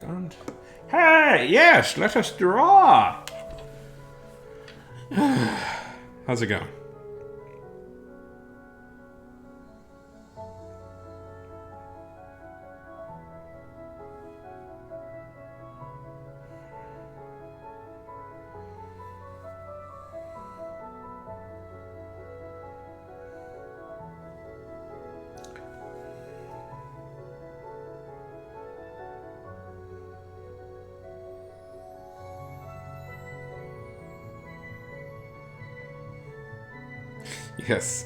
And hey, yes, let us draw. How's it going? Yes.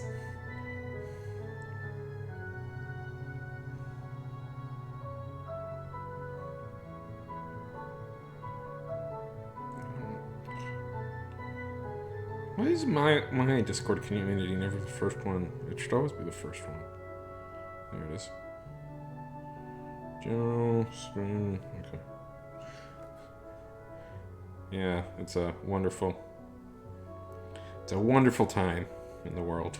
Why is my Discord community never the first one? It should always be the first one. There it is. General screen. Okay. Yeah, it's a wonderful time in the world.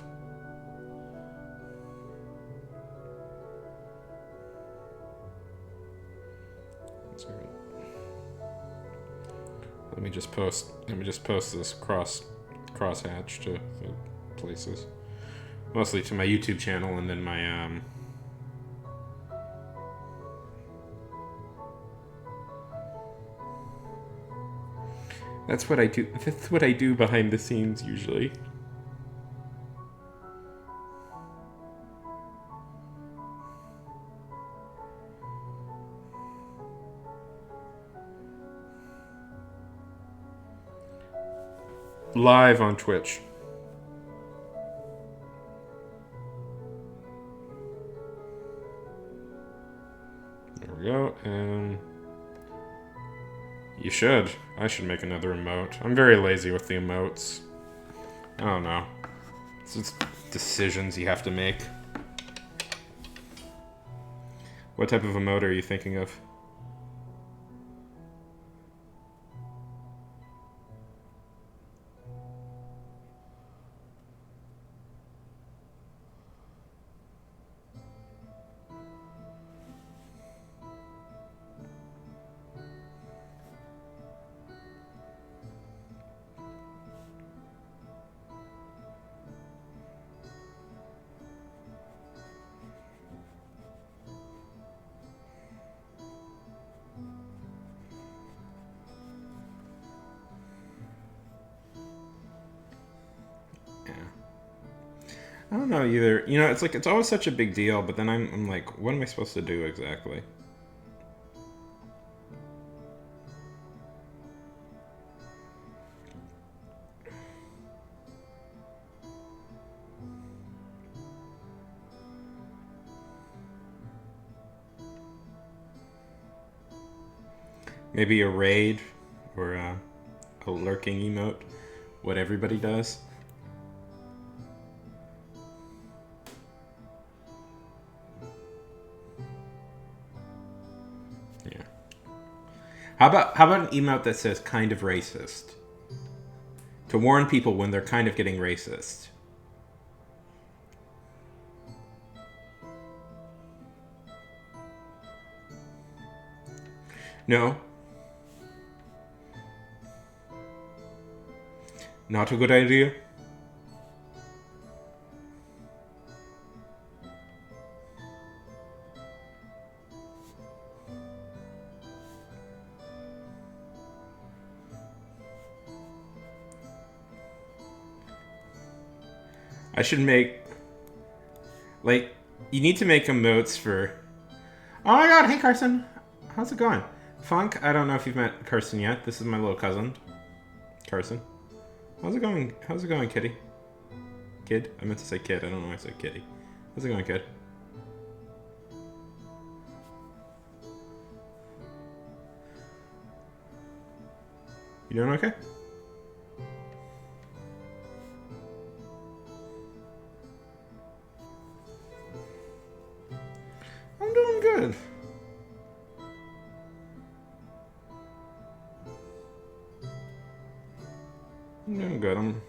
Let me just post this crosshatch to the places. Mostly to my YouTube channel and then my That's what I do. That's what I do behind the scenes usually. Live on Twitch. There we go, and you should. I should make another emote. I'm very lazy with the emotes. I don't know. It's just decisions you have to make. What type of emote are you thinking of? I don't know either. You know, it's like it's always such a big deal, but then I'm like, what am I supposed to do exactly? Maybe a raid or a lurking emote. What everybody does. Yeah. How about an emote that says kind of racist? To warn people when they're kind of getting racist. No. Not a good idea. I should make, like, you need to make emotes for. Oh my god, hey Carson. How's it going? Funk, I don't know if you've met Carson yet. This is my little cousin. Carson. How's it going? How's it going, kitty? Kid? I meant to say kid. I don't know why I said kitty. How's it going, kid? You doing okay? I'm doing good. I'm doing good.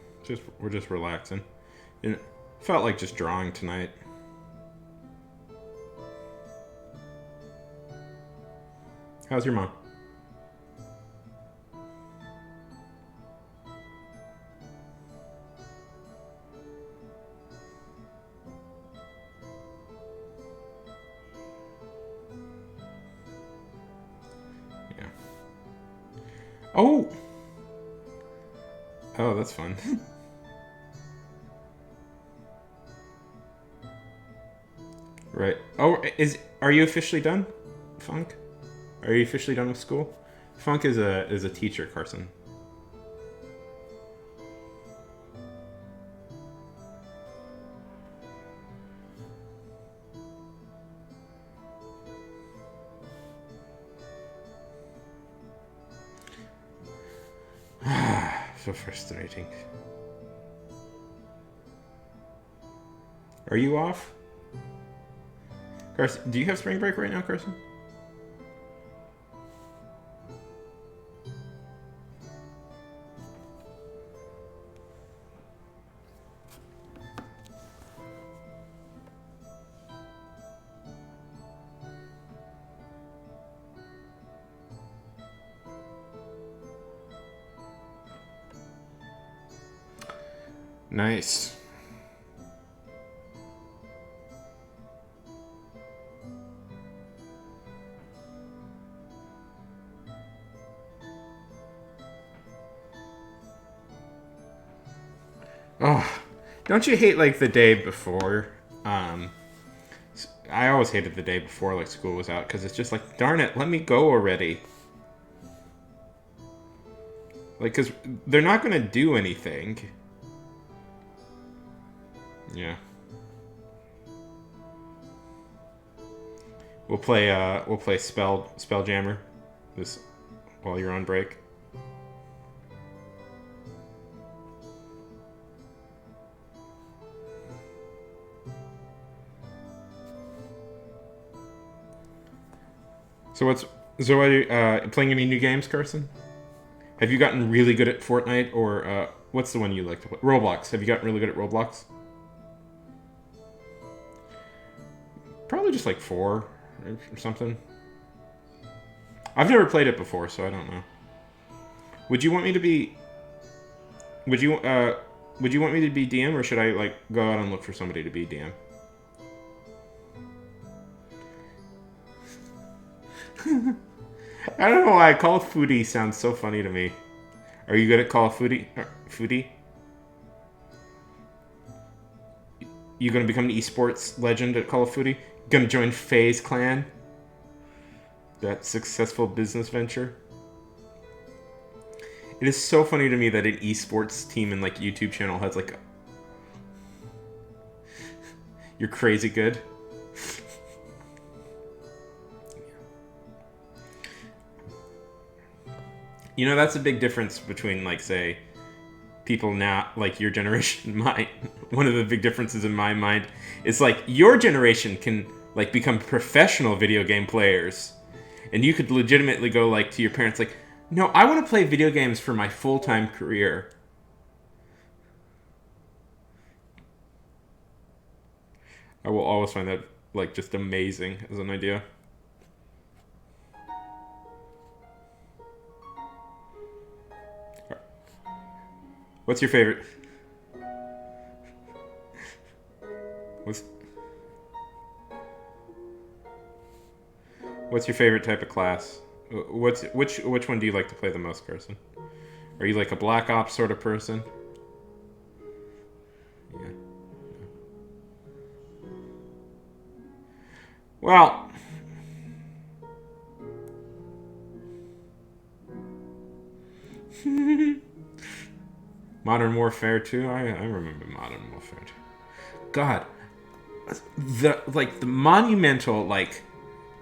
We're just relaxing. It felt like just drawing tonight. How's your mom? Yeah. Oh! Oh, that's fun. Right. Oh, are you officially done, Funk? Are you officially done with school? Funk is a teacher, Carson. So frustrating. Are you off? Carson, do you have spring break right now, Carson? Nice. Oh, don't you hate like the day before? I always hated the day before like school was out because it's just like, darn it, let me go already. Like, because they're not gonna do anything. Yeah. We'll play Spelljammer this while you're on break. So are you playing any new games, Carson? Have you gotten really good at Fortnite, or what's the one you like to play? Roblox. Have you gotten really good at Roblox? Probably just like 4 or something. I've never played it before, so I don't know. Would you want me to be? Would you want me to be DM, or should I like go out and look for somebody to be DM? I don't know why Call of Duty sounds so funny to me. Are you good at Call of Duty? Foodie? You gonna become an esports legend at Call of Duty? Gonna join FaZe Clan? That successful business venture? It is so funny to me that an esports team and like YouTube channel has like you're crazy good. You know, that's a big difference between, like, say, people now, like your generation and mine. One of the big differences in my mind is, like, your generation can, like, become professional video game players. And you could legitimately go, like, to your parents, like, no, I want to play video games for my full-time career. I will always find that, like, just amazing as an idea. What's your favorite? What's your favorite type of class? Which one do you like to play the most, Carson? Are you like a Black Ops sort of person? Yeah. Well, Modern Warfare 2. I remember Modern Warfare 2. God, the monumental, like,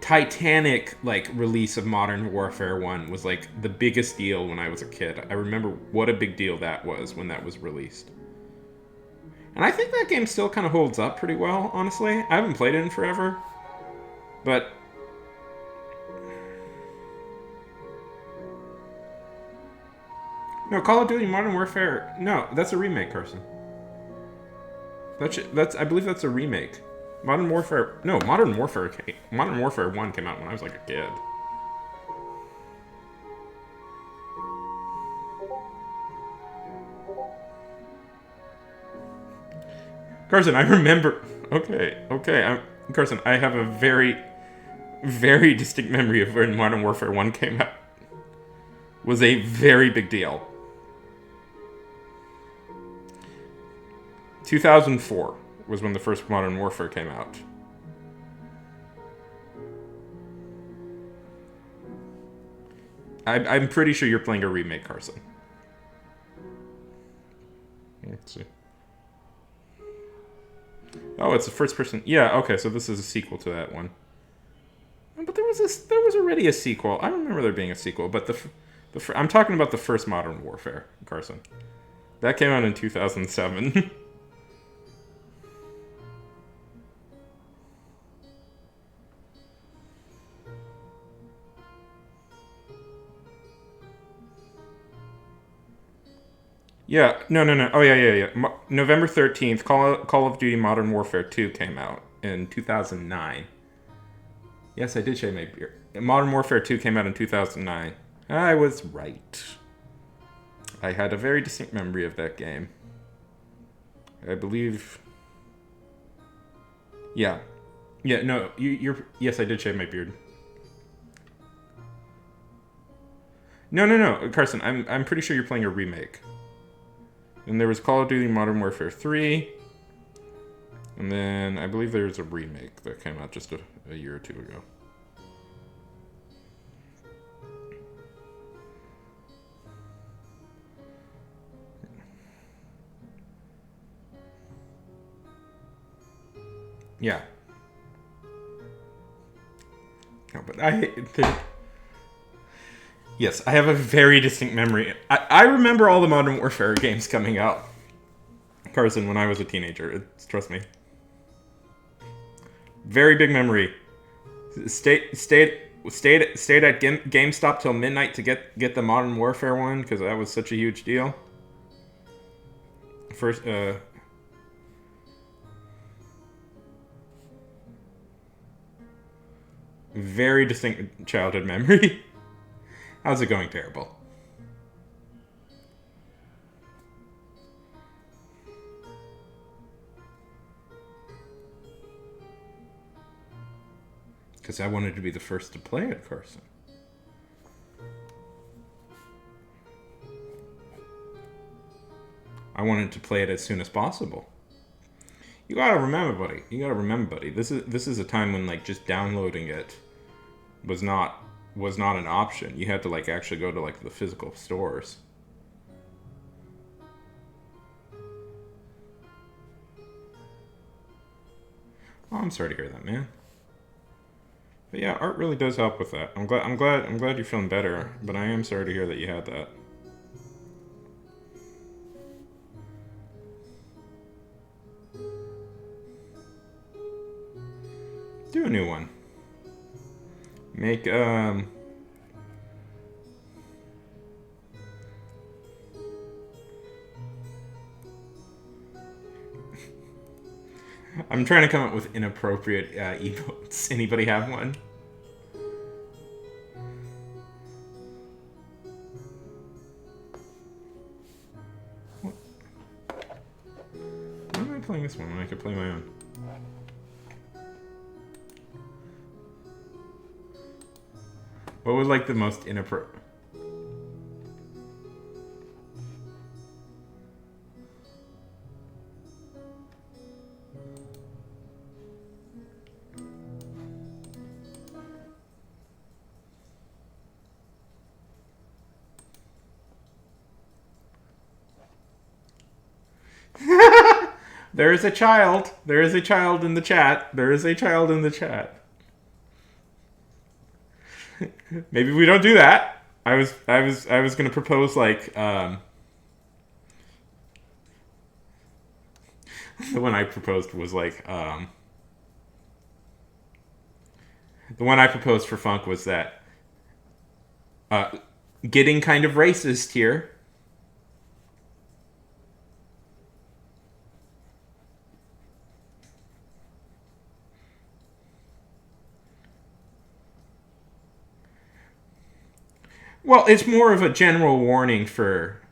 titanic, like, release of Modern Warfare 1 was like the biggest deal when I was a kid. I remember what a big deal that was when that was released. And I think that game still kind of holds up pretty well, honestly. I haven't played it in forever. But no, Call of Duty Modern Warfare. No, that's a remake, Carson. That's I believe that's a remake. Modern Warfare 1 came out when I was like a kid. Carson, I remember. Okay. Carson, I have a very, very distinct memory of when Modern Warfare 1 came out. It was a very big deal. 2004 was when the first Modern Warfare came out. I'm pretty sure you're playing a remake, Carson. Let's see. Oh, it's a first person. Yeah, okay, so this is a sequel to that one. But there was already a sequel. I don't remember there being a sequel, but I'm talking about the first Modern Warfare, Carson. That came out in 2007. Yeah, no. Oh, yeah. November 13th, Call of Duty Modern Warfare 2 came out in 2009. Yes, I did shave my beard. Modern Warfare 2 came out in 2009. I was right. I had a very distinct memory of that game. I believe... Yeah. Yeah, no, you're... Yes, I did shave my beard. No. Carson, I'm pretty sure you're playing a remake. And there was Call of Duty Modern Warfare 3. And then I believe there's a remake that came out just a year or two ago. Yeah. No, but yes, I have a very distinct memory. I remember all the Modern Warfare games coming out, Carson, when I was a teenager. Trust me. Very big memory. Stayed at GameStop till midnight to get the Modern Warfare one because that was such a huge deal. First, very distinct childhood memory. How's it going? Terrible. Because I wanted to be the first to play it, Carson. I wanted to play it as soon as possible. You gotta remember, buddy. This is a time when like just downloading it was not an option. You had to like actually go to like the physical stores. Oh, I'm sorry to hear that, man. But yeah, art really does help with that. I'm glad you're feeling better, but I am sorry to hear that you had that. Do a new one. Make I'm trying to come up with inappropriate emotes. Anybody have one? What? Why am I playing this one when I could play my own? What was like the most inappropriate? There is a child. There is a child in the chat. There is a child in the chat. Maybe we don't do that. I was gonna propose like the one I proposed was like the one I proposed for Funk was that getting kind of racist here. Well, it's more of a general warning for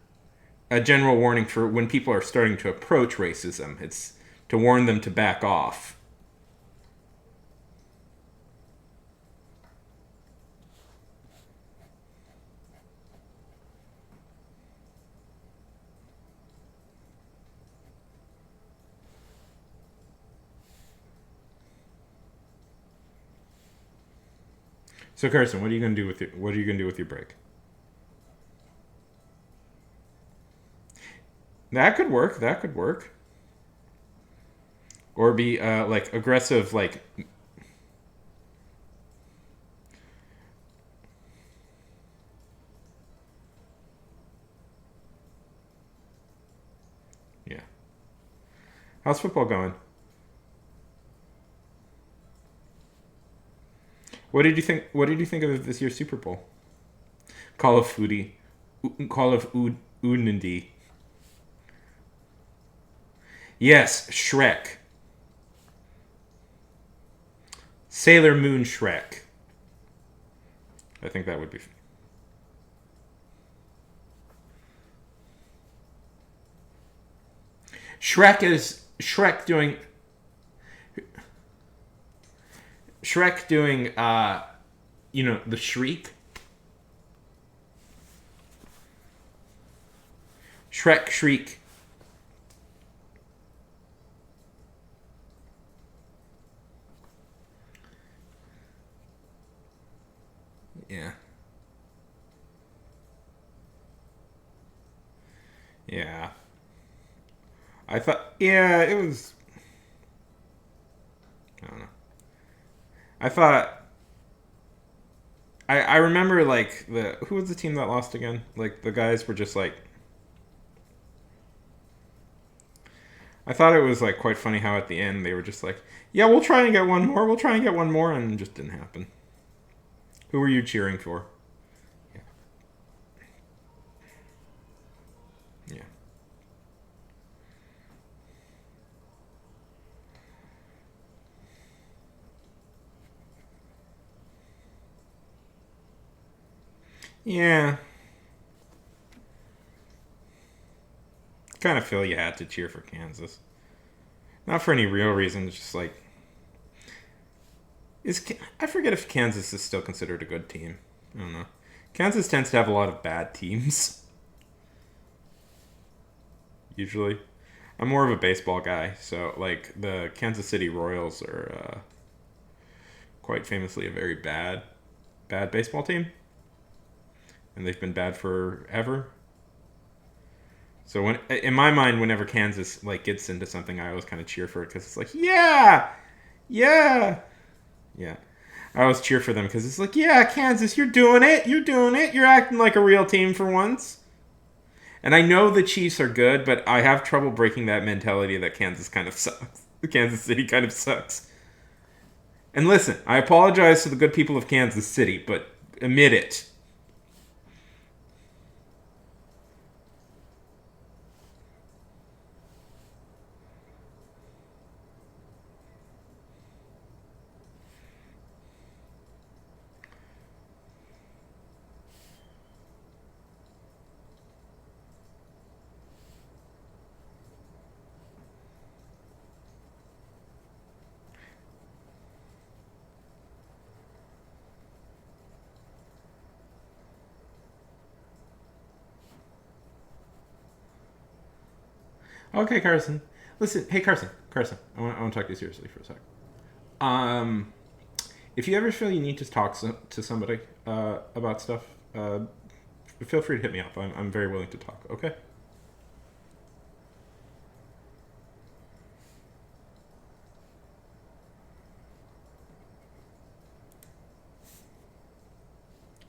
when people are starting to approach racism. It's to warn them to back off. So Carson, what are you gonna do with your break? That could work. That could work. Or be like aggressive, like yeah. How's football going? What did you think? What did you think of this year's Super Bowl? Call of Foodie, Call of Unity. Yes, Shrek. Sailor Moon Shrek. I think that would be. Shrek doing the shriek. Shrek shriek. Yeah. Yeah. I thought yeah, it was I don't know. I thought I remember like the who was the team that lost again? Like the guys were just like I thought it was like quite funny how at the end they were just like, "Yeah, we'll try and get one more. We'll try and get one more," and it just didn't happen. Who were you cheering for? Yeah. Yeah. Yeah. Kind of feel you had to cheer for Kansas. Not for any real reason, it's just like I forget if Kansas is still considered a good team. I don't know. Kansas tends to have a lot of bad teams. Usually, I'm more of a baseball guy, so like the Kansas City Royals are quite famously a very bad baseball team, and they've been bad forever. So when in my mind, whenever Kansas like gets into something, I always kind of cheer for it because it's like, yeah, yeah, yeah. I always cheer for them because it's like, yeah, Kansas, you're doing it, you're acting like a real team for once. And I know the Chiefs are good, but I have trouble breaking that mentality that Kansas kind of sucks. Kansas City kind of sucks. And listen, I apologize to the good people of Kansas City, but admit it. Okay, Carson. Listen, hey Carson, I want to talk to you seriously for a sec. Um, if you ever feel you need to talk to somebody about stuff, feel free to hit me up. I'm very willing to talk. Okay.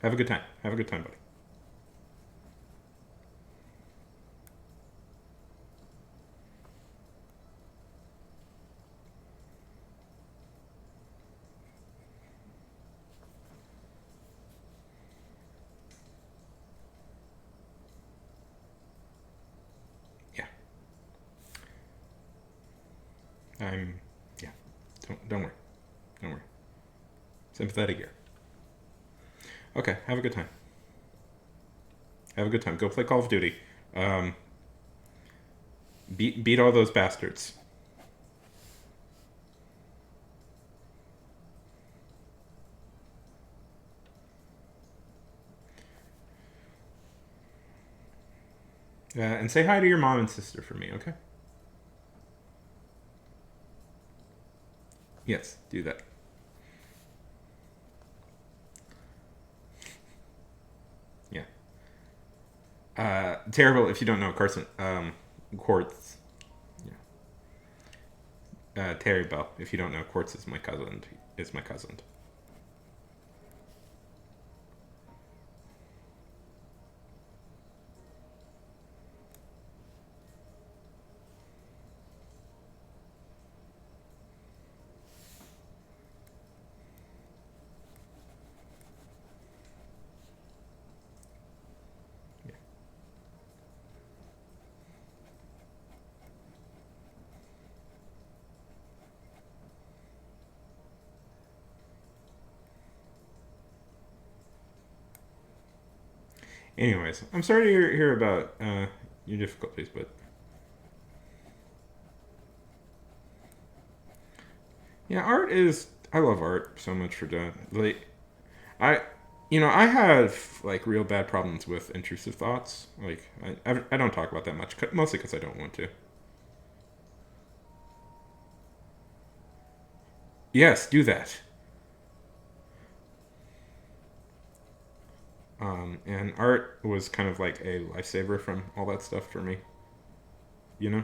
Have a good time. Have a good time, buddy. Yeah. I'm. Yeah. Don't worry. Don't worry. Sympathetic here. Okay. Have a good time. Have a good time. Go play Call of Duty. Um, beat all those bastards. And say hi to your mom and sister for me, okay? Yes, do that. Yeah. Terrible if you don't know Carson. Quartz. Yeah. Terry Bell. If you don't know, Quartz is my cousin. Is my cousin. Yeah. Anyways, I'm sorry to hear about your difficulties, but yeah, art is. I love art so much for that. Like, I, I have like real bad problems with intrusive thoughts. Like, I don't talk about that much, mostly because I don't want to. Yes, do that. And art was kind of like a lifesaver from all that stuff for me, you know,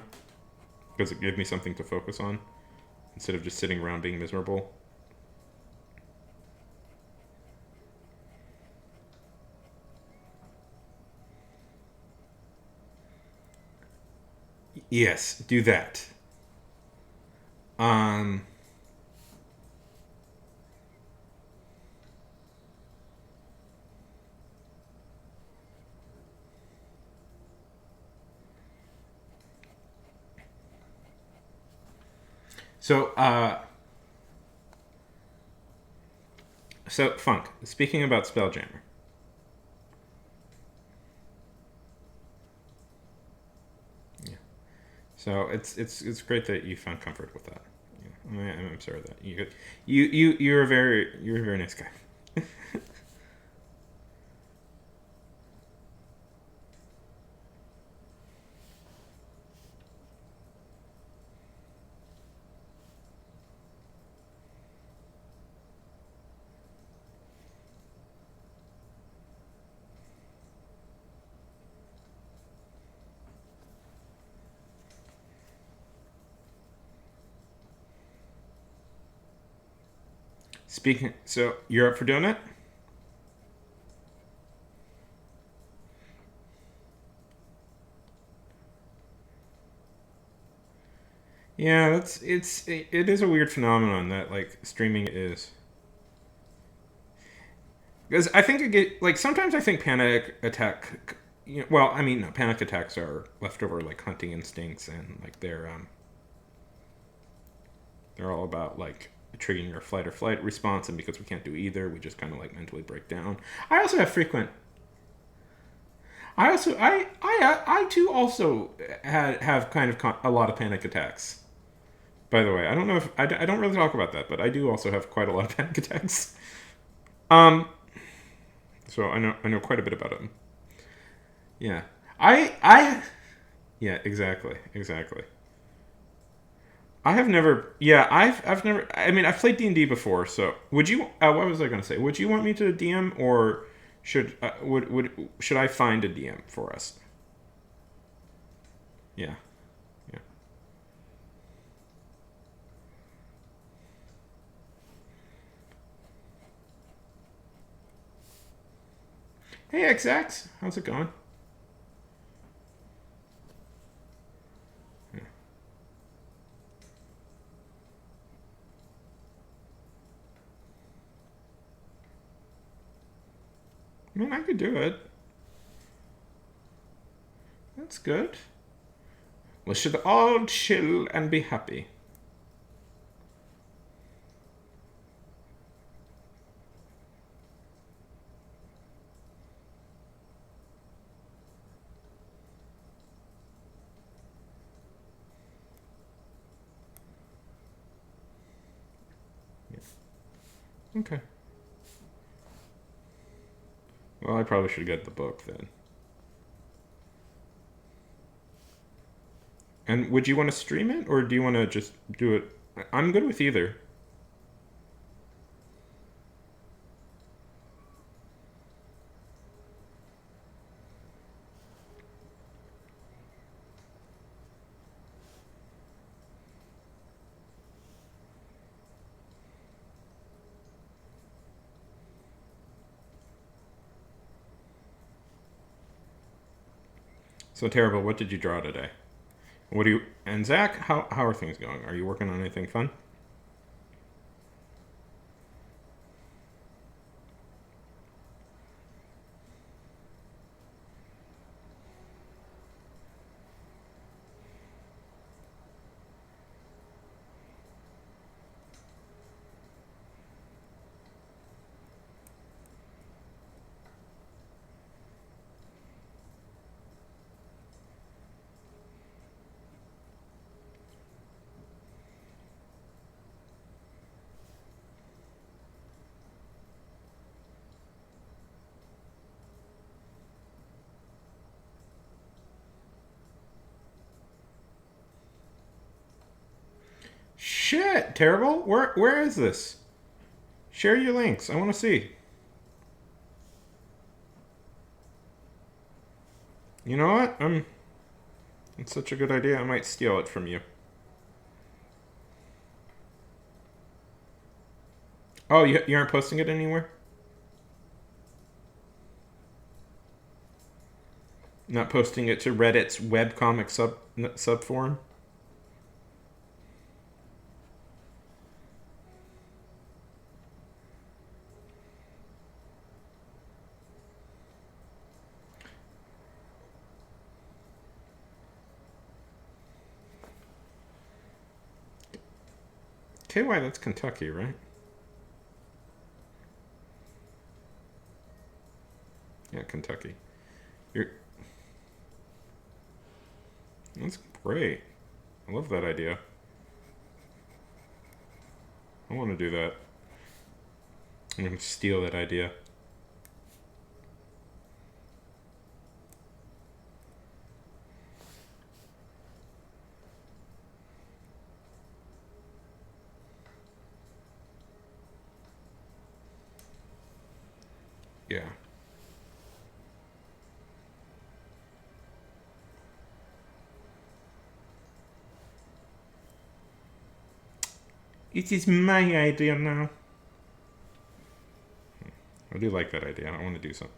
because it gave me something to focus on instead of just sitting around being miserable. Yes, do that. Um, so, Funk. Speaking about Spelljammer, yeah. So it's great that you found comfort with that. Yeah, I'm sorry that you're a very nice guy. Speaking, so you're up for doing it? Yeah, it is a weird phenomenon that like streaming is. Because I think it get like sometimes I think panic attack. Well, I mean, no, panic attacks are leftover like hunting instincts, and like they're all about like triggering your flight or flight response, and because we can't do either, we just kind of like mentally break down. I also have frequent. I too also have kind of a lot of panic attacks. By the way, I don't know if I don't really talk about that, but I do also have quite a lot of panic attacks. Um, so I know quite a bit about them. Yeah, I yeah, exactly. I have never. Yeah, I've never. I mean, I've played D&D before. So would you? What was I going to say? Would you want me to DM or should I find a DM for us? Yeah, yeah. Hey XX, how's it going? Yeah. I mean, I could do it. That's good. We should all chill and be happy. Yeah. Okay. Well, I probably should get the book then. And would you want to stream it, or do you want to just do it? I'm good with either. So terrible. What did you draw today? What do you and Zach? How are things going? Are you working on anything fun? Shit, terrible. Where is this? Share your links. I want to see. You know what? It's such a good idea. I might steal it from you. Oh, you aren't posting it anywhere? Not posting it to Reddit's webcomic subforum? KY, that's Kentucky, right? Yeah, Kentucky. You're. That's great. I love that idea. I want to do that. I'm gonna steal that idea. Yeah. It is my idea now. I do like that idea. I want to do something.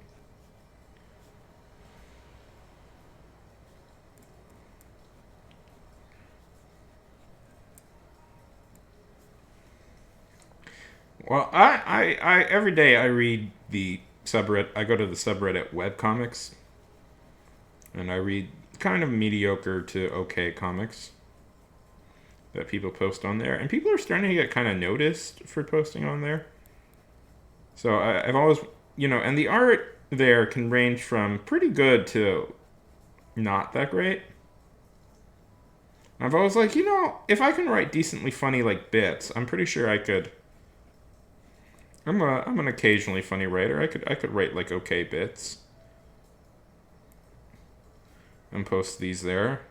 Well, I every day I read the subreddit. I go to the subreddit webcomics, and I read kind of mediocre to okay comics that people post on there, and people are starting to get kind of noticed for posting on there. So I've always, and the art there can range from pretty good to not that great. I've always like, if I can write decently funny like bits, I'm pretty sure I could. I'm an occasionally funny writer. I could write like okay bits and post these there.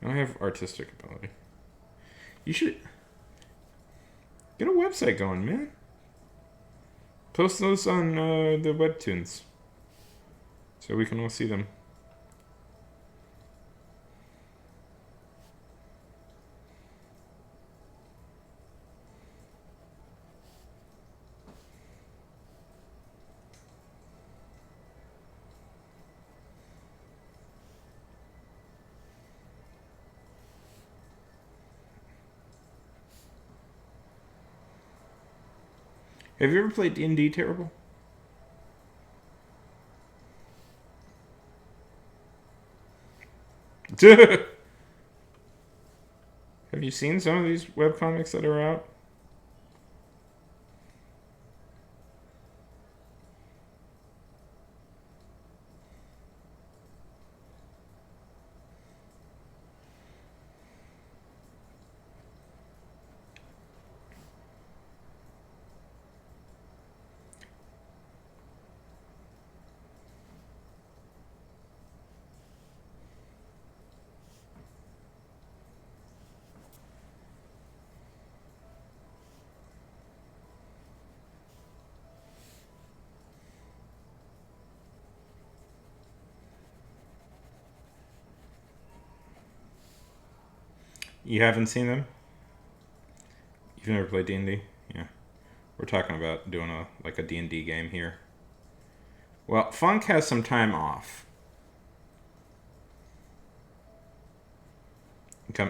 I have artistic ability. You should get a website going, man. Post those on the webtoons so we can all see them. Have you ever played D&D Terrible? Have you seen some of these webcomics that are out? You haven't seen them? You've never played D&D? Yeah. We're talking about doing a D&D game here. Well, Funk has some time off.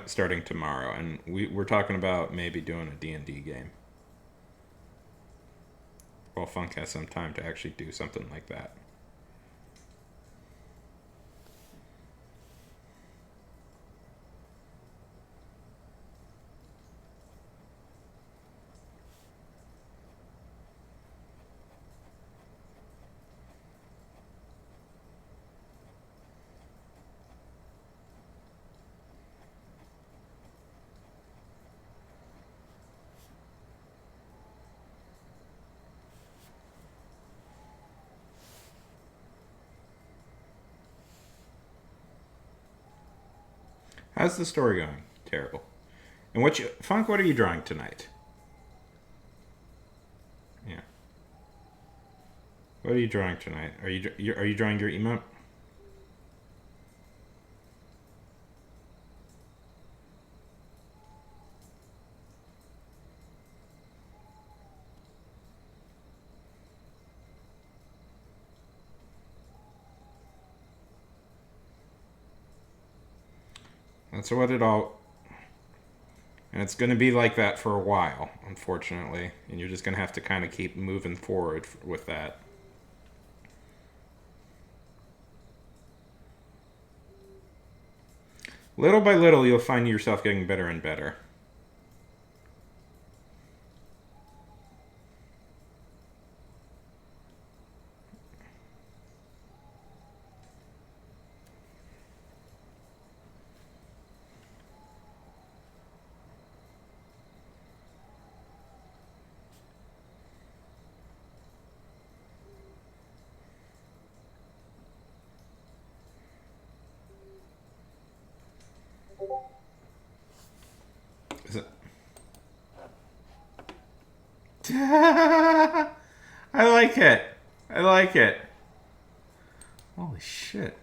Starting tomorrow, and we're talking about maybe doing a D&D game. Well, Funk has some time to actually do something like that. How's the story going? Terrible. And Funk? What are you drawing tonight? Yeah. What are you drawing tonight? Are you drawing your emote? That's what it all. And it's going to be like that for a while, unfortunately. And you're just going to have to kind of keep moving forward with that. Little by little, you'll find yourself getting better and better. Is it? I like it. I like it. Holy shit.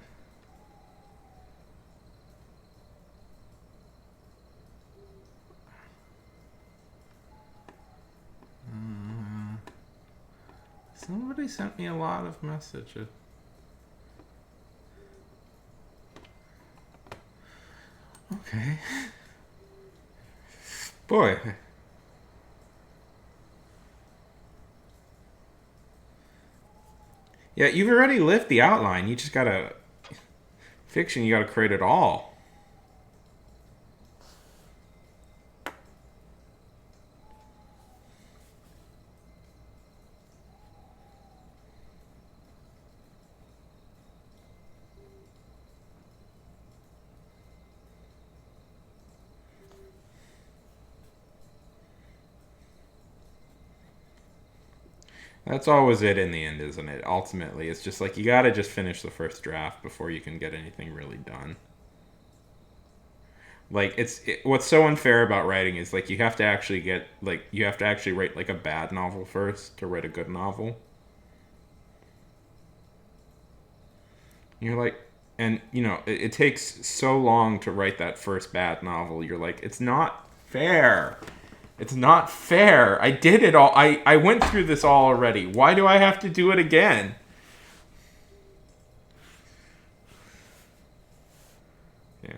Somebody sent me a lot of messages. Okay. Boy. Yeah, you've already lived the outline. You just gotta. Fiction, you gotta create it all. That's always it in the end, isn't it? Ultimately, it's just like you gotta just finish the first draft before you can get anything really done. Like what's so unfair about writing is like you have to actually write like a bad novel first to write a good novel. You're like, and it takes so long to write that first bad novel. You're like, it's not fair. It's not fair. I did it all. I went through this all already. Why do I have to do it again? Yeah.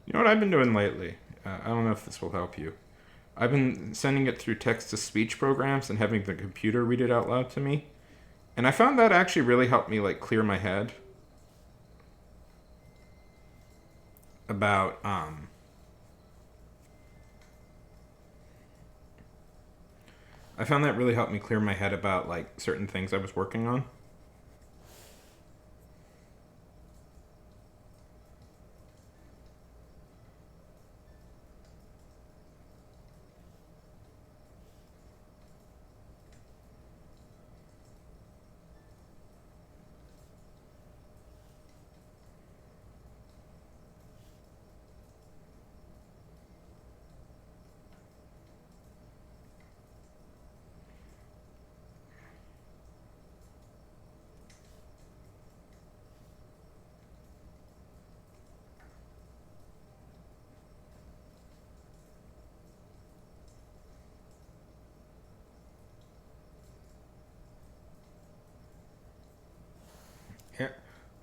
You know what I've been doing lately? I don't know if this will help you. I've been sending it through text to speech programs and having the computer read it out loud to me. And I found that actually really helped me like clear my head about I found that really helped me clear my head about like certain things I was working on.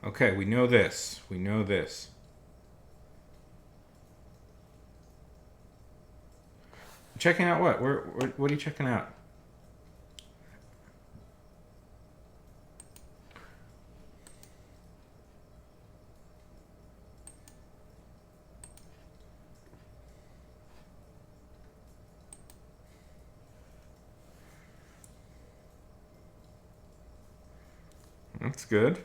Okay, we know this. We know this. Checking out what? What are you checking out? That's good.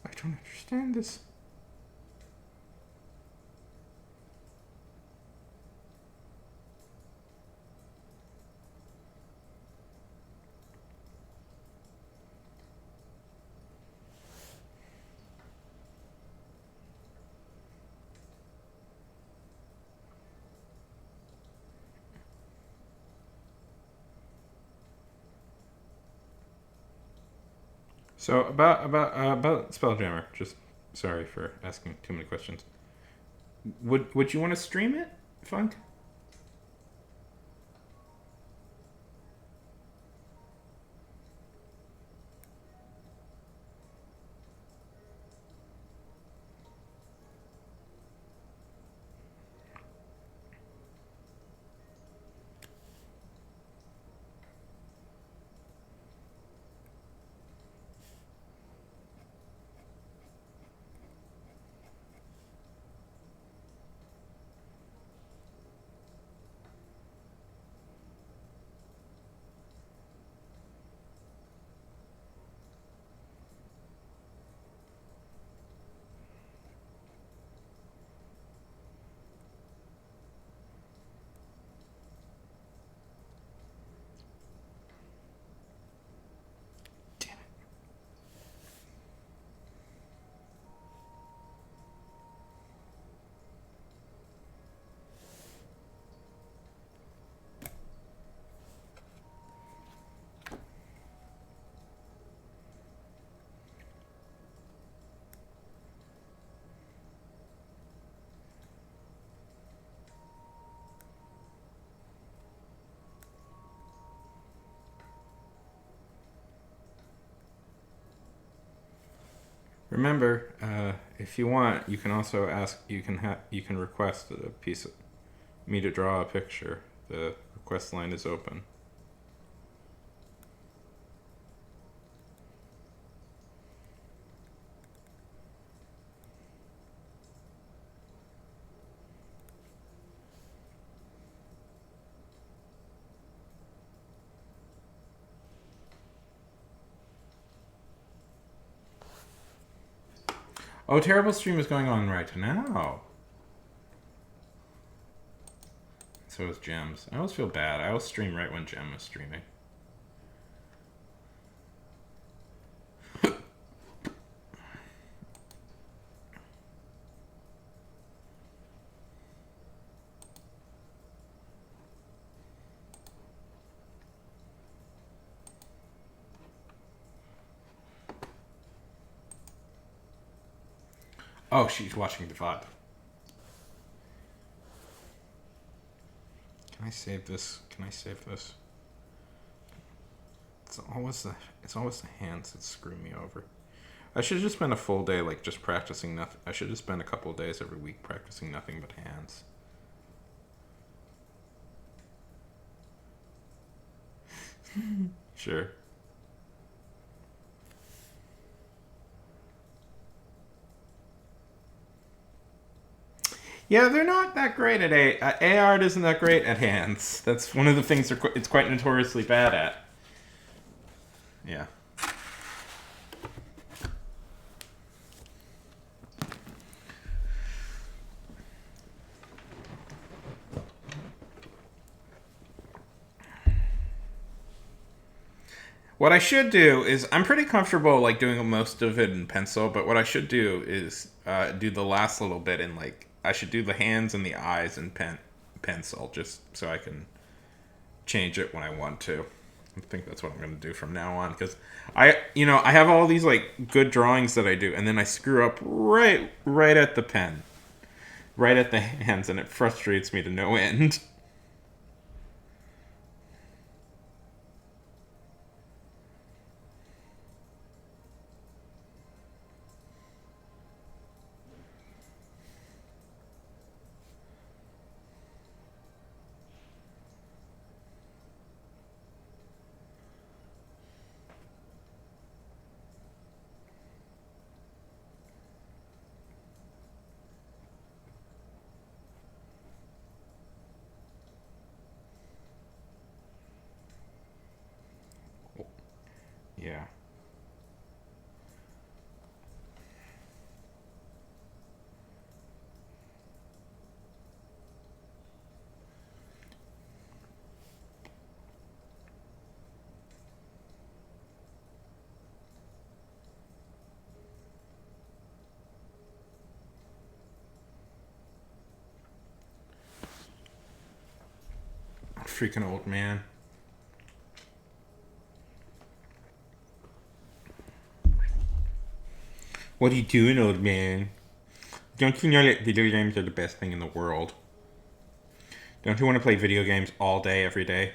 I don't understand this. So about Spelljammer. Just sorry for asking too many questions. Would you want to stream it, Funk? Remember, if you want, you can also ask. You can request a piece of me to draw a picture. The request line is open. Oh, Terrible Stream is going on right now. So is Gems. I always feel bad. I always stream right when Gem is streaming. Oh, she's watching the VOD. Can I save this? Can I save this? It's always the hands that screw me over. I should just spend a full day like just practicing nothing. I should just spend a couple of days every week practicing nothing but hands. Sure. Yeah, they're not that great at art isn't that great at hands. That's one of the things it's quite notoriously bad at. Yeah. What I should do is I'm pretty comfortable like doing most of it in pencil, but what I should do is do the last little bit in like I should do the hands and the eyes in pencil, just so I can change it when I want to. I think that's what I'm going to do from now on, because I have all these like good drawings that I do, and then I screw up right at the pen, right at the hands, and it frustrates me to no end. Yeah. Freaking old man. What are you doing, old man? Don't you know that video games are the best thing in the world? Don't you want to play video games all day, every day?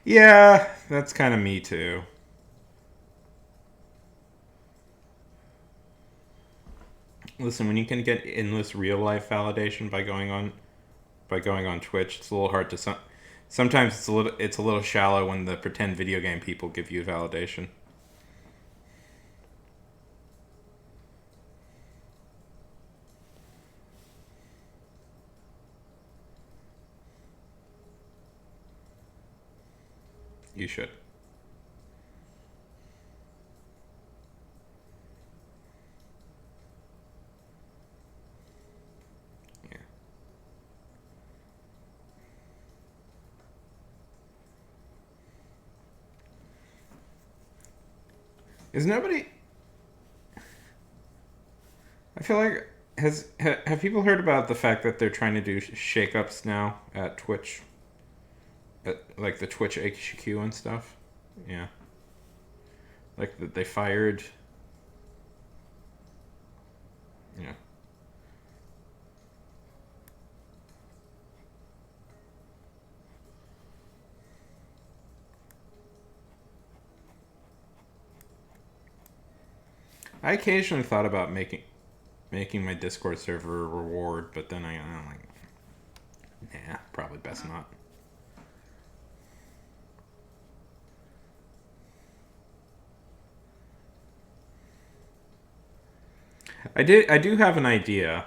Yeah, that's kind of me too. Listen, when you can get endless real life validation by going on Twitch, it's a little hard to sometimes it's a little shallow when the pretend video game people give you validation. You should. Yeah. Is nobody? I feel like have people heard about the fact that they're trying to do shakeups now at Twitch, like the Twitch HQ and stuff? Yeah, like that they fired. Yeah, I occasionally thought about making my Discord server a reward, but then I'm like, nah, probably best not. I do have an idea.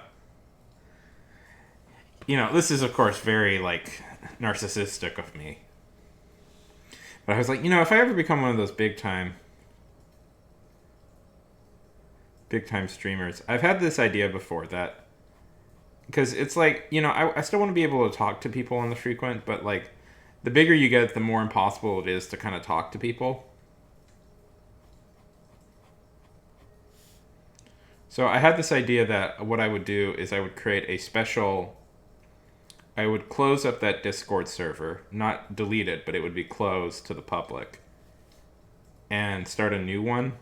This is of course very like narcissistic of me. But I was like, if I ever become one of those big time streamers, I've had this idea before that because it's like, I still want to be able to talk to people on the frequent, but like the bigger you get, the more impossible it is to kind of talk to people. So I had this idea that what I would do is I would create a special. I would close up that Discord server, not delete it, but it would be closed to the public, and start a new one.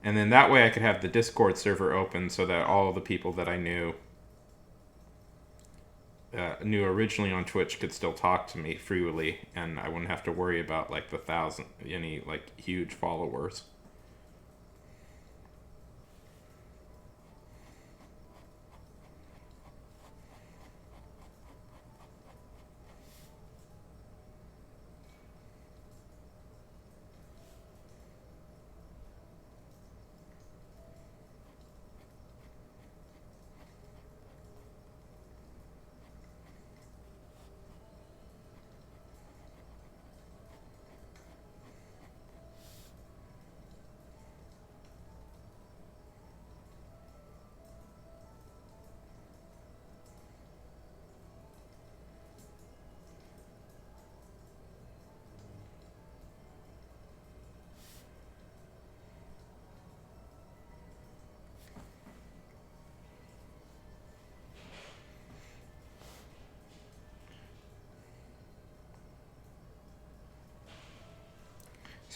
And then that way I could have the Discord server open so that all the people that I knew originally on Twitch could still talk to me freely, and I wouldn't have to worry about like any like huge followers.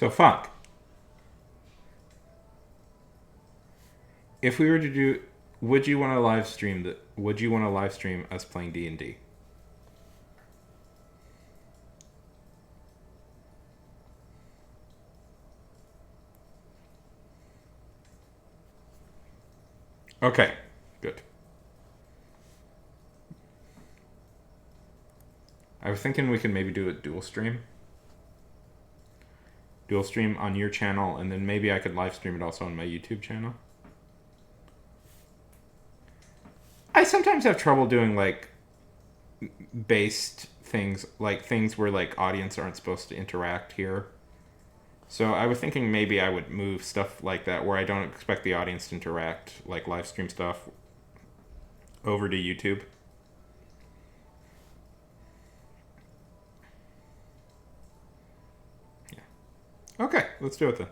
So Funk, if we were to do, would you want to live stream that? Would you want to live stream us playing D&D? Okay, good. I was thinking we could maybe do a dual stream. Dual stream on your channel, and then maybe I could live stream it also on my YouTube channel. I sometimes have trouble doing like based things, like things where like audience aren't supposed to interact here. So I was thinking maybe I would move stuff like that where I don't expect the audience to interact, like live stream stuff, over to YouTube. Yeah. Okay, let's do it then.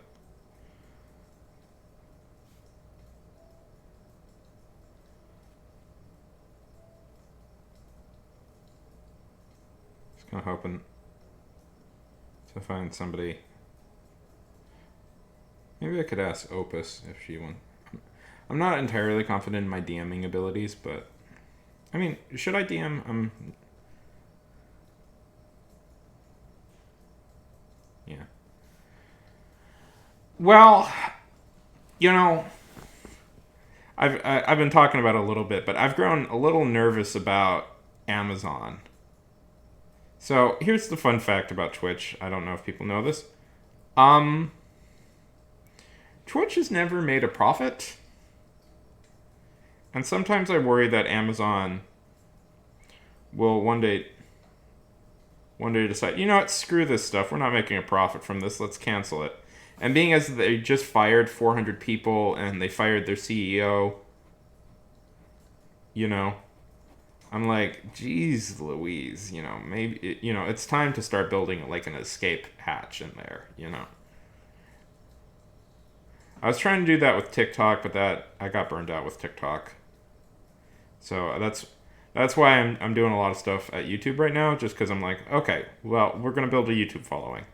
Just kind of hoping to find somebody. Maybe I could ask Opus if she wants. I'm not entirely confident in my DMing abilities, but I mean, should I DM? Yeah. Well, you know, I've been talking about it a little bit, but I've grown a little nervous about Amazon. So here's the fun fact about Twitch. I don't know if people know this. Um, Twitch has never made a profit, and sometimes I worry that Amazon will one day decide, you know what, screw this stuff. We're not making a profit from this. Let's cancel it. And being as they just fired 400 people and they fired their CEO, you know, I'm like, geez, Louise, you know, maybe, you know, it's time to start building like an escape hatch in there, you know. I was trying to do that with TikTok, but that I got burned out with TikTok. So that's why I'm doing a lot of stuff at YouTube right now, just because I'm like, okay, well, we're gonna build a YouTube following.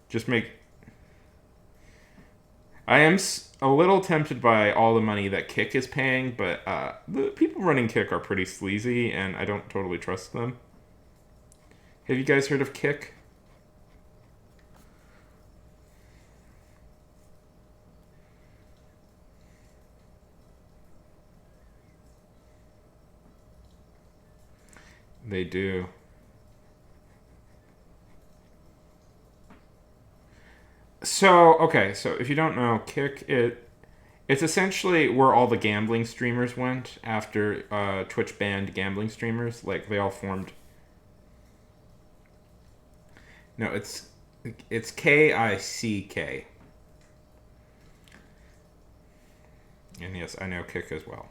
Just make. I am a little tempted by all the money that Kick is paying, but the people running Kick are pretty sleazy, and I don't totally trust them. Have you guys heard of Kick? They do. So, okay, so if you don't know, it's essentially where all the gambling streamers went after Twitch banned gambling streamers. Like they all formed. No, it's KICK. And yes, I know Kick as well.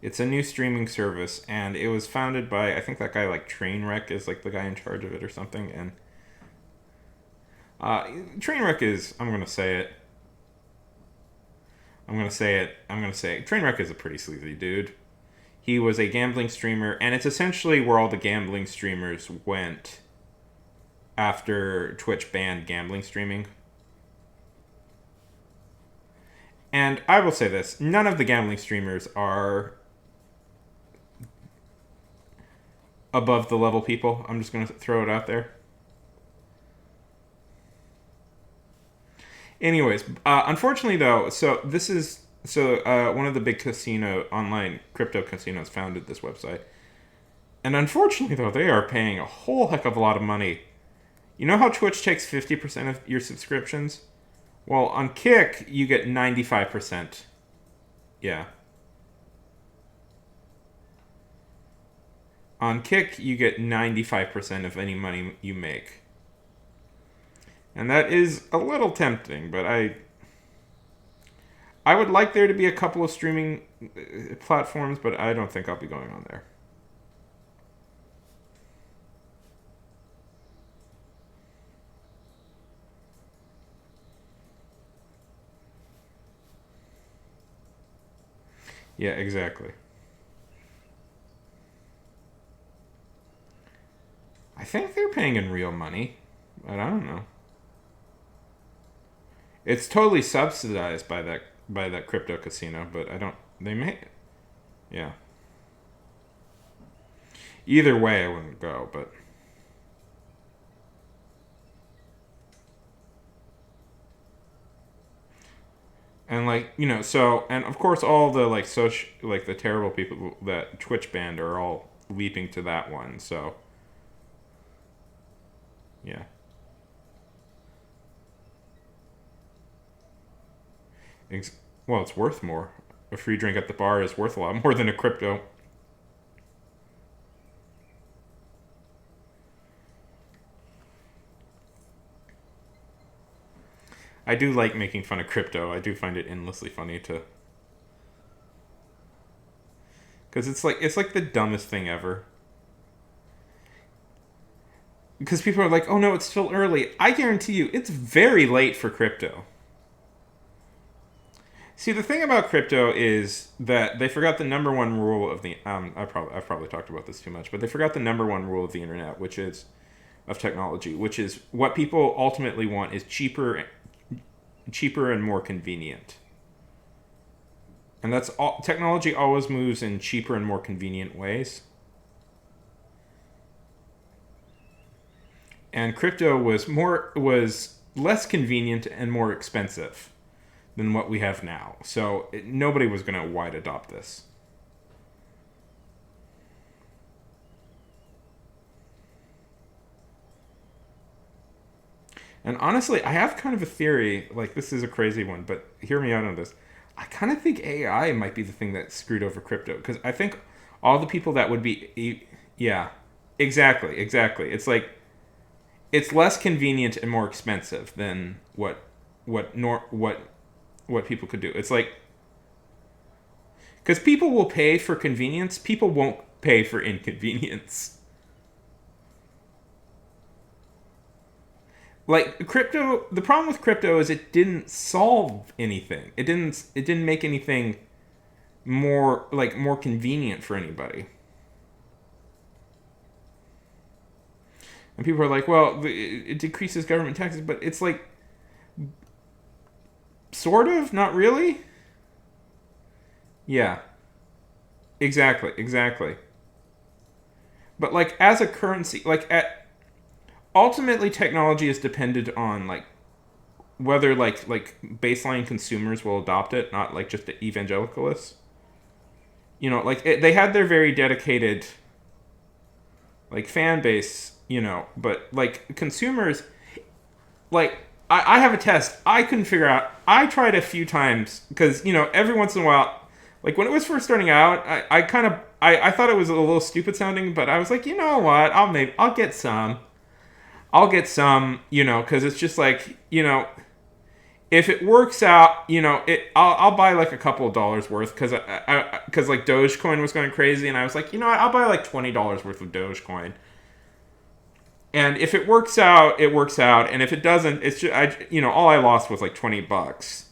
It's a new streaming service, and it was founded by, I think that guy like Trainwreck is like the guy in charge of it or something. And Trainwreck is, I'm gonna say it. Trainwreck is a pretty sleazy dude. He was a gambling streamer, and it's essentially where all the gambling streamers went after Twitch banned gambling streaming. And I will say this, none of the gambling streamers are above the level people. I'm just going to throw it out there. Anyways, unfortunately though, one of the big online crypto casinos founded this website. And unfortunately though, they are paying a whole heck of a lot of money. You know how Twitch takes 50% of your subscriptions? Well, on Kick, you get 95%. Yeah. On Kick, you get 95% of any money you make. And that is a little tempting, but I would like there to be a couple of streaming platforms, but I don't think I'll be going on there. Yeah, exactly. I think they're paying in real money, but I don't know. It's totally subsidized by that crypto casino, but I don't. They may. Yeah. Either way, I wouldn't go, but and like so and of course all the like social like the terrible people that Twitch banned are all leaping to that one. So yeah. Ex- well, it's worth more. A free drink at the bar is worth a lot more than a crypto. I do like making fun of crypto. I do find it endlessly funny to because it's like the dumbest thing ever. Because people are like, "Oh no, it's still early." I guarantee you, it's very late for crypto. See, the thing about crypto is that they forgot the number one rule of the I've probably talked about this too much, but they forgot the number one rule of the internet, which is of technology, which is what people ultimately want is cheaper and more convenient. And that's all technology always moves in cheaper and more convenient ways. And crypto was less convenient and more expensive than what we have now. So nobody was going to wide adopt this. And honestly, I have kind of a theory. Like this is a crazy one, but hear me out on this. I kind of think AI might be the thing that screwed over crypto because I think all the people that would be, yeah, exactly, exactly. It's like it's less convenient and more expensive than what nor what people could do. It's like because people will pay for convenience, people won't pay for inconvenience. Like crypto, the problem with crypto is it didn't solve anything. It didn't make anything more convenient for anybody. And people are like, well, it decreases government taxes, but it's like sort of, not really. Yeah, exactly, exactly. But like as a currency, ultimately technology is dependent on like whether like baseline consumers will adopt it, not like just the evangelicalists. They had their very dedicated like fan base, but like consumers, like I have a test. I couldn't figure out. I tried a few times because every once in a while, like when it was first starting out, I kind of I thought it was a little stupid sounding, but I was like, you know what? I'll get some. I'll get some, because it's just like, if it works out, I'll buy like a couple of dollars worth because like Dogecoin was going crazy, and I was like, you know what? I'll buy like $20 worth of Dogecoin. And if it works out, it works out, and if it doesn't, it's just all I lost was like $20.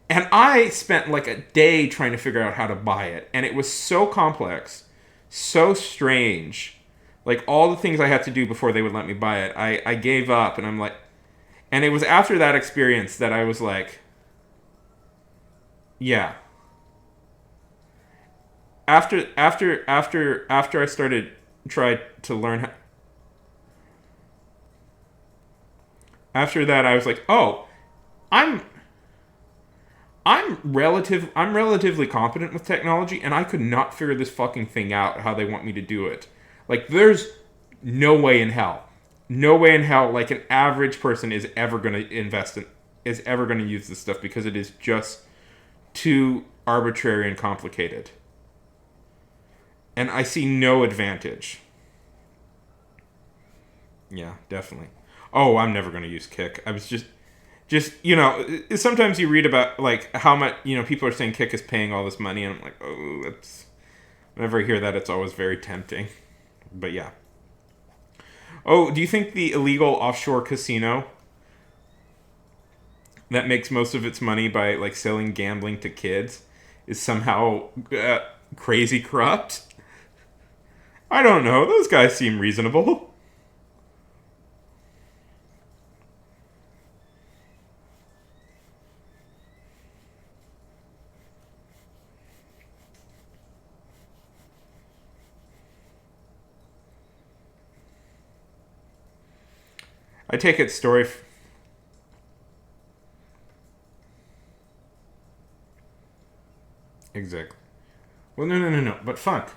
And I spent like a day trying to figure out how to buy it, and it was so complex, so strange. Like all the things I had to do before they would let me buy it, I gave up, and I'm like, and it was after that experience that I was like, yeah. After I started tried to learn how, after that I was like, oh, I'm I'm relatively competent with technology, and I could not figure this fucking thing out how they want me to do it. Like there's no way in hell. No way in hell like an average person is ever going to is ever going to use this stuff because it is just too arbitrary and complicated. And I see no advantage. Yeah, definitely. Oh, I'm never going to use Kick. I was just sometimes you read about like how much people are saying Kick is paying all this money, and I'm like, oh, that's whenever I hear that, it's always very tempting. But yeah. Oh, do you think the illegal offshore casino that makes most of its money by like selling gambling to kids is somehow crazy corrupt. I don't know. Those guys seem reasonable. I take it story. Exactly. Well, no. But Funk,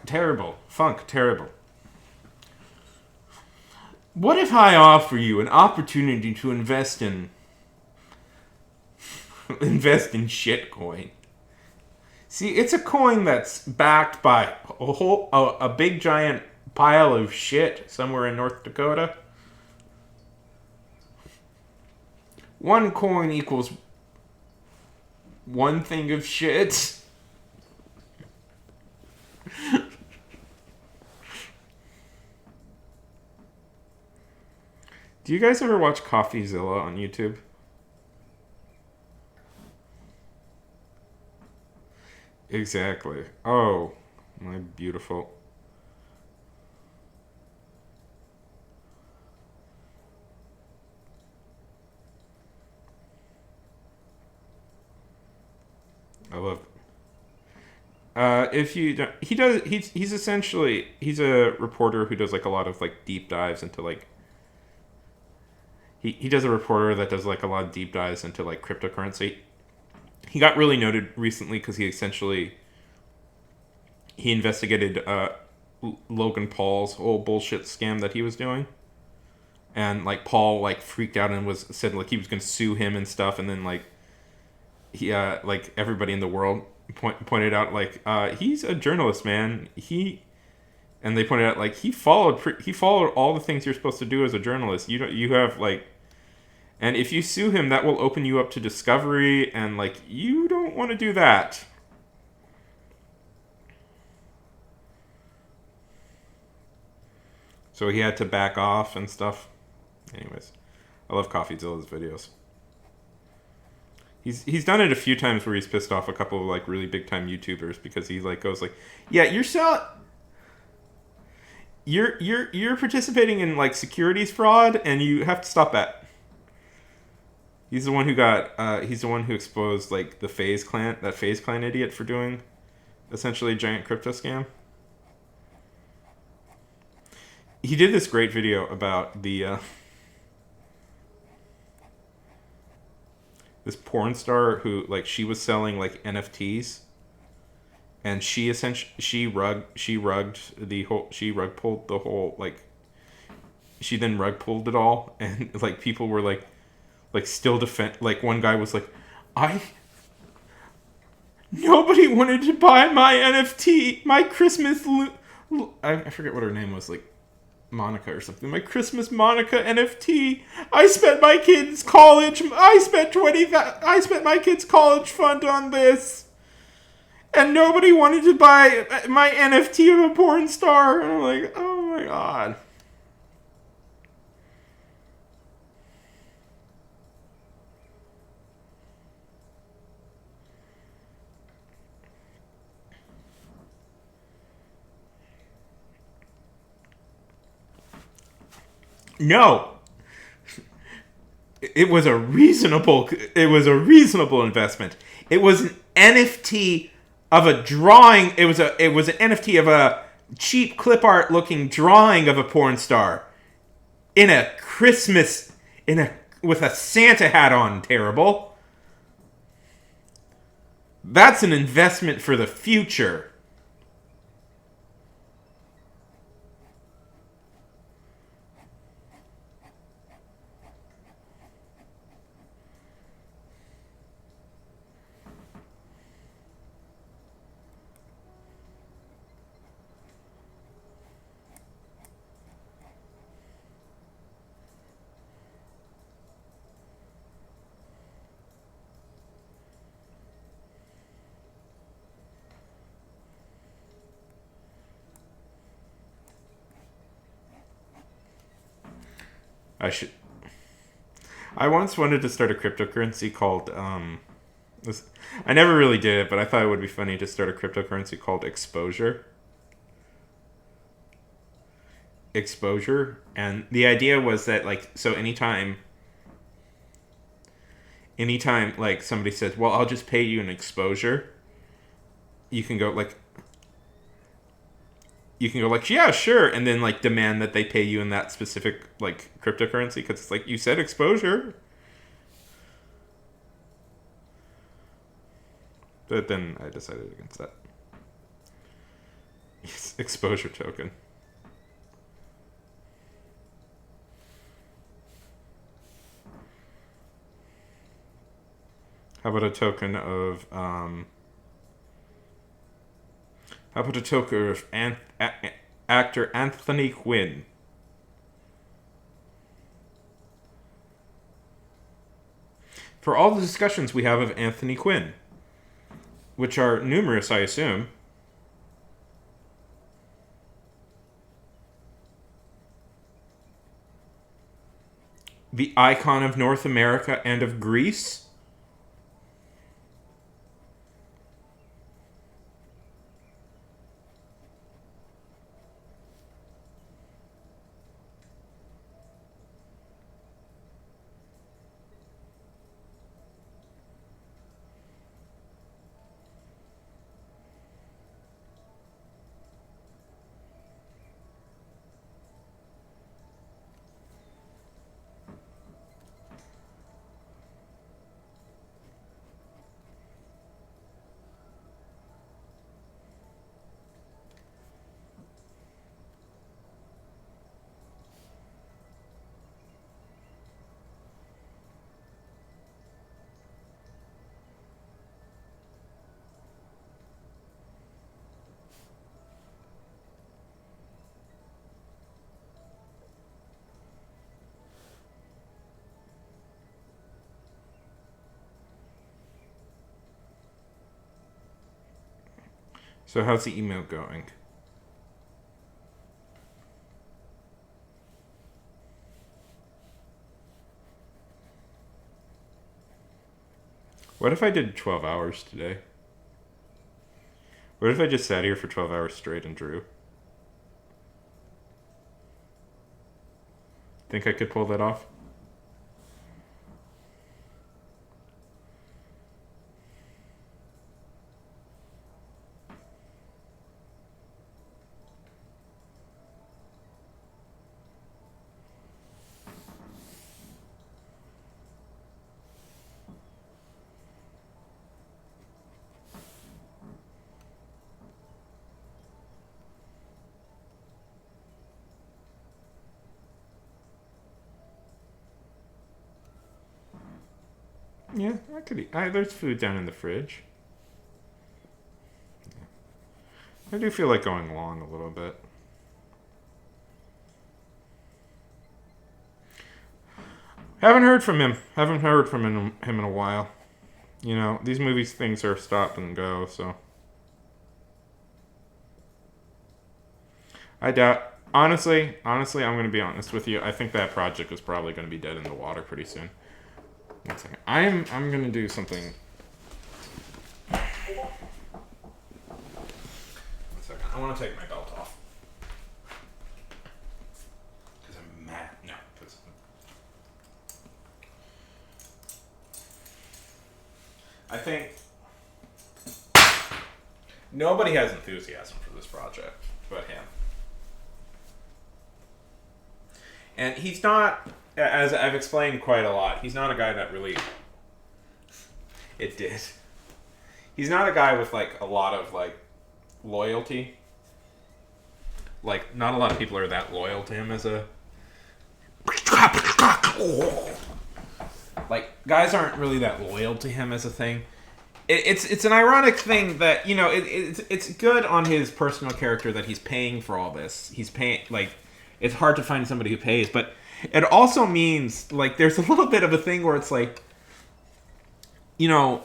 terrible. Funk, terrible. What if I offer you an opportunity to invest in shitcoin? See, it's a coin that's backed by a big giant pile of shit somewhere in North Dakota. One coin equals one thing of shit. Do you guys ever watch CoffeeZilla on YouTube? Exactly. Oh, my beautiful. I love. If you don't, he does. He's essentially he's a reporter who does like a lot of like deep dives into like. He does a reporter that does like a lot of deep dives into like cryptocurrency. He got really noted recently because he investigated Logan Paul's whole bullshit scam that he was doing, and like Paul like freaked out and said like he was gonna sue him and stuff, and then like he like everybody in the world pointed out like he's a journalist, man. And they pointed out like he followed all the things you're supposed to do as a journalist. You have like, and if you sue him, that will open you up to discovery, and like you don't want to do that. So he had to back off and stuff. Anyways, I love CoffeeZilla's videos. He's done it a few times where he's pissed off a couple of like really big time YouTubers because he like goes like, yeah, you're participating in like securities fraud and you have to stop that. He's the one who exposed like that FaZe Clan idiot for doing essentially a giant crypto scam. He did this great video about the this porn star who like she was selling like NFTs, and she rug pulled the whole like she then rug pulled it all, and like people were like still defend, like one guy was like, nobody wanted to buy my NFT, my Christmas I forget what her name was, like Monica or something. My Christmas Monica NFT. I spent my kids' college. I spent my kids' college fund on this, and nobody wanted to buy my NFT of a porn star. And I'm like, oh my god. No. It was a reasonable investment. It was an NFT of a drawing. It was an NFT of a cheap clip art looking drawing of a porn star in a Christmas with a Santa hat on. Terrible. That's an investment for the future. I once wanted to start a cryptocurrency called I never really did it, but I thought it would be funny to start a cryptocurrency called Exposure. Exposure. And the idea was that, like, so anytime like somebody says, well, I'll just pay you an exposure, you can go like, yeah, sure, and then like demand that they pay you in that specific like cryptocurrency, because it's like, you said exposure. But then I decided against that. Yes, exposure token. How about a token of actor Anthony Quinn? For all the discussions we have of Anthony Quinn, which are numerous, I assume. The icon of North America and of Greece. So how's the email going? What if I did 12 hours today? What if I just sat here for 12 hours straight and drew? Think I could pull that off? Yeah, I could eat. There's food down in the fridge. I do feel like going long a little bit. Haven't heard from him. Haven't heard from him in a while. You know, these movies things are stop and go, so. I doubt. Honestly, I'm going to be honest with you. I think that project is probably going to be dead in the water pretty soon. 1 second. I'm going to do something. 1 second. I want to take my belt off. Because I'm mad. No, because I think nobody has enthusiasm for this project but him. And he's not, as I've explained quite a lot, he's not a guy that really... It did. He's not a guy with, like, a lot of, like, loyalty. Like, not a lot of people are that loyal to him as a... Like, guys aren't really that loyal to him as a thing. It's an ironic thing that, you know, it's good on his personal character that he's paying for all this. He's paying, like... It's hard to find somebody who pays, but it also means, like, there's a little bit of a thing where it's like, you know,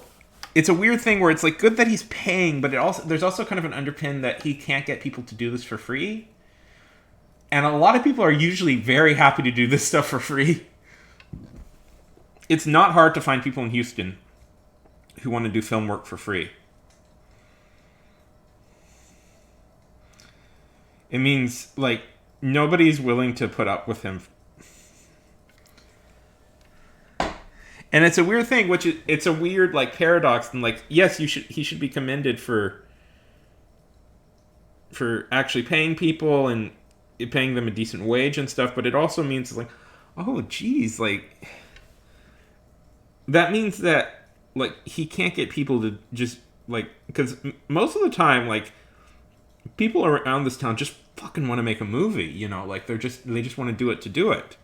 it's a weird thing where it's like good that he's paying, but there's also kind of an underpin that he can't get people to do this for free. And a lot of people are usually very happy to do this stuff for free. It's not hard to find people in Houston who want to do film work for free. It means, like, nobody's willing to put up with him. And it's a weird thing, it's a weird, like, paradox. And, like, yes, he should be commended for actually paying people and paying them a decent wage and stuff, but it also means, like, oh, geez, like, that means that, like, he can't get people to just, like, because most of the time, like, people around this town just fucking want to make a movie, you know, like, they just want to do it to do it.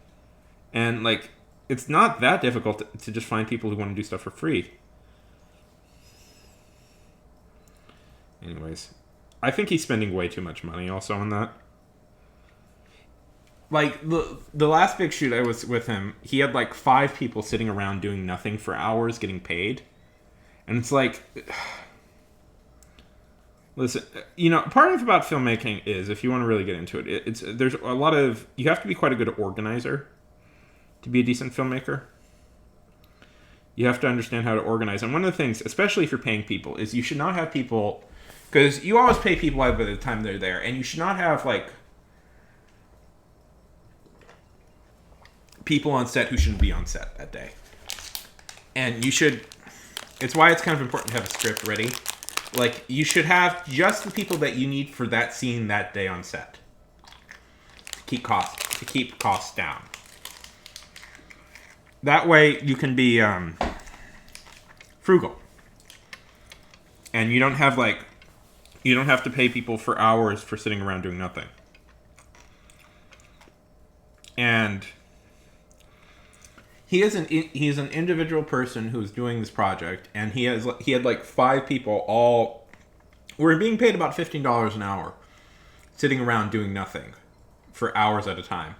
And, like, it's not that difficult to just find people who want to do stuff for free. Anyways, I think he's spending way too much money also on that. Like, the last big shoot I was with him, he had, like, 5 people sitting around doing nothing for hours getting paid. And it's like, listen, you know, part of about filmmaking is, if you want to really get into it, there's a lot of, you have to be quite a good organizer to be a decent filmmaker. You have to understand how to organize. And one of the things, especially if you're paying people, is you should not have people, because you always pay people out by the time they're there, and you should not have, like, people on set who shouldn't be on set that day. And you should, it's why it's kind of important to have a script ready. Like, you should have just the people that you need for that scene that day on set. To keep costs down. That way you can be frugal. And you don't have to pay people for hours for sitting around doing nothing. And he's an individual person who's doing this project, and he had like 5 people, all were being paid about $15 an hour, sitting around doing nothing for hours at a time.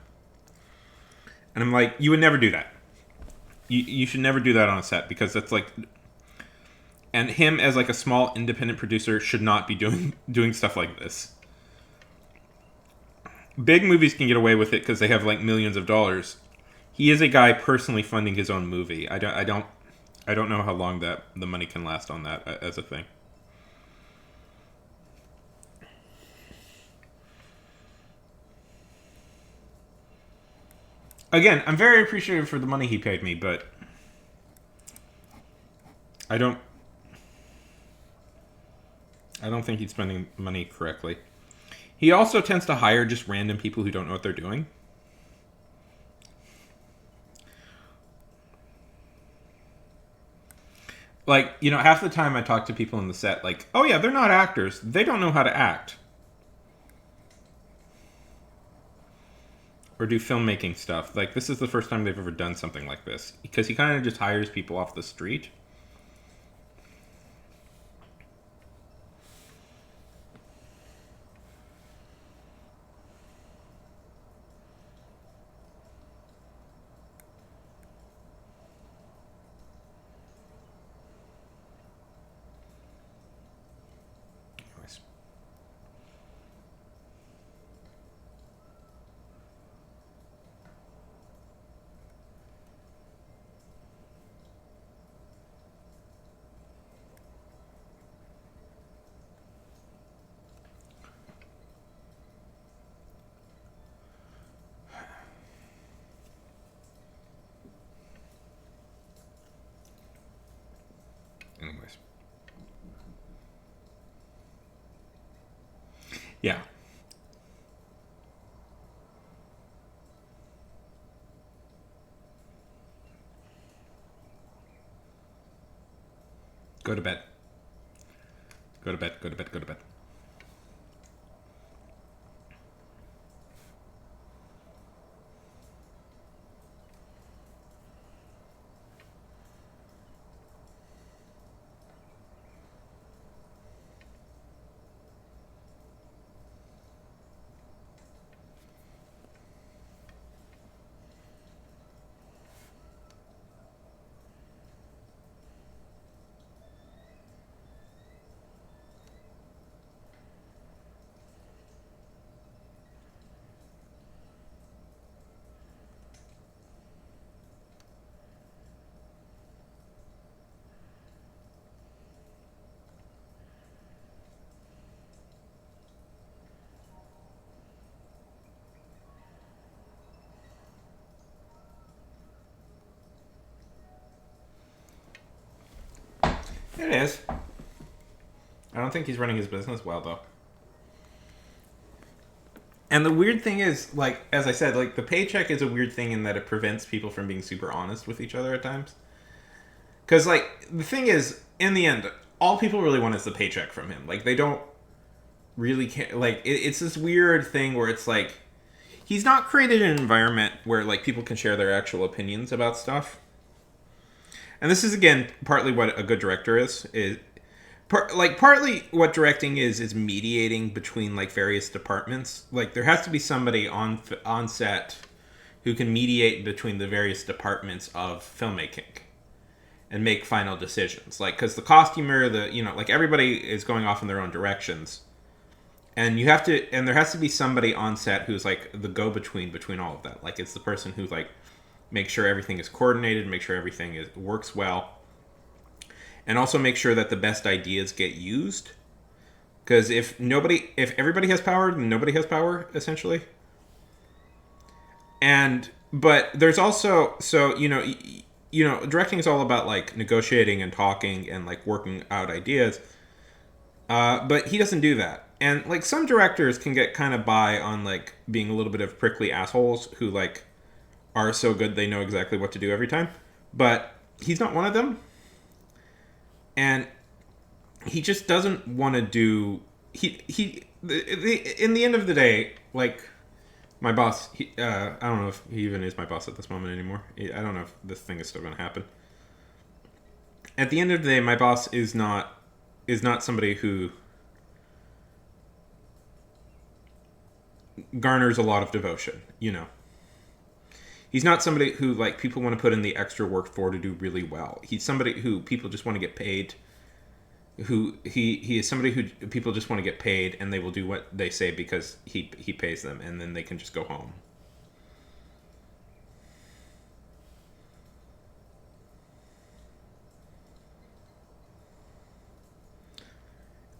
And I'm like, you would never do that. You should never do that on a set, because that's like, and him as like a small independent producer should not be doing stuff like this. Big movies can get away with it because they have like millions of dollars. He is a guy personally funding his own movie. I don't know how long the money can last on that as a thing. Again, I'm very appreciative for the money he paid me, but I don't think he's spending money correctly. He also tends to hire just random people who don't know what they're doing. Like, you know, half the time I talk to people on the set, like, oh yeah, they're not actors. They don't know how to act. Or do filmmaking stuff. Like, this is the first time they've ever done something like this. Because he kind of just hires people off the street. Anyways. Anyways. Yeah. Go to bed. Go to bed, go to bed, go to bed. It is. I don't think he's running his business well, though. And the weird thing is, like, as I said, like, the paycheck is a weird thing in that it prevents people from being super honest with each other at times. Because, like, the thing is, in the end, all people really want is the paycheck from him. Like, they don't really care. Like, it's this weird thing where it's like, he's not created an environment where, like, people can share their actual opinions about stuff. And this is, again, partly what a good director is partly what directing is mediating between like various departments. Like there has to be somebody on set who can mediate between the various departments of filmmaking and make final decisions. Like because the costumer, like everybody is going off in their own directions, and there has to be somebody on set who's like the go between all of that. Like it's the person who like makes sure everything is coordinated, make sure everything works well, and also make sure that the best ideas get used. Because if everybody has power, then nobody has power, essentially. But there's also, directing is all about like negotiating and talking and like working out ideas. But he doesn't do that. And like some directors can get kind of by on like being a little bit of prickly assholes who like are so good they know exactly what to do every time. But he's not one of them. And he just doesn't want to do. In the end of the day, like my boss, I don't know if he even is my boss at this moment anymore. I don't know if this thing is still going to happen. At the end of the day, my boss is not somebody who garners a lot of devotion. He's not somebody who like people want to put in the extra work for to do really well. He's somebody who people just want to get paid. He is somebody who people just want to get paid, and they will do what they say because he pays them, and then they can just go home.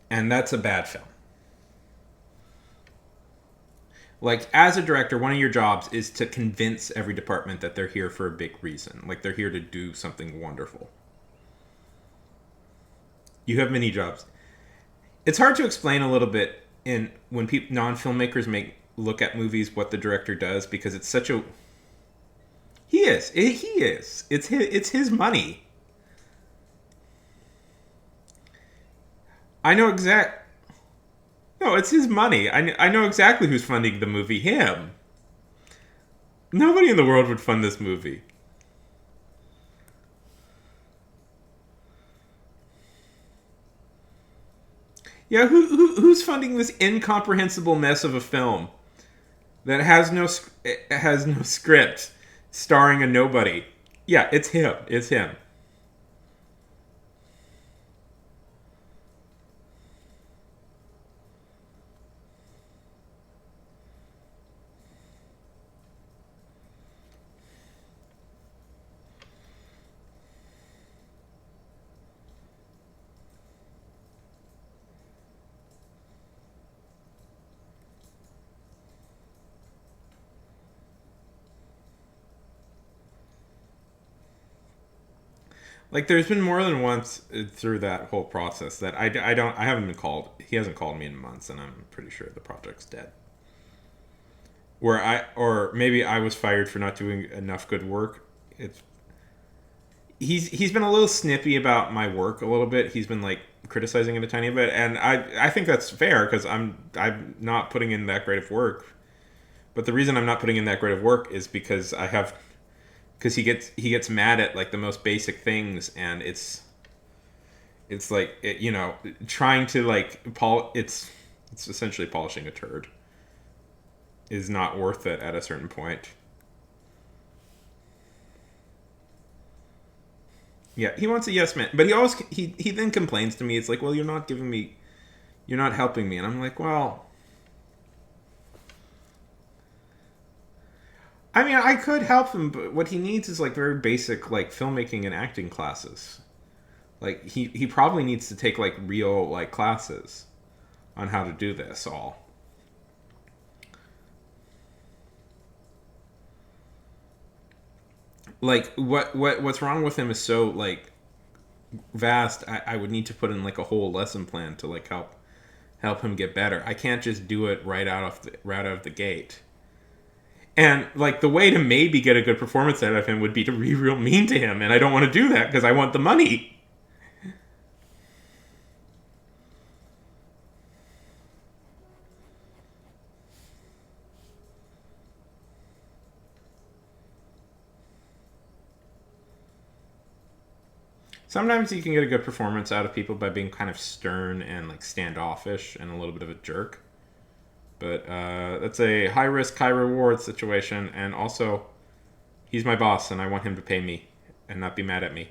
And that's a bad film. Like as a director, one of your jobs is to convince every department that they're here for a big reason. Like they're here to do something wonderful. You have many jobs. It's hard to explain a little bit in when non-filmmakers look at movies what the director does because it's such a he is it's his money. I know exact. No, it's his money. I know exactly who's funding the movie. Him. Nobody in the world would fund this movie. Yeah, who's funding this incomprehensible mess of a film that has no script, starring a nobody? Yeah, it's him. It's him. Like, there's been more than once through that whole process that I haven't been called. He hasn't called me in months, and I'm pretty sure the project's dead. Or maybe I was fired for not doing enough good work. It's he's been a little snippy about my work a little bit. He's been like criticizing it a tiny bit, and I think that's fair because I'm not putting in that great of work. But the reason I'm not putting in that great of work is because he gets mad at like the most basic things, and it's like trying to like it's essentially polishing a turd is not worth it at a certain point. Yeah, he wants a yes man, but he then complains to me. It's like, well, you're not helping me, and I'm like, well, I mean, I could help him, but what he needs is like very basic like filmmaking and acting classes. Like he probably needs to take like real like classes on how to do this all. Like what's wrong with him is so like vast, I would need to put in like a whole lesson plan to like help him get better. I can't just do it right out of the gate. And like the way to maybe get a good performance out of him would be to be real mean to him, and I don't want to do that because I want the money. Sometimes you can get a good performance out of people by being kind of stern and like standoffish and a little bit of a jerk. But that's a high risk, high reward situation, and also he's my boss, and I want him to pay me and not be mad at me.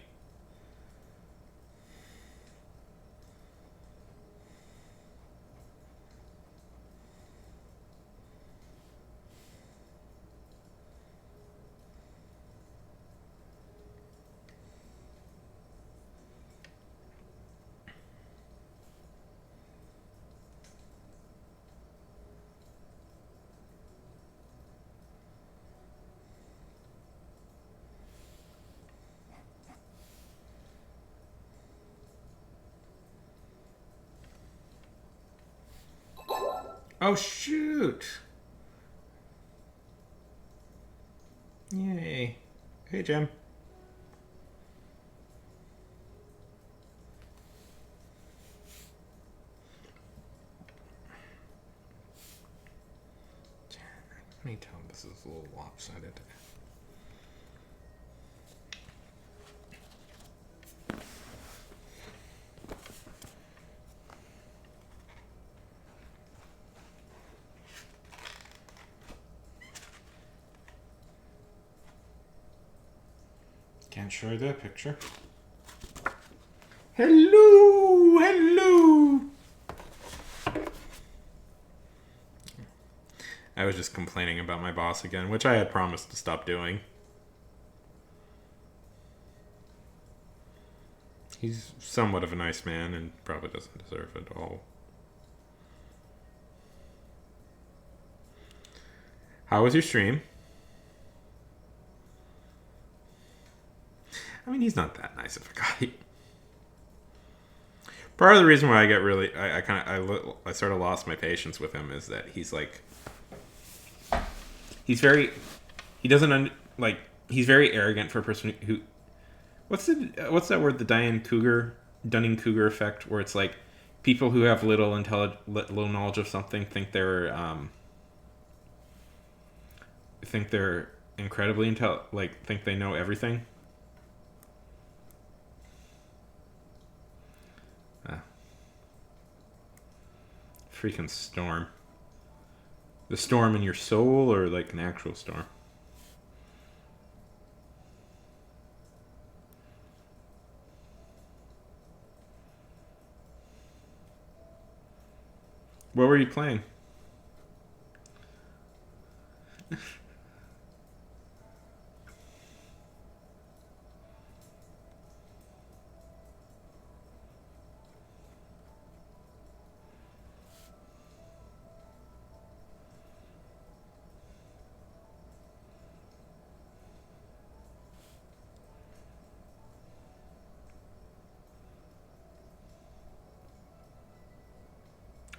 Oh shoot! Yay! Hey Jim. Let me tell him this is a little lopsided. Can't show you that picture. Hello! Hello! I was just complaining about my boss again, which I had promised to stop doing. He's somewhat of a nice man and probably doesn't deserve it all. How was your stream? I mean, he's not that nice of a guy. Part of the reason why I get really, I sort of lost my patience with him is that he's like, he's very, he doesn't like, he's very arrogant for a person who, what's that word, the Dunning-Kruger effect, where it's like people who have little knowledge of something think they're incredibly think they know everything. Freaking storm. The storm in your soul or like an actual storm? What were you playing?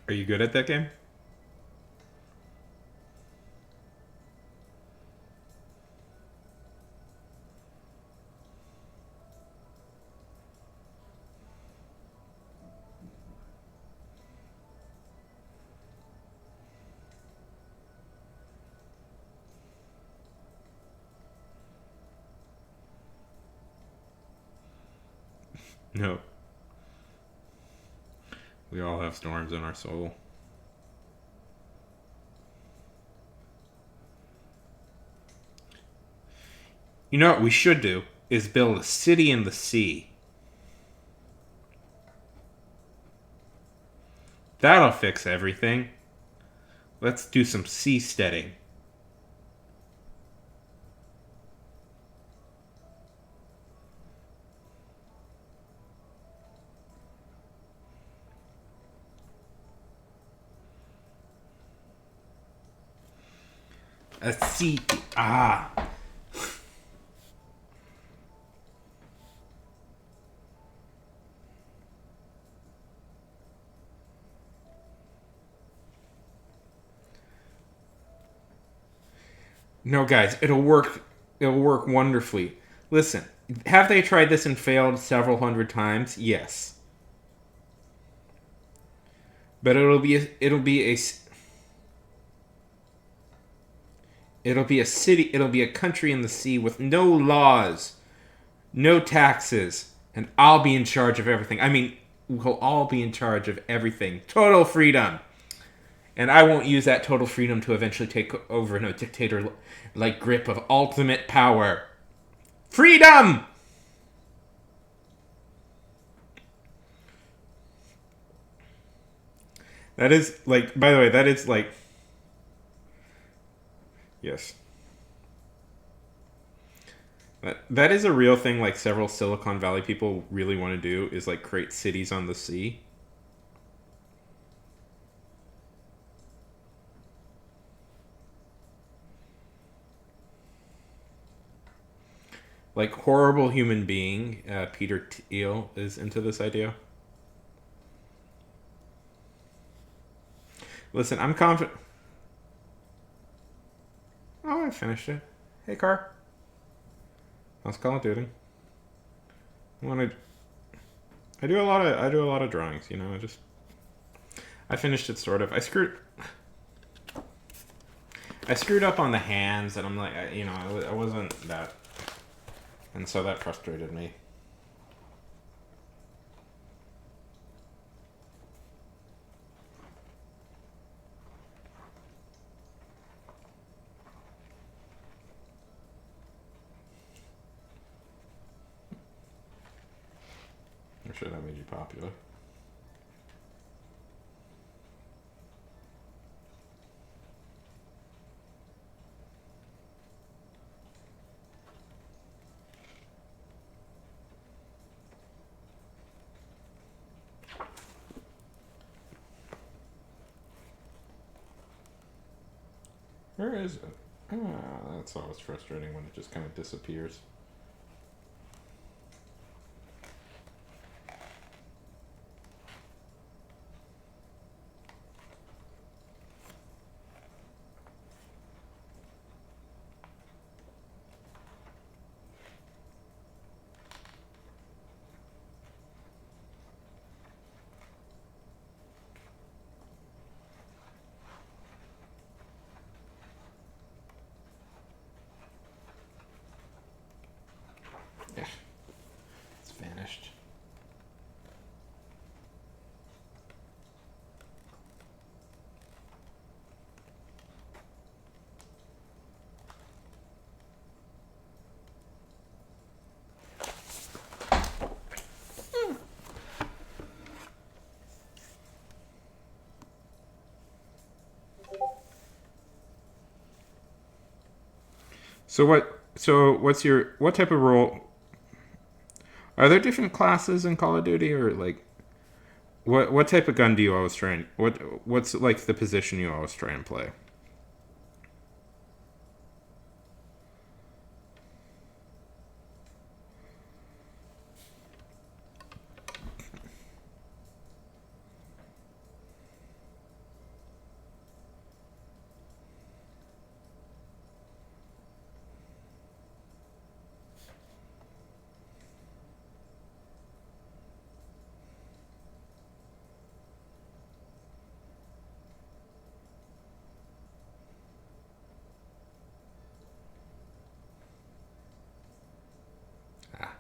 Are you good at that game? No. We all have storms in our soul. You know what we should do is build a city in the sea. That'll fix everything. Let's do some seasteading. A sea. No, guys, it'll work. It'll work wonderfully. Listen, have they tried this and failed several hundred times? Yes. But it'll be a city, it'll be a country in the sea with no laws, no taxes, and I'll be in charge of everything. I mean, we'll all be in charge of everything. Total freedom. And I won't use that total freedom to eventually take over in a dictator like grip of ultimate power. Freedom! That is like, by the way, that is like, yes. That is a real thing, like several Silicon Valley people really want to do, is like create cities on the sea. Like horrible human being, Peter Thiel is into this idea. Listen, I'm confident. Oh, I finished it. Hey, Car. How's Call of Duty? I want to. I do a lot of drawings. You know, I finished it sort of. I screwed up on the hands, and I'm like, I wasn't that, and so that frustrated me. I'm sure that made you popular. Where is it? That's always frustrating when it just kind of disappears. Yeah, it's vanished. So what? So what type of role? Are there different classes in Call of Duty, or like what type of gun do you always try and what's like the position you always try and play? Ah,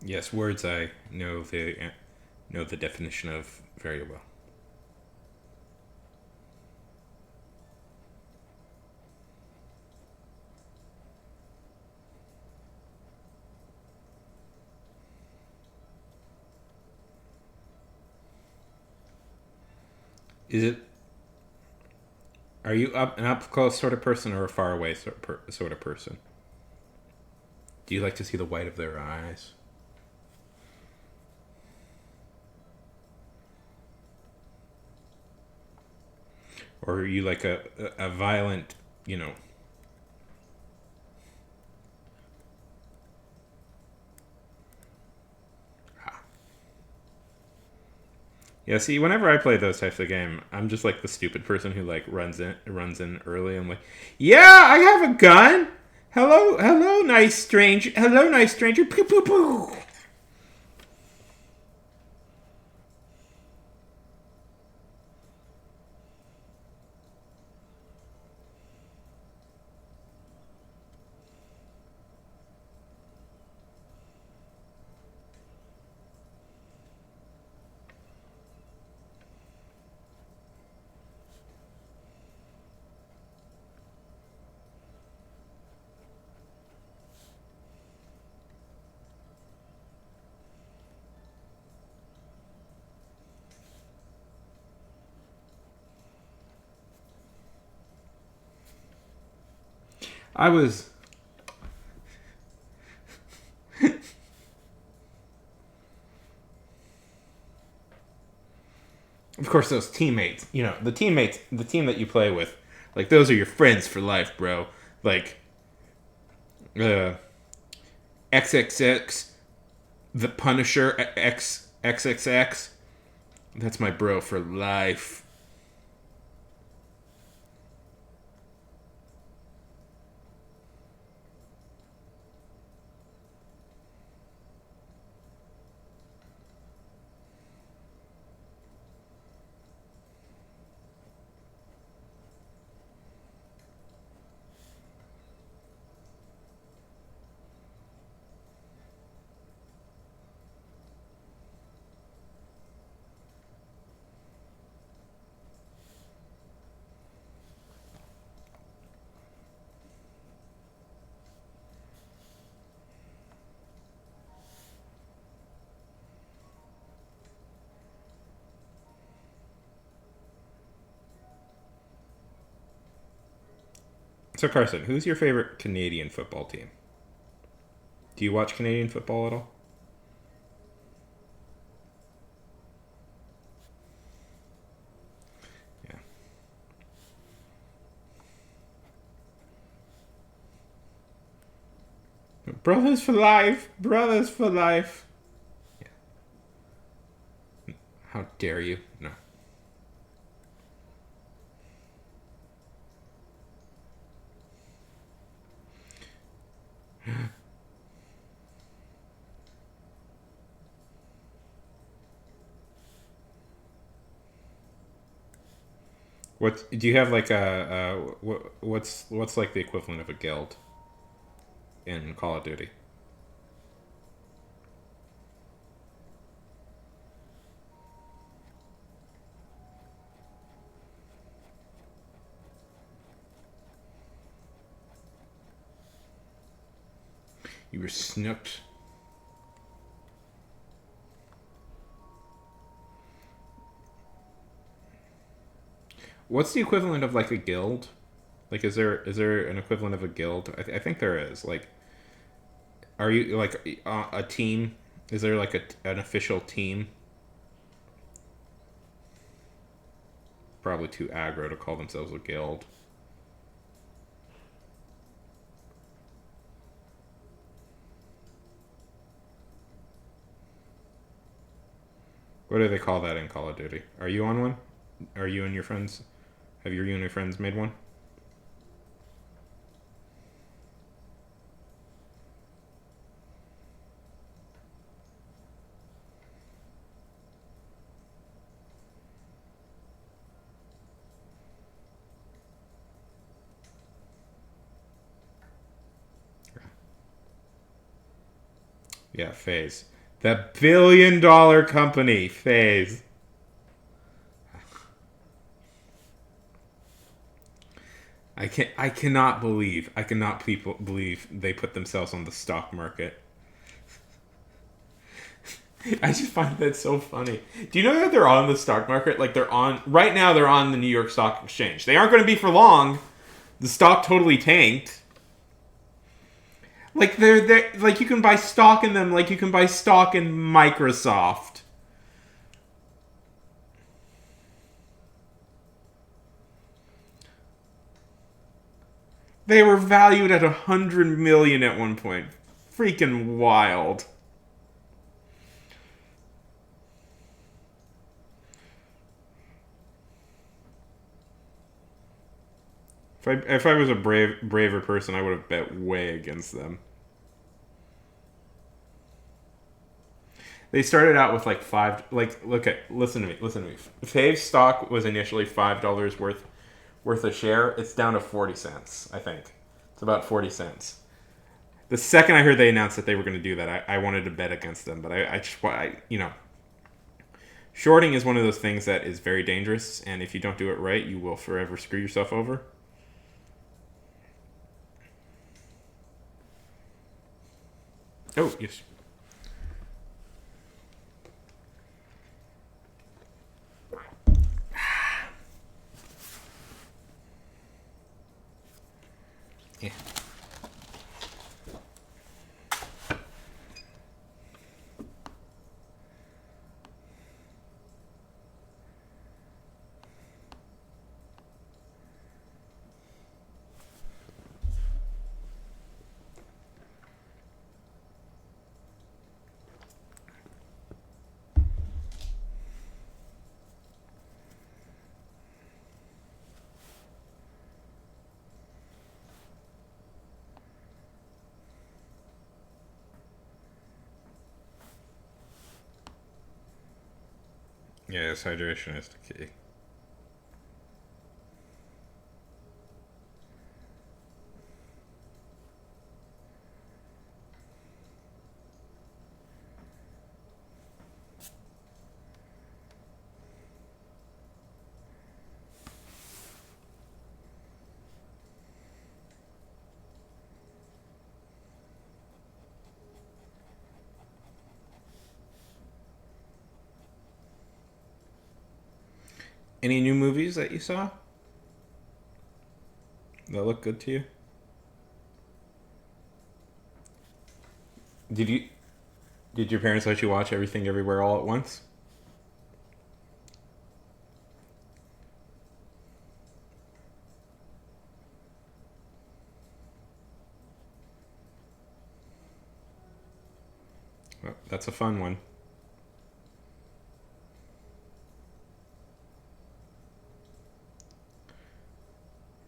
yes, words I know the definition of very well. Is it? Are you an up close sort of person or a far away sort of person? Do you like to see the white of their eyes? Or are you like a violent, you know? Yeah, see, whenever I play those types of game, I'm just like the stupid person who like runs in early. I'm like, yeah, I have a gun. Hello, nice stranger. Hello, nice stranger. Pew pew pew. I was. Of course, those teammates. You know, the teammates, the team that you play with, like those are your friends for life, bro. Like, uh, XXX, the Punisher, XXX. That's my bro for life. So Carson, who's your favorite Canadian football team? Do you watch Canadian football at all? Yeah. Brothers for life. Brothers for life. How dare you? No. What do you have like what's like the equivalent of a guild in Call of Duty? You were snooked. What's the equivalent of like a guild? Like, is there an equivalent of a guild? I think there is. Like, are you like a team? Is there like an official team? Probably too aggro to call themselves a guild. What do they call that in Call of Duty? Are you on one? Are you and your friends? Have you and your friends made one? Yeah, Phase. The billion-dollar company, Phase. I cannot people believe they put themselves on the stock market. I just find that so funny. Do you know that they're on the stock market? Like they're on right now. They're on the New York Stock Exchange. They aren't going to be for long. The stock totally tanked. Like they're like you can buy stock in them. Like you can buy stock in Microsoft. They were valued at 100 million at one point. Freaking wild. If I was a braver person, I would have bet way against them. They started out with like five. Like, listen to me, listen to me. Fave's stock was initially $5 worth a share. It's down to 40 cents. I think it's about 40 cents. The second I heard they announced that they were going to do that, I wanted to bet against them. But shorting is one of those things that is very dangerous, and if you don't do it right, you will forever screw yourself over. Oh yes. Yeah. Yes, hydration is the key. Any new movies that you saw that look good to you? Did you did your parents let you watch Everything Everywhere All at Once? Well, that's a fun one.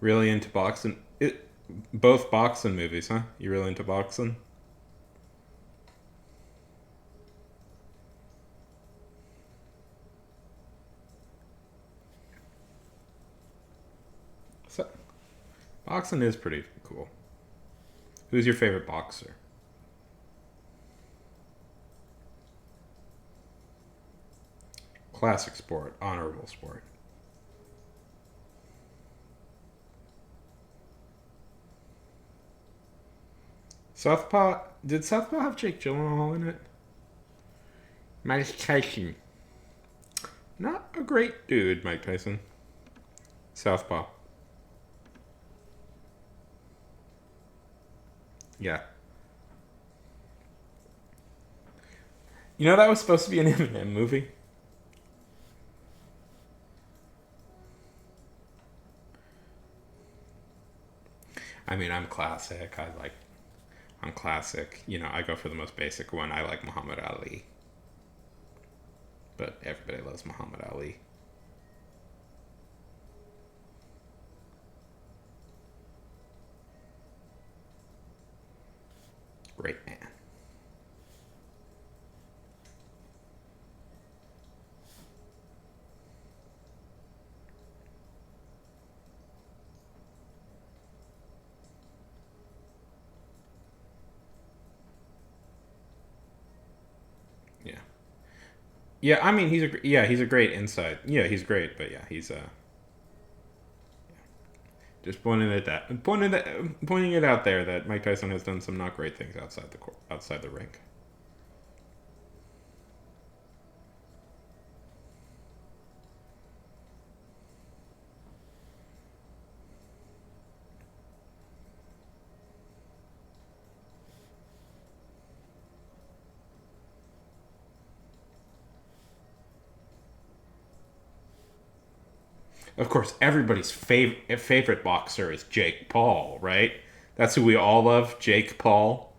Really into boxing? Both boxing movies, huh? You really into boxing? So, boxing is pretty cool. Who's your favorite boxer? Classic sport, honorable sport. Southpaw. Did Southpaw have Jake Gyllenhaal in it? Mike Tyson. Not a great dude, Mike Tyson. Southpaw. Yeah. You know that was supposed to be an Eminem movie? I mean, I'm classic. I'm classic. I go for the most basic one. I like Muhammad Ali. But everybody loves Muhammad Ali. Great man. Yeah. Yeah, I mean he's a great inside. Yeah, he's great, but yeah, he's just pointing it out there that Mike Tyson has done some not great things outside the ring. Of course, everybody's favorite boxer is Jake Paul, right? That's who we all love, Jake Paul.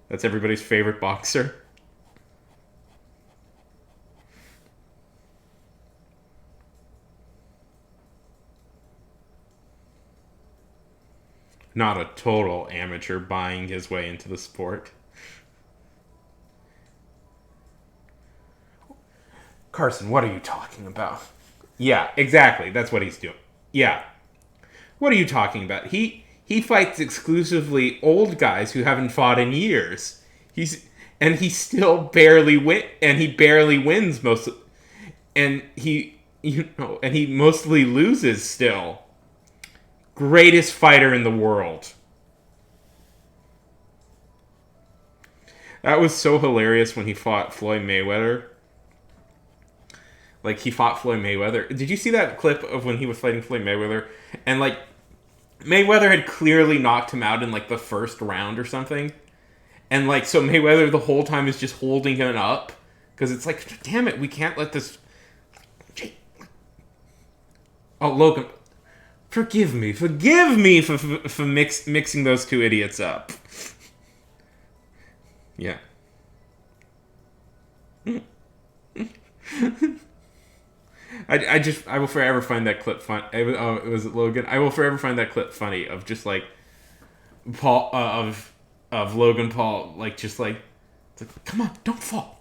That's everybody's favorite boxer. not a total amateur buying his way into the sport. Carson, what are you talking about? Yeah, exactly. That's what he's doing. Yeah. What are you talking about? He fights exclusively old guys who haven't fought in years. He still barely win, and he barely wins most of, and he mostly loses still. Greatest fighter in the world. That was so hilarious when he fought Floyd Mayweather. Like, he fought Floyd Mayweather. Did you see that clip of when he was fighting Floyd Mayweather? And, like, Mayweather had clearly knocked him out in, like, the first round or something. And, like, so Mayweather the whole time is just holding him up. Because it's like, damn it, we can't let this... Oh, Logan. Forgive me for mixing those two idiots up. Yeah. I will forever find that clip fun. It was Logan. I will forever find that clip funny of just like Paul of Logan Paul like just like, it's like, come on, don't fall.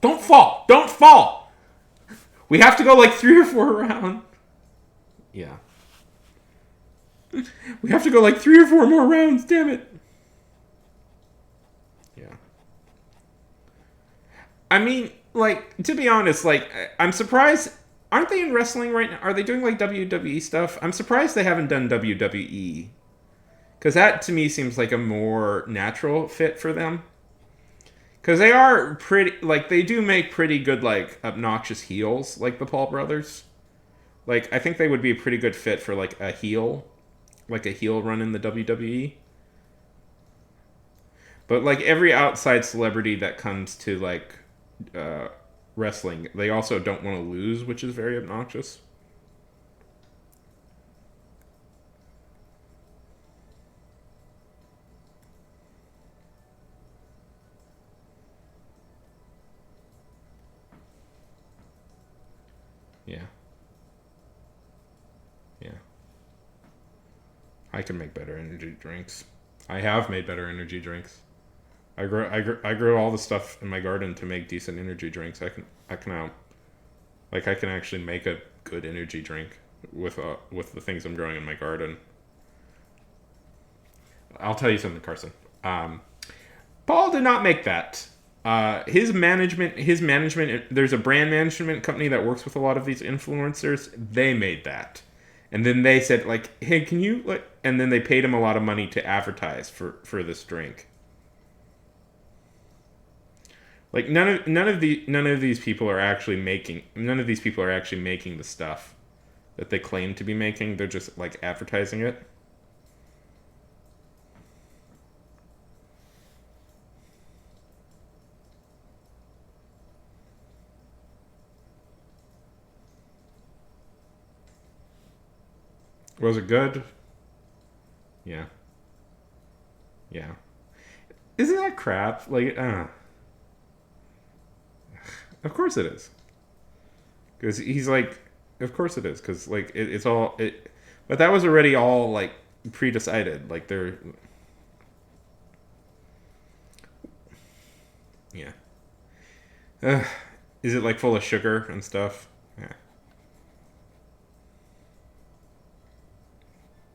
We have to go like 3 or 4 rounds. Yeah. We have to go like 3 or 4 more rounds. Damn it. Yeah. I mean, like, to be honest, like, I'm surprised. Aren't they in wrestling right now? Are they doing, like, WWE stuff? I'm surprised they haven't done WWE. Because that, to me, seems like a more natural fit for them. Because they are pretty, like, they do make pretty good, like, obnoxious heels, like the Paul brothers. Like, I think they would be a pretty good fit for, like a heel run in the WWE. But, like, every outside celebrity that comes to, like, wrestling, they also don't want to lose, which is very obnoxious. Yeah. Yeah. I can make better energy drinks. I have made better energy drinks. I grow all the stuff in my garden to make decent energy drinks. I can like I can actually make a good energy drink with the things I'm growing in my garden. I'll tell you something, Carson. Paul did not make that. His management. There's a brand management company that works with a lot of these influencers. They made that, and then they said like, "Hey, can you like?" And then they paid him a lot of money to advertise for this drink. Like none of these people are actually making the stuff that they claim to be making. They're just like advertising it. Was it good? Yeah. Yeah. Isn't that crap? Like, of course it is. Because he's like, of course it is. Because like it's all it, but that was already all like pre-decided. Like they're, yeah. Is it like full of sugar and stuff? Yeah.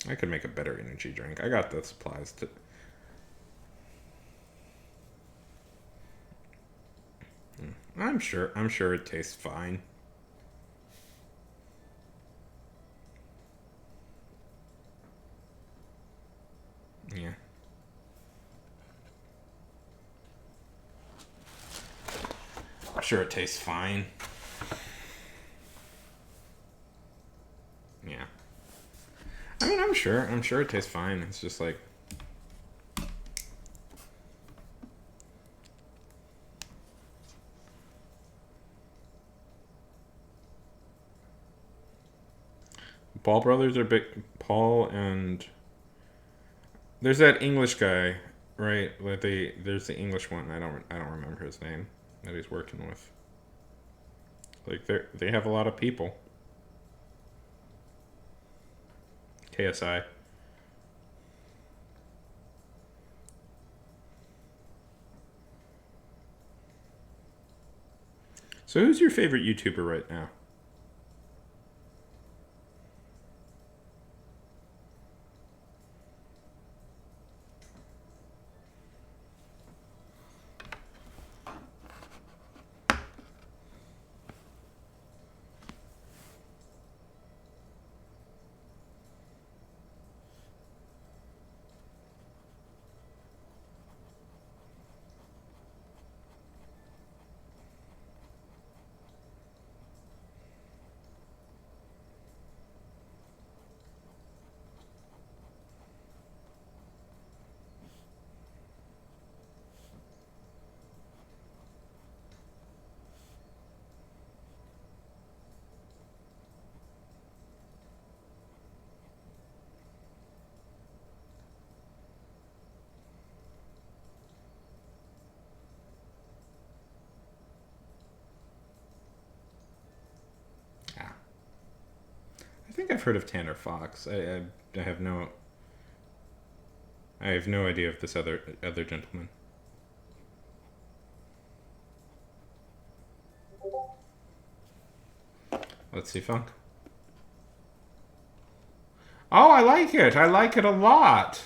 I could make a better energy drink. I got the supplies to. I'm sure. I'm sure it tastes fine. Yeah. I'm sure it tastes fine. Yeah. I mean, I'm sure. I'm sure it tastes fine. It's just like. Paul brothers are big. Paul and there's that English guy, right? Like there's the English one. I don't remember his name that he's working with. Like they have a lot of people. KSI. So who's your favorite YouTuber right now? Ah, I think I've heard of Tanner Fox. I have no. I have no idea of this other gentleman. Let's see, Funk. Oh, I like it. I like it a lot.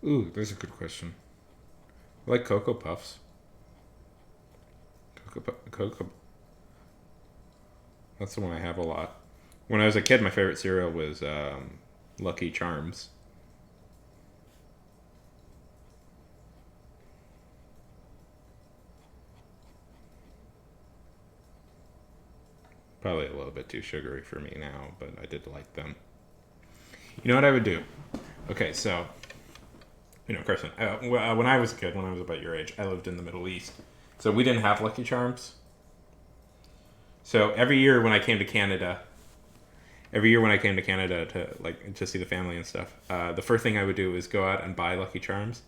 Ooh, there's a good question. I like Cocoa Puffs. Cocoa. That's the one I have a lot. When I was a kid, my favorite cereal was Lucky Charms. Probably a little bit too sugary for me now, but I did like them. You know what I would do? Okay, so Carson. When I was a kid, when I was about your age, I lived in the Middle East, so we didn't have Lucky Charms. So every year when I came to Canada to see the family and stuff, the first thing I would do is go out and buy Lucky Charms.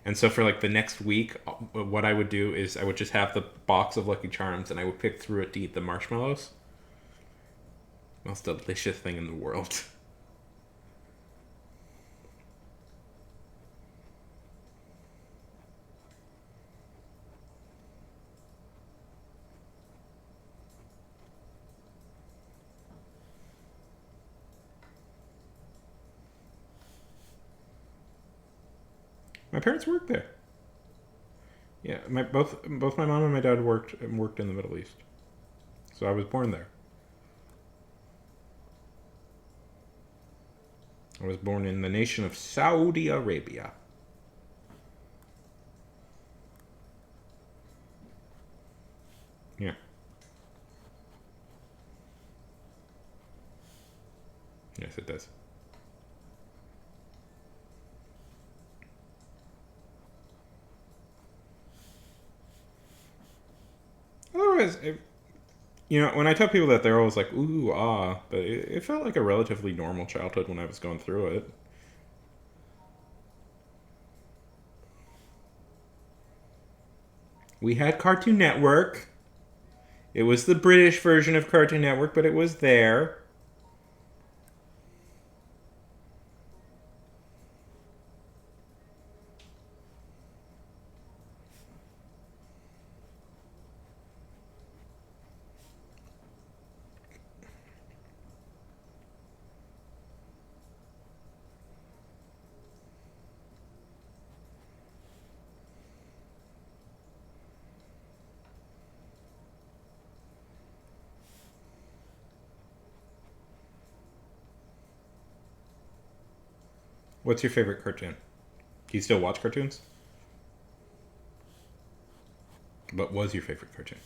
And so for like the next week, what I would do is I would just have the box of Lucky Charms and I would pick through it to eat the marshmallows. Most delicious thing in the world. My parents worked there. Yeah, both my mom and my dad worked in the Middle East, so I was born there. I was born in the nation of Saudi Arabia. Yeah. Yes, it does. Otherwise, when I tell people that, they're always like, "Ooh, ah," but it felt like a relatively normal childhood when I was going through it. We had Cartoon Network. It was the British version of Cartoon Network, but it was there. What's your favorite cartoon? Do you still watch cartoons? What was your favorite cartoon?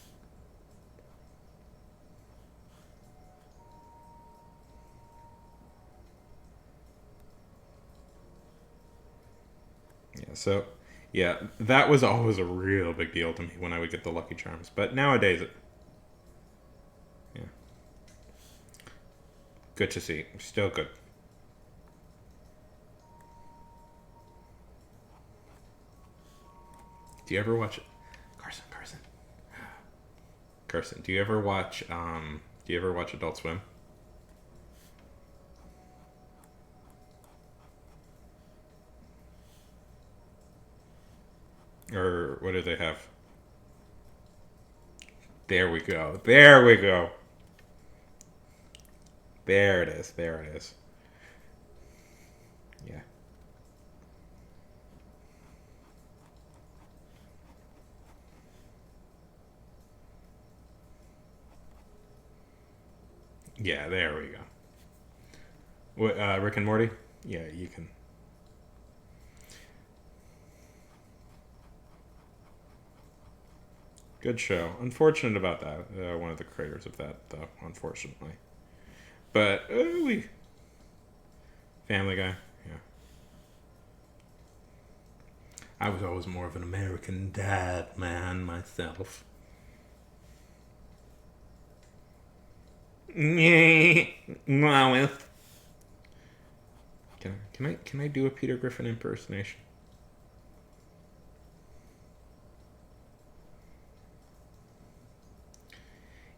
Yeah, so yeah, that was always a real big deal to me when I would get the Lucky Charms. But nowadays, yeah, Good to see. Still good. Do you ever watch Carson, do you ever watch Adult Swim? Or what do they have? There we go. There we go. There it is. There it is. Yeah. Yeah, there we go. What, Rick and Morty? Yeah, you can. Good show. Unfortunate about that. One of the creators of that, though, unfortunately. But, we. Family Guy, yeah. I was always more of an American Dad man myself. No. Can I do a Peter Griffin impersonation?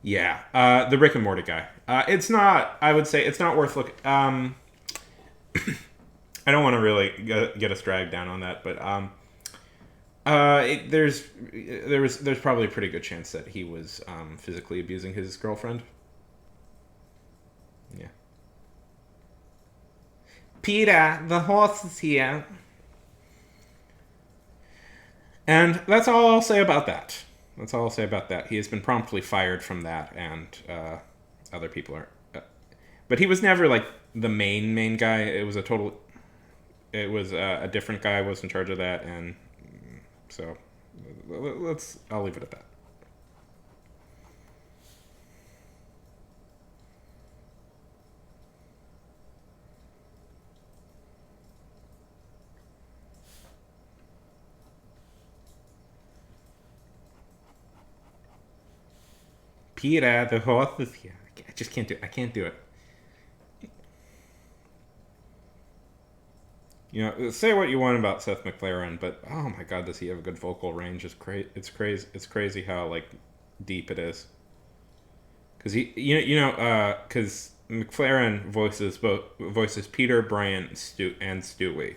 Yeah, the Rick and Morty guy. It's not. I would say it's not worth looking. I don't want to really get us dragged down on that, but there's probably a pretty good chance that he was physically abusing his girlfriend. Yeah. Peter, the horse is here. And that's all I'll say about that. That's all I'll say about that. He has been promptly fired from that, and other people are. But he was never like the main guy. It was a different guy was in charge of that, and so I'll leave it at that. Peter, the horse is here. I just can't do it. I can't do it. You know, say what you want about Seth MacFarlane, but oh my God, does he have a good vocal range? It's crazy. It's crazy how like deep it is. Because because MacFarlane voices Peter, Brian, and Stewie.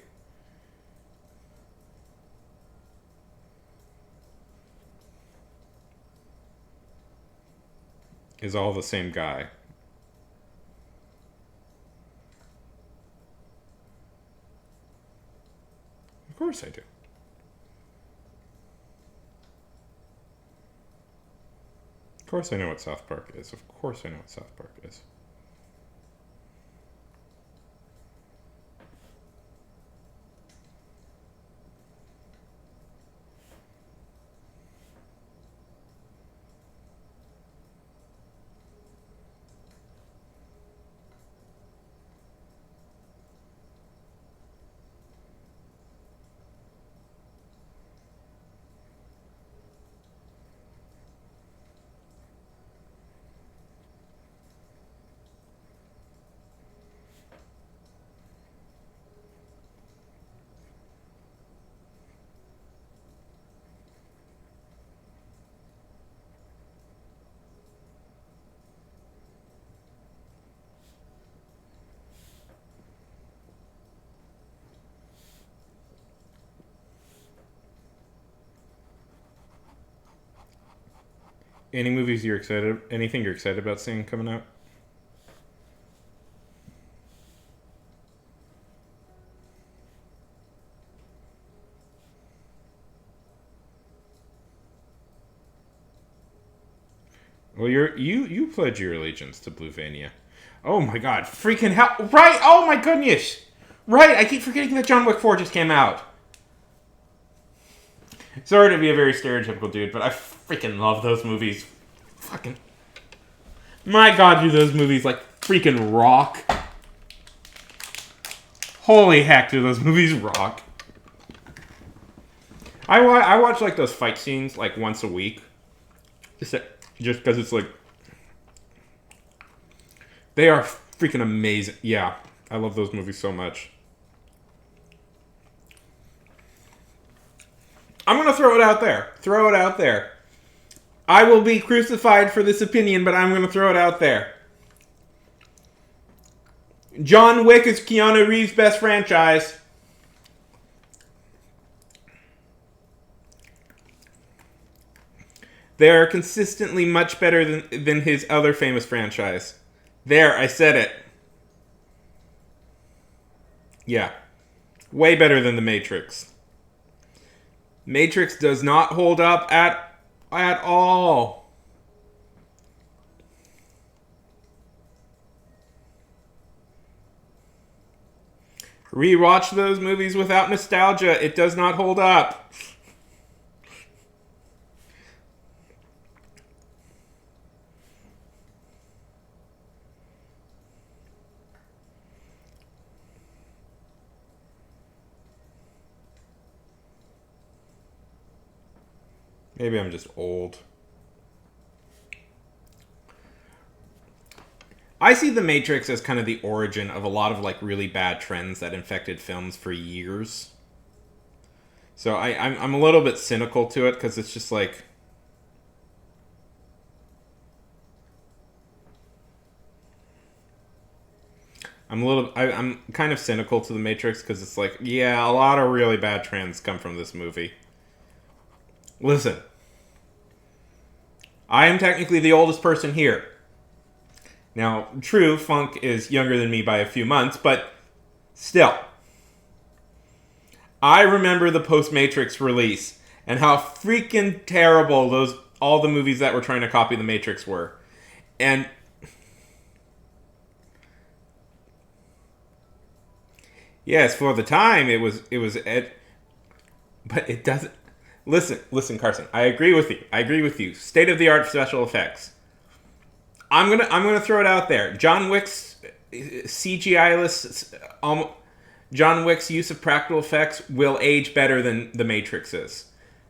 Is all the same guy. Of course I do. Of course I know what South Park is. Of course I know what South Park is. Any movies you're excited? Anything you're excited about seeing coming out? Well, you pledge your allegiance to Bluevania. Oh my God, freaking hell! Right? Oh my goodness! Right, I keep forgetting that John Wick 4 just came out. Sorry to be a very stereotypical dude, but I freaking love those movies. Fucking. My God, do those movies like freaking rock? Holy heck, do those movies rock? I watch like those fight scenes like once a week. Just because it's like. They are freaking amazing. Yeah, I love those movies so much. I'm going to throw it out there. Throw it out there. I will be crucified for this opinion, but I'm going to throw it out there. John Wick is Keanu Reeves' best franchise. They are consistently much better than his other famous franchise. There, I said it. Yeah. Way better than The Matrix. Matrix does not hold up at all. Rewatch those movies without nostalgia. It does not hold up. Maybe I'm just old. I see The Matrix as kind of the origin of a lot of like really bad trends that infected films for years. So I'm a little bit cynical to it because it's just like, I'm kind of cynical to The Matrix because it's like, yeah, a lot of really bad trends come from this movie. Listen, I am technically the oldest person here. Now, true, Funk is younger than me by a few months, but still. I remember the post-Matrix release and how freaking terrible all the movies that were trying to copy the Matrix were. And yes, for the time but it doesn't. Listen, Carson. I agree with you. State of the art special effects. I'm gonna throw it out there. John Wick's CGI-less, John Wick's use of practical effects will age better than The Matrix is.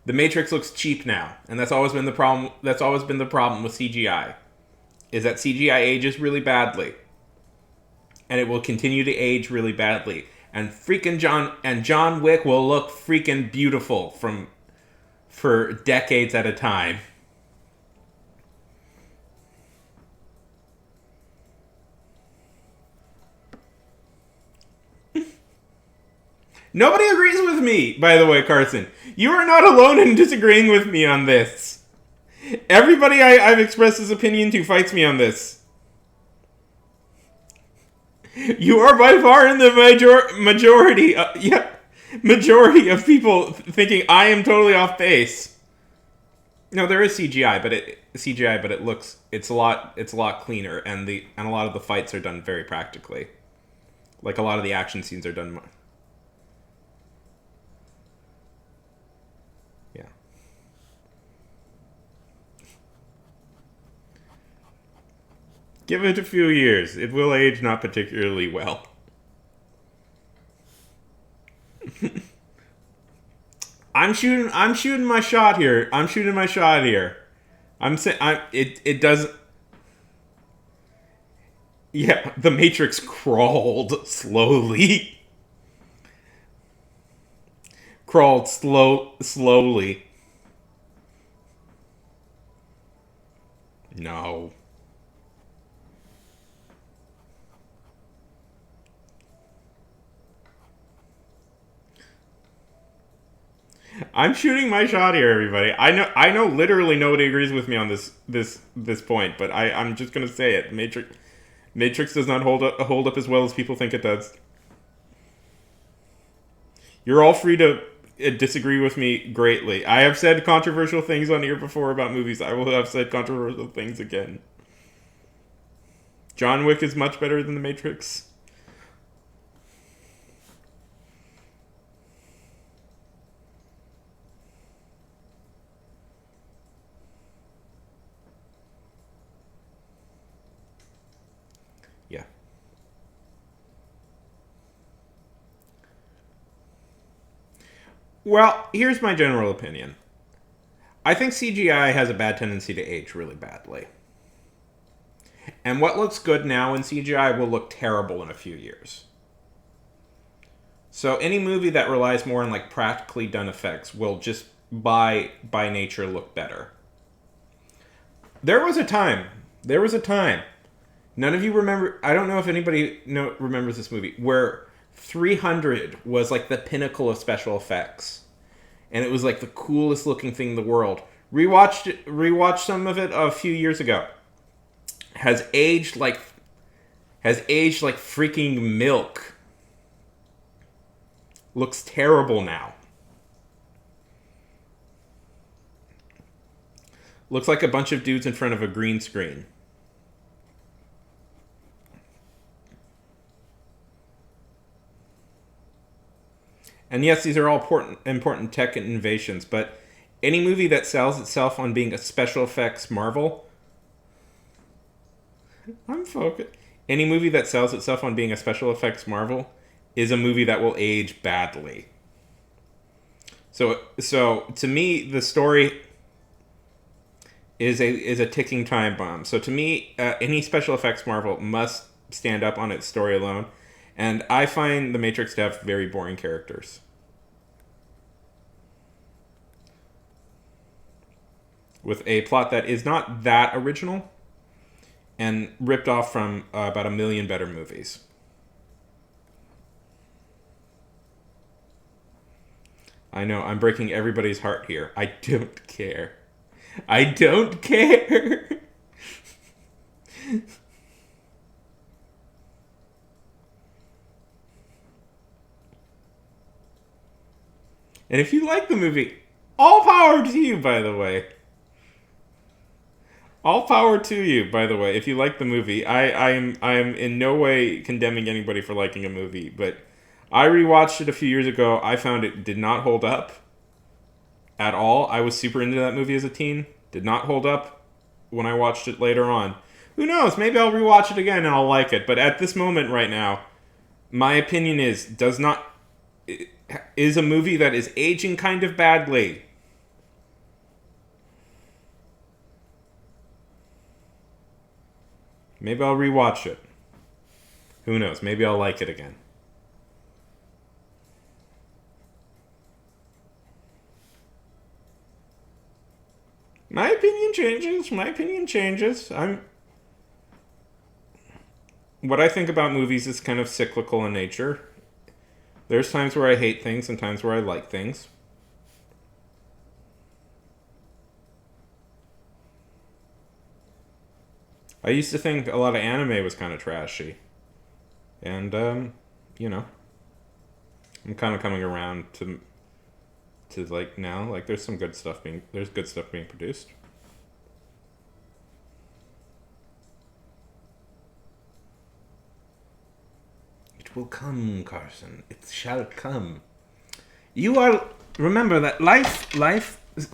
The Matrix looks cheap now, and that's always been the problem. That's always been the problem with CGI, is that CGI ages really badly, and it will continue to age really badly. And John Wick will look freaking beautiful for decades at a time. Nobody agrees with me, by the way, Carson. You are not alone in disagreeing with me on this. Everybody I've expressed this opinion to fights me on this. You are by far in the majority. Majority of people thinking I am totally off base. No, there is CGI, but it's a lot cleaner, and a lot of the fights are done very practically. Like a lot of the action scenes are done. Yeah. Give it a few years. It will age not particularly well. I'm shooting my shot here. It doesn't. Yeah, the Matrix crawled slowly. Slowly. No. I'm shooting my shot here, everybody. I know literally nobody agrees with me on this point, but I'm just gonna say it. Matrix does not hold up as well as people think it does. You're all free to disagree with me greatly. I have said controversial things on here before about movies. I will have said controversial things again. John Wick is much better than The Matrix. Yeah. Well, here's my general opinion. I think CGI has a bad tendency to age really badly. And what looks good now in CGI will look terrible in a few years. So any movie that relies more on like practically done effects will just by nature look better. There was a time. There was a time. None of you remember. I don't know if anybody remembers this movie where 300 was like the pinnacle of special effects, and it was like the coolest looking thing in the world. Rewatched some of it a few years ago. Has aged like freaking milk. Looks terrible now. Looks like a bunch of dudes in front of a green screen. And yes, these are all important tech innovations, but any movie that sells itself on being a special effects marvel, I'm focused. Any movie that sells itself on being a special effects marvel is a movie that will age badly. So to me, the story is a ticking time bomb. So to me, any special effects marvel must stand up on its story alone. And I find The Matrix to have very boring characters. With a plot that is not that original and ripped off from about a million better movies. I know, I'm breaking everybody's heart here. I don't care. I don't care. And if you like the movie, all power to you, by the way. All power to you, by the way. If you like the movie, I am in no way condemning anybody for liking a movie, but I rewatched it a few years ago. I found it did not hold up at all. I was super into that movie as a teen. Did not hold up when I watched it later on. Who knows? Maybe I'll rewatch it again and I'll like it. But at this moment right now, my opinion is a movie that is aging kind of badly. Maybe I'll rewatch it. Who knows? Maybe I'll like it again. My opinion changes. My opinion changes. What I think about movies is kind of cyclical in nature. There's times where I hate things and times where I like things. I used to think a lot of anime was kind of trashy. And, I'm kind of coming around to like now, like there's good stuff being produced. It will come, Carson. It shall come. Remember that life is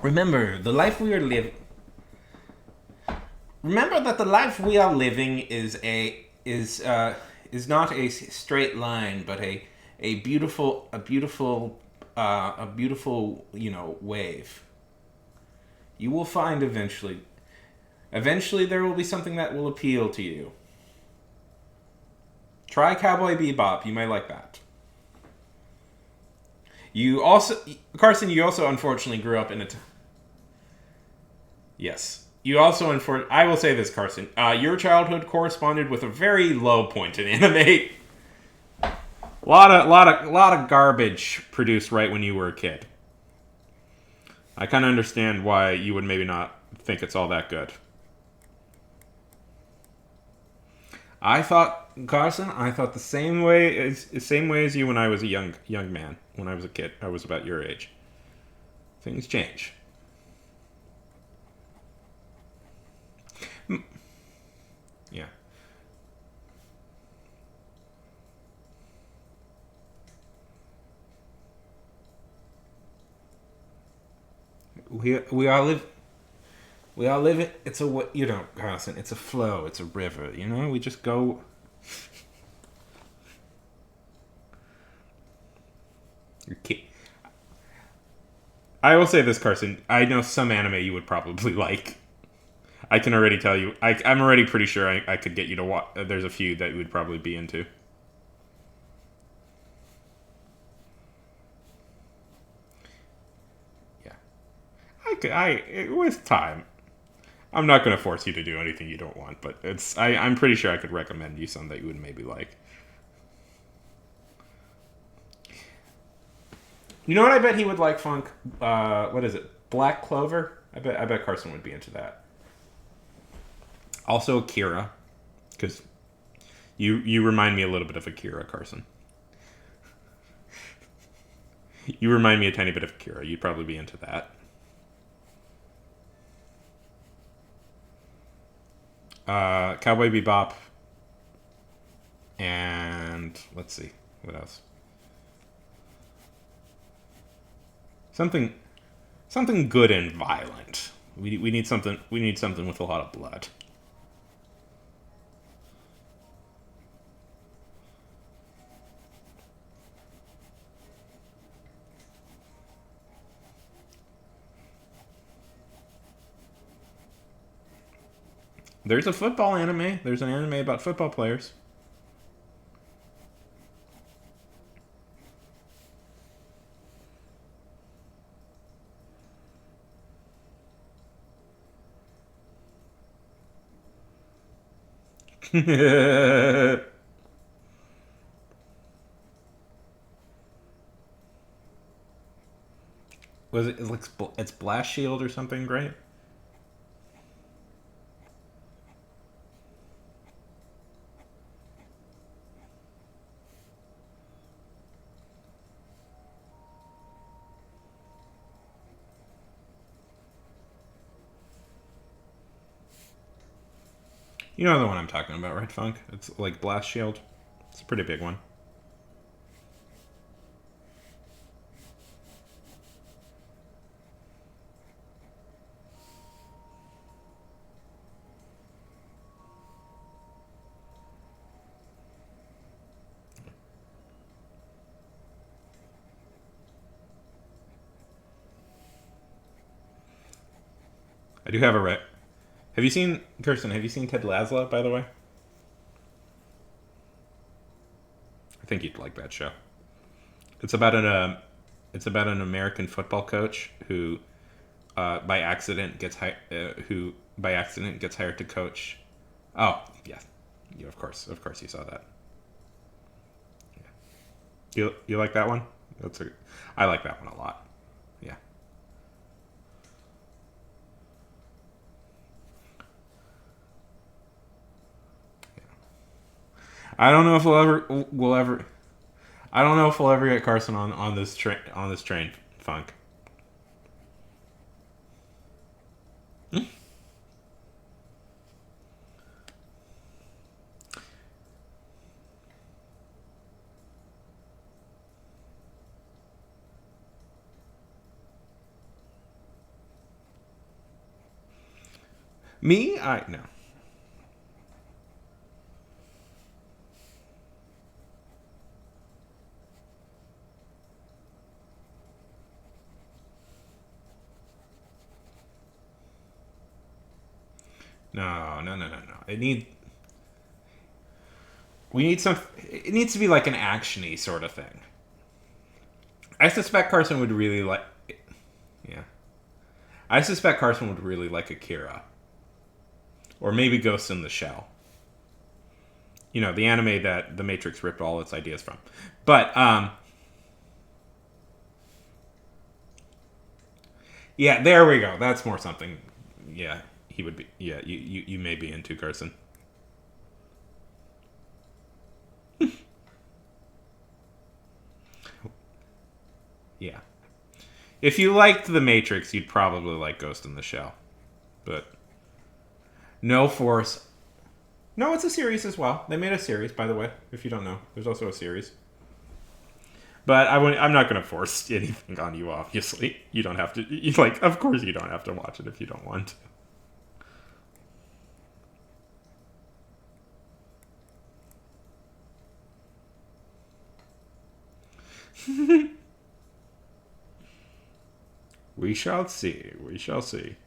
remember the life we are living. Remember that the life we are living is not a straight line, but a beautiful wave. You will find eventually there will be something that will appeal to you. Try Cowboy Bebop. You may like that. Carson, you also unfortunately grew up in a yes. You also, I will say this, Carson. Your childhood corresponded with a very low point in anime. A lot of garbage produced right when you were a kid. I kind of understand why you would maybe not think it's all that good. Carson, I thought the same way as you when I was a young man. When I was a kid, I was about your age. Things change. Yeah. We all live. It's Carson. It's a flow. It's a river. We just go. I will say this, Carson. I know some anime you would probably like. I can already tell you. I'm already pretty sure I could get you to watch. There's a few that you would probably be into. Yeah, with time. I'm not going to force you to do anything you don't want, but I'm pretty sure I could recommend you some that you would maybe like. You know what I bet he would like, Funk? What is it? Black Clover? I bet Carson would be into that. Also Akira, because you remind me a little bit of Akira, Carson. You remind me a tiny bit of Akira. You'd probably be into that. Cowboy Bebop, and let's see what else. Something something good and violent. We need something. We need something with a lot of blood. There's a football anime. There's an anime about football players. Was it like it's Blast Shield or something, right? You know the one I'm talking about, right, Funk? It's like Blast Shield. It's a pretty big one. I do have a right. Have you seen Kirsten? Have you seen Ted Lasso? By the way, I think you'd like that show. It's about an American football coach who by accident gets hired to coach. Oh yeah, of course you saw that. You like that one? I like that one a lot. Yeah. I don't know if we'll ever. I don't know if we'll ever get Carson on this train, Funk. Me, I no. No. We need some. It needs to be like an actiony sort of thing. I suspect Carson would really like. Yeah, I suspect Carson would really like Akira, or maybe Ghost in the Shell. You know, the anime that the Matrix ripped all its ideas from. But yeah, there we go. That's more something. Yeah, he would be. Yeah, you may be into Carson. Yeah. If you liked The Matrix, you'd probably like Ghost in the Shell. But no force. No, it's a series as well. They made a series, by the way. If you don't know, there's also a series. But I'm not going to force anything on you. Obviously, you don't have to. Like, of course, you don't have to watch it if you don't want to. We shall see. We shall see.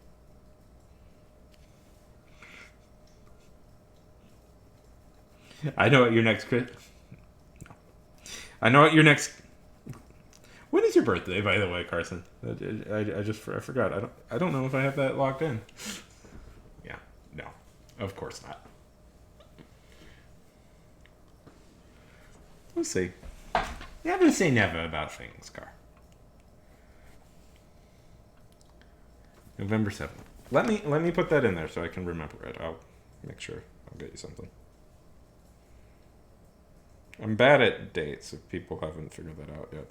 I know what your next. I know what your next. When is your birthday, by the way, Carson? I forgot. I don't know if I have that locked in. Yeah, no, of course not. We'll see. Never say never about things, Car. November 7th. Let me put that in there so I can remember it. I'll make sure I'll get you something. I'm bad at dates if people haven't figured that out yet.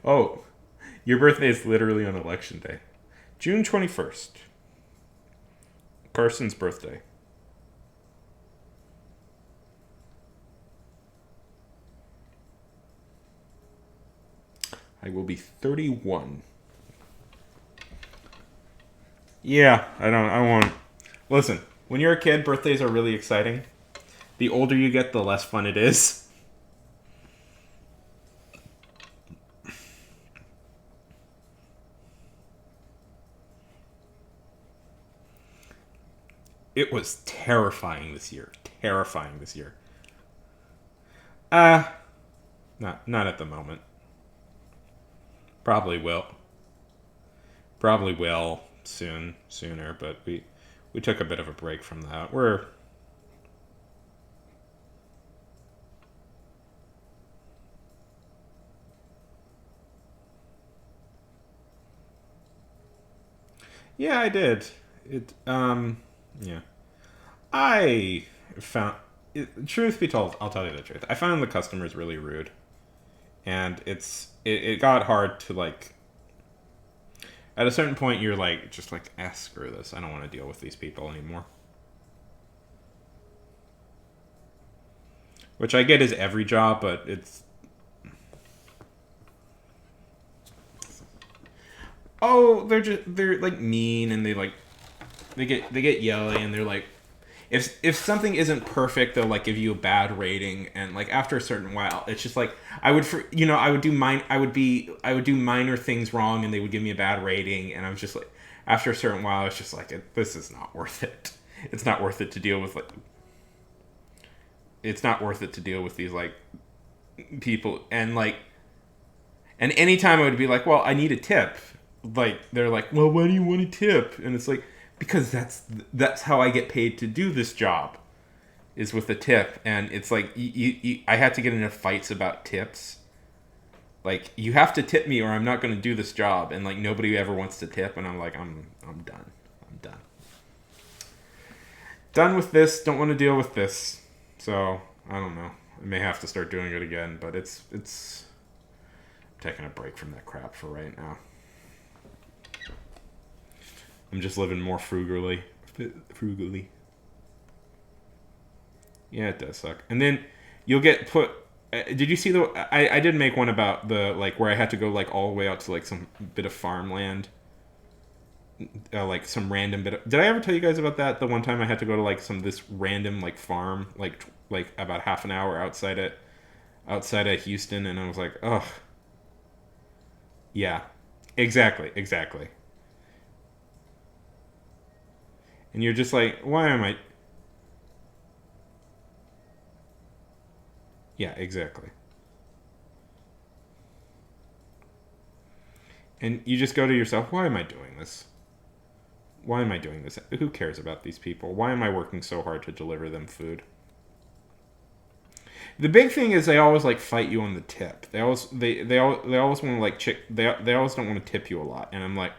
Oh, your birthday is literally on election day. June 21st. Carson's birthday. I will be 31. Yeah, I won't. Listen, when you're a kid, birthdays are really exciting. The older you get, the less fun it is. It was terrifying this year. Terrifying this year. Not at the moment. Probably will. Probably will sooner, but we took a bit of a break from that. Yeah, I did. Yeah. I found truth be told, I'll tell you the truth. I found the customers really rude. And it got hard to like at a certain point you're like just like screw this. I don't want to deal with these people anymore. Which I get is every job, but it's they're like mean and they get yelly and they're like if something isn't perfect they'll like give you a bad rating and like after a certain while it's just like I would do minor things wrong and they would give me a bad rating and I was just like after a certain while it's just like this is not worth it. It's not worth it to deal with it's not worth it to deal with these like people and anytime I would be like, well, I need a tip. Like they're like, well, why do you want a tip? And it's like because that's how I get paid to do this job, is with a tip. And it's like I had to get into fights about tips. Like you have to tip me or I'm not going to do this job. And like nobody ever wants to tip. And I'm like, I'm done. I'm done. Done with this. Don't want to deal with this. So I don't know. I may have to start doing it again, but it's taking a break from that crap for right now. I'm just living more frugally. Yeah, it does suck. And then you'll get put. Did you see the? I did make one about the like where I had to go like all the way out to like some bit of farmland. Like some random bit. Did I ever tell you guys about that? The one time I had to go to like this random like farm like about half an hour outside of Houston, and I was like, ugh. Yeah, exactly. And you're just like, why am I? Yeah, exactly. And you just go to yourself, why am I doing this? Why am I doing this? Who cares about these people? Why am I working so hard to deliver them food? The big thing is they always like fight you on the tip. They always want to like they always don't want to tip you a lot. And I'm like,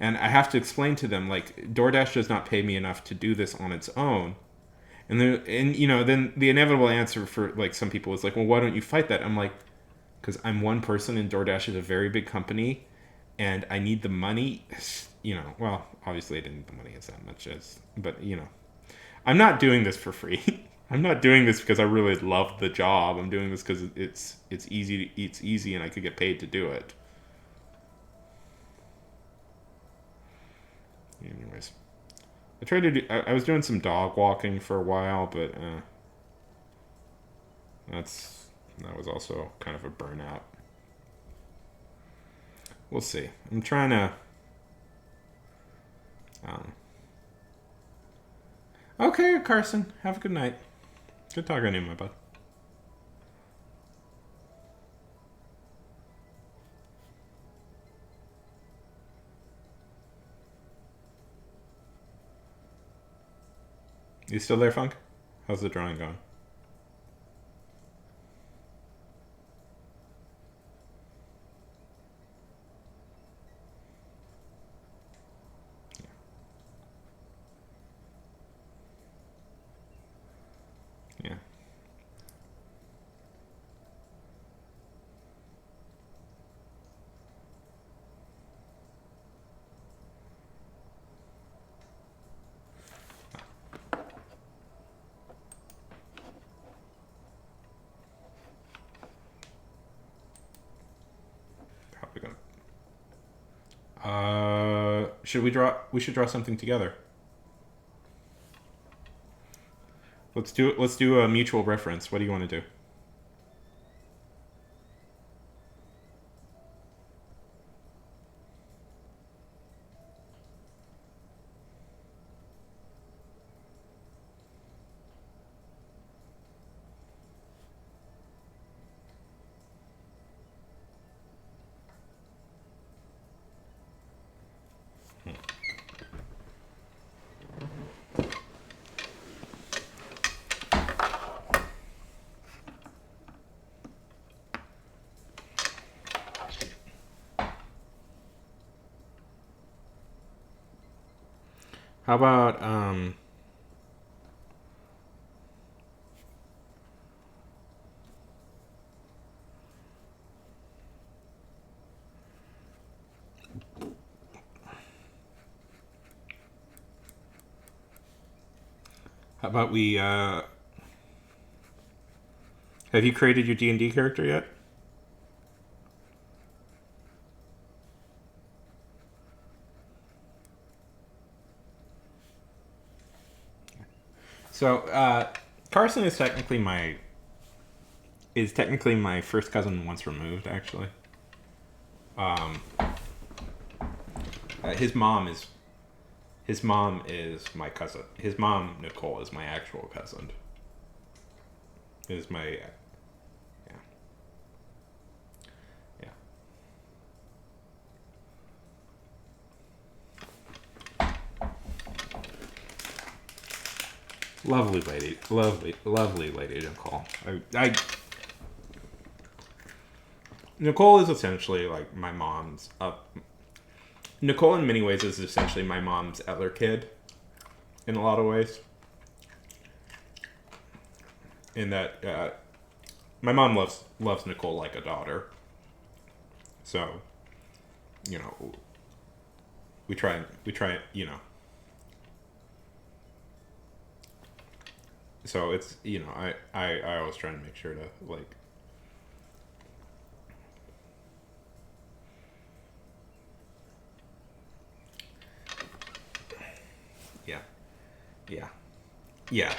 and I have to explain to them like DoorDash does not pay me enough to do this on its own. Then the inevitable answer for like some people is like, well, why don't you fight that? I'm like, because I'm one person and DoorDash is a very big company, and I need the money. Well, obviously I didn't need the money as that much but I'm not doing this for free. I'm not doing this because I really love the job. I'm doing this because it's easy and I could get paid to do it. Anyways, I tried to do. I was doing some dog walking for a while, but that was also kind of a burnout. We'll see. I'm trying to. Okay, Carson. Have a good night. Good talking to you, my bud. You still there, Funk? How's the drawing going? Yeah. Probably gonna. Should we draw? We should draw something together. Let's do it. Let's do a mutual reference. What do you want to do? How about how about we have you created your D&D character yet? So, Carson is technically my first cousin once removed, actually. Um, his mom is my cousin. His mom Nicole is my actual cousin. Is my yeah yeah. Lovely lady, lovely lady Nicole. Nicole is essentially like my mom's. Nicole, in many ways, is essentially my mom's other kid. In a lot of ways, in that my mom loves Nicole like a daughter. So, you know, we try, you know. So it's I always try to make sure to like. Yeah, yeah, yeah.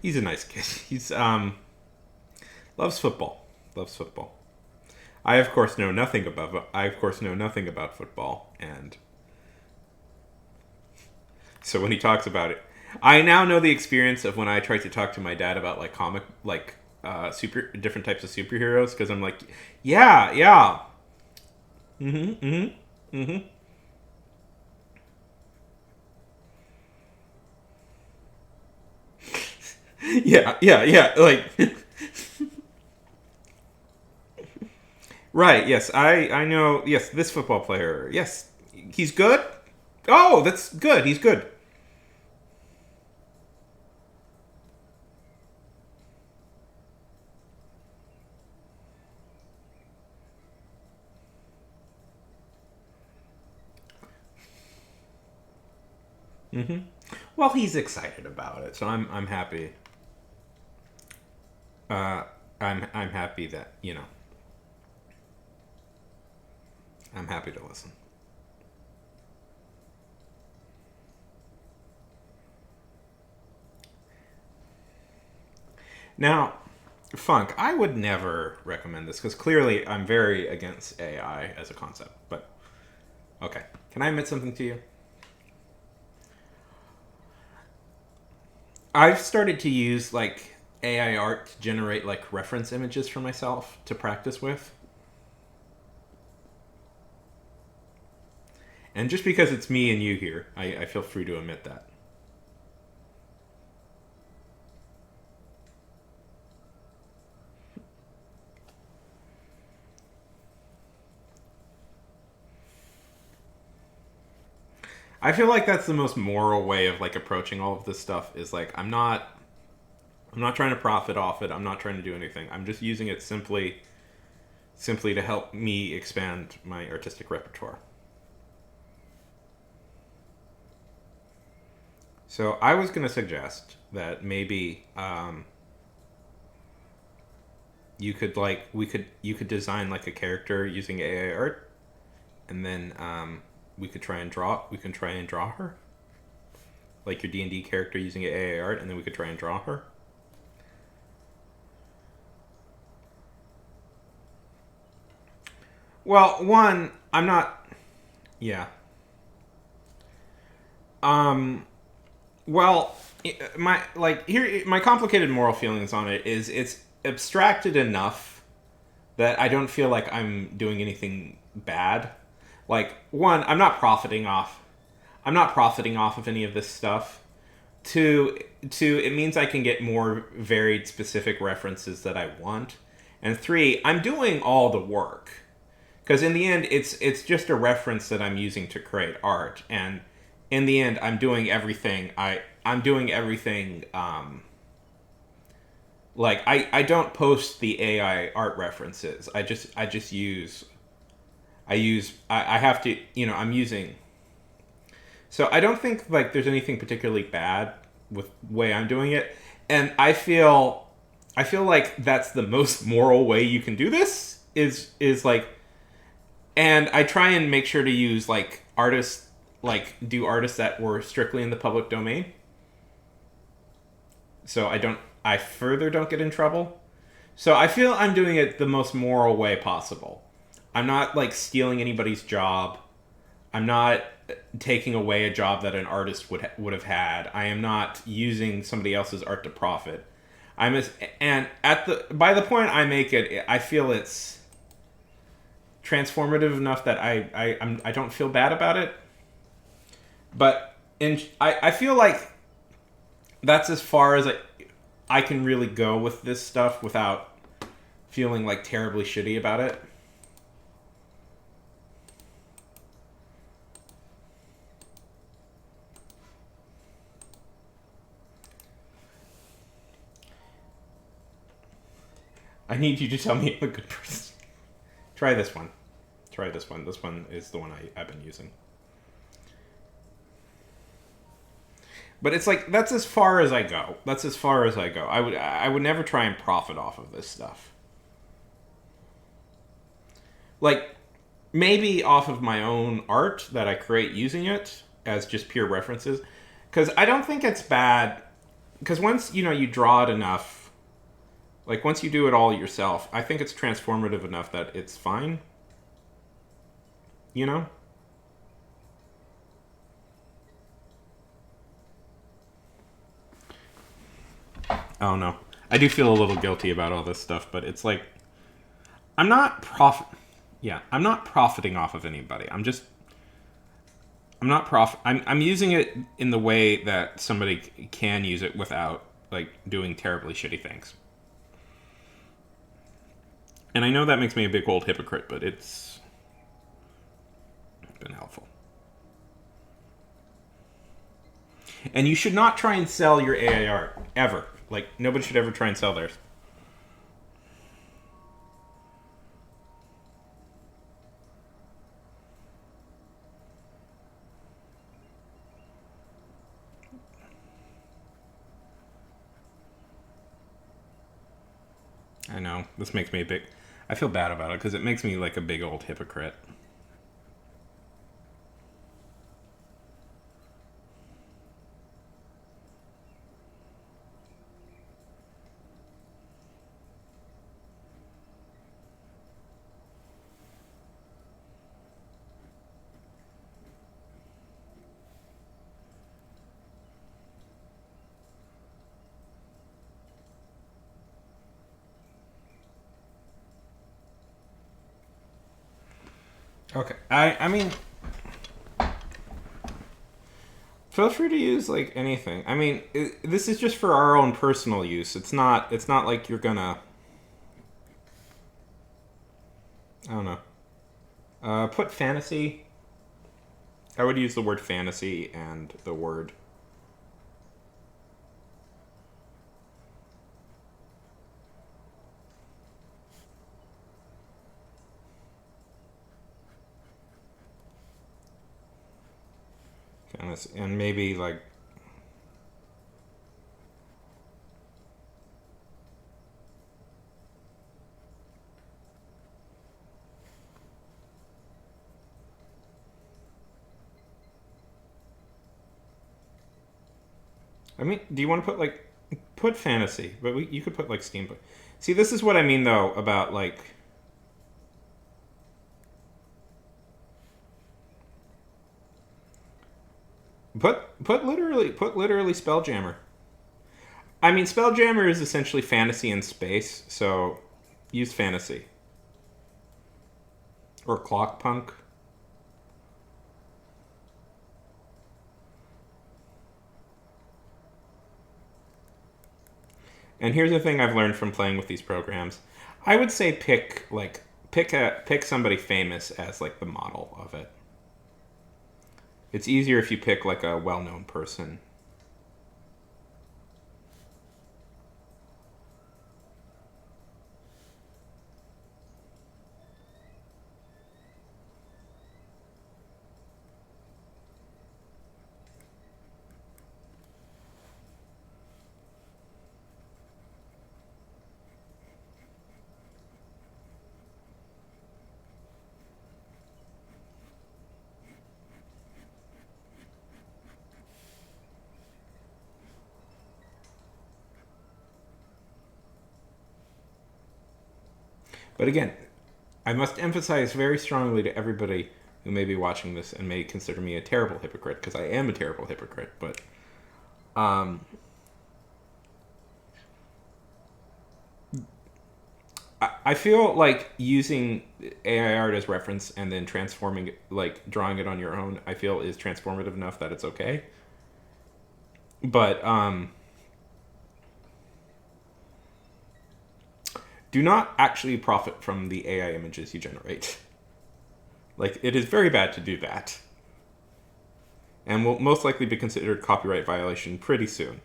He's a nice kid. He's loves football. Loves football. I of course know nothing about football, and so when he talks about it, I now know the experience of when I tried to talk to my dad about like super different types of superheroes, because I'm like, yeah, mm-hmm. Yeah, like right, yes, I know, yes, this football player, yes, he's good. Oh, that's good. He's good. Mm-hmm. Well, he's excited about it, so I'm happy. Uh, I'm happy that I'm happy to listen. Now, Funk, I would never recommend this because clearly I'm very against AI as a concept. But okay, can I admit something to you? I've started to use like AI art to generate like reference images for myself to practice with. And just because it's me and you here, I feel free to admit that. I feel like that's the most moral way of like approaching all of this stuff is like I'm not trying to profit off it. I'm not trying to do anything. I'm just using it simply to help me expand my artistic repertoire. So I was going to suggest that maybe you could design like a character using AI art, and then we can try and draw her, like your D&D character using AI art, and then we could try and draw her. Well, one, I'm not. Yeah. Um. Well, my complicated moral feelings on it is it's abstracted enough that I don't feel like I'm doing anything bad. Like one, I'm not profiting off of any of this stuff. Two, it means I can get more varied specific references that I want. And three, I'm doing all the work. Because in the end, it's just a reference that I'm using to create art, and in the end, I'm doing everything. Like I don't post the AI art references. I just I have to, I'm using. So I don't think like there's anything particularly bad with the way I'm doing it, and I feel like that's the most moral way you can do this is like, and I try and make sure to use like artists, like do artists that were strictly in the public domain, so I further don't get in trouble. So I feel I'm doing it the most moral way possible. I'm not like stealing anybody's job. I'm not taking away a job that an artist would have had. I am not using somebody else's art to profit. And at the by the point I make it, I feel it's transformative enough that I don't feel bad about it. But I feel like that's as far as I can really go with this stuff without feeling like terribly shitty about it. I need you to tell me I'm a good person. Try this one. Try this one. This one is the one I've been using. But it's like that's as far as I go. That's as far as I go. I would never try and profit off of this stuff. Like maybe off of my own art that I create using it as just pure references, because I don't think it's bad. Because once you draw it enough, like once you do it all yourself, I think it's transformative enough that it's fine. You know? Oh no. I do feel a little guilty about all this stuff, but it's like I'm not profit yeah, I'm not profiting off of anybody. I'm using it in the way that somebody can use it without like doing terribly shitty things. And I know that makes me a big old hypocrite, but it's been helpful. And you should not try and sell your AI art ever. Like nobody should ever try and sell theirs. I know this makes me a big. I feel bad about it because it makes me like a big old hypocrite. Okay. I mean, feel free to use like anything. I mean, this is just for our own personal use. It's not. It's not like you're gonna. I don't know. Put fantasy. I would use the word fantasy and the word. Fantasy, and maybe like. I mean, do you want to put like. Put fantasy, but you could put like steampunk. See, this is what I mean though about like. Put literally Spelljammer. I mean, Spelljammer is essentially fantasy in space, so use fantasy or Clockpunk. And here's the thing I've learned from playing with these programs. I would say pick somebody famous as like the model of it. It's easier if you pick like a well-known person. But again, I must emphasize very strongly to everybody who may be watching this and may consider me a terrible hypocrite, because I am a terrible hypocrite, but um, I feel like using AI art as reference and then transforming it, like drawing it on your own, I feel is transformative enough that it's okay. But do not actually profit from the AI images you generate. Like, it is very bad to do that. And will most likely be considered copyright violation pretty soon.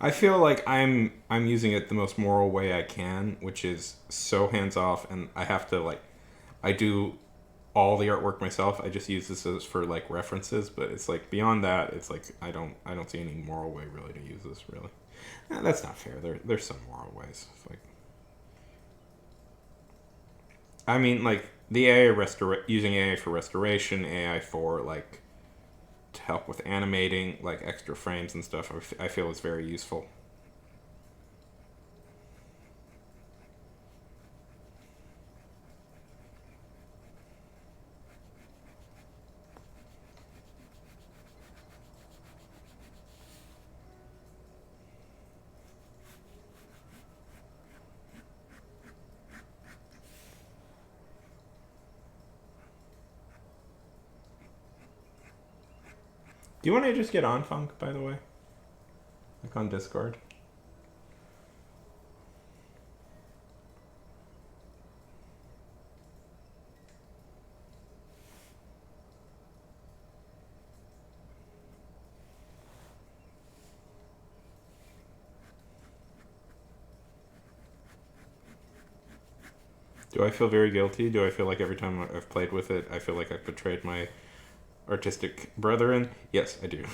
I feel like I'm using it the most moral way I can, which is so hands off, and I have to like I do all the artwork myself. I just use this as for like references, but it's like beyond that, it's like I don't see any moral way really to use this really. That's not fair. There's some moral ways. It's like I mean like the using AI for restoration, AI for like to help with animating like extra frames and stuff. I feel is very useful. Do you want to just get on Funk, by the way? Like on Discord? Do I feel very guilty? Do I feel like every time I've played with it, I feel like I've betrayed my artistic brethren? Yes, I do.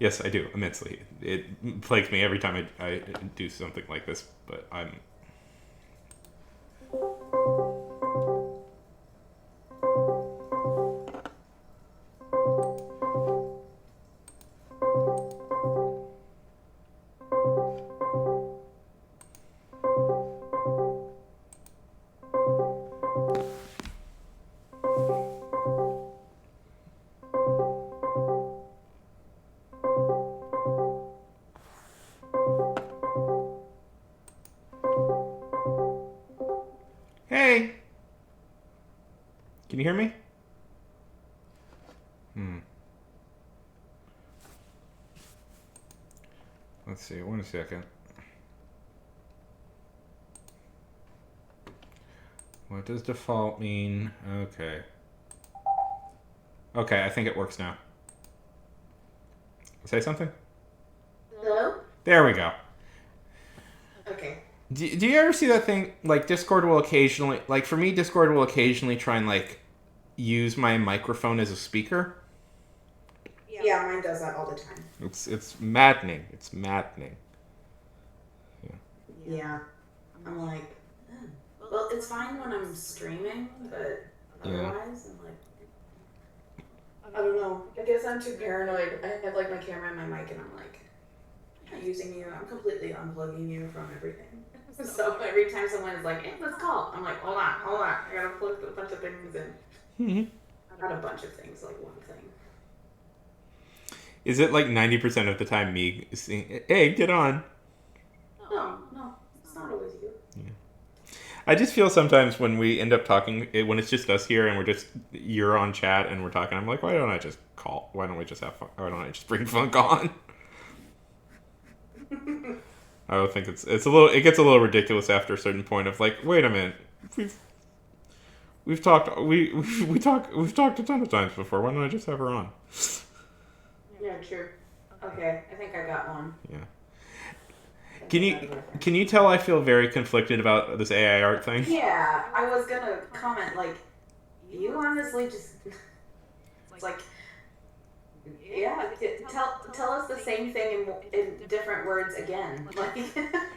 Yes, I do, immensely. It plagues me every time I do something like this, but I'm... Hey! Can you hear me? Let's see, 1 second. What does default mean? Okay. Okay, I think it works now. Say something? Hello? There we go. Okay. Do you ever see that thing? Like, Discord will occasionally... Like, for me, Discord will occasionally try and, like, use my microphone as a speaker. Yeah, mine does that all the time. It's maddening. It's maddening. Yeah. I'm like, oh. Well, it's fine when I'm streaming, but otherwise, I'm like, I don't know. I guess I'm too paranoid. I have, like, my camera and my mic, and I'm like, I'm not using you. I'm completely unplugging you from everything. So every time someone is like, hey, let's call, I'm like, hold on. I gotta plug a bunch of things in. Not a bunch of things, like one thing. Is it like 90% of the time me saying, hey, get on? No, it's not always you. I just feel sometimes when we end up talking, when it's just us here and you're on chat and we're talking, I'm like, why don't I just call? Why don't we just have fun? Why don't I just bring Funk on? I don't think it gets a little ridiculous after a certain point of like, wait a minute, we've talked we've talked a ton of times before. Why don't I just have her on? Yeah, true. Okay, I think I got one. Yeah. Can you tell I feel very conflicted about this AI art thing? Yeah, I was gonna comment, like, you honestly just, it's like, yeah, tell us the same thing in different words again. Like,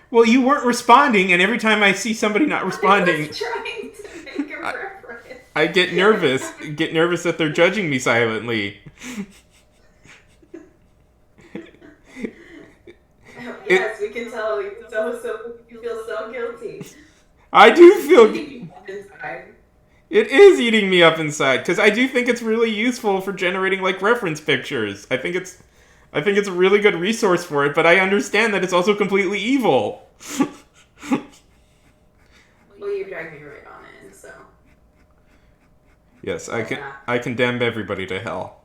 well, you weren't responding, and every time I see somebody not responding, I was trying to make a reference. I get nervous. That they're judging me silently. Yes, we can tell. You feel so guilty. I do feel. It is eating me up inside because I do think it's really useful for generating like reference pictures. I think it's a really good resource for it, but I understand that it's also completely evil. Well, you dragged me right on in, so. Yes, I condemn everybody to hell.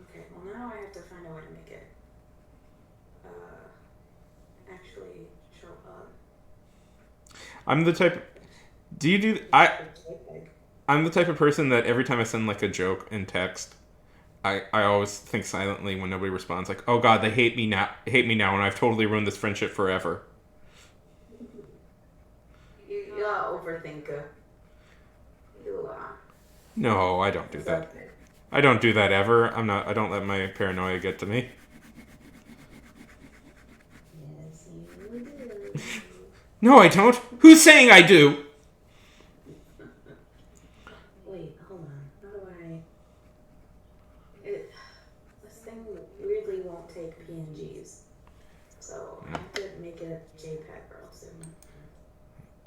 Okay, well now I have to find a way to make it actually show up. I'm the type of person that every time I send like a joke in text, I always think silently when nobody responds, like, oh god, they hate me now, and I've totally ruined this friendship forever. You're an overthinker. You are. No, I don't do that. I don't do that ever. I don't let my paranoia get to me. Yes, you do. No, I don't. Who's saying I do? Wait, hold on. How do I... This thing weirdly won't take PNGs. So I have to make it a JPEG real soon.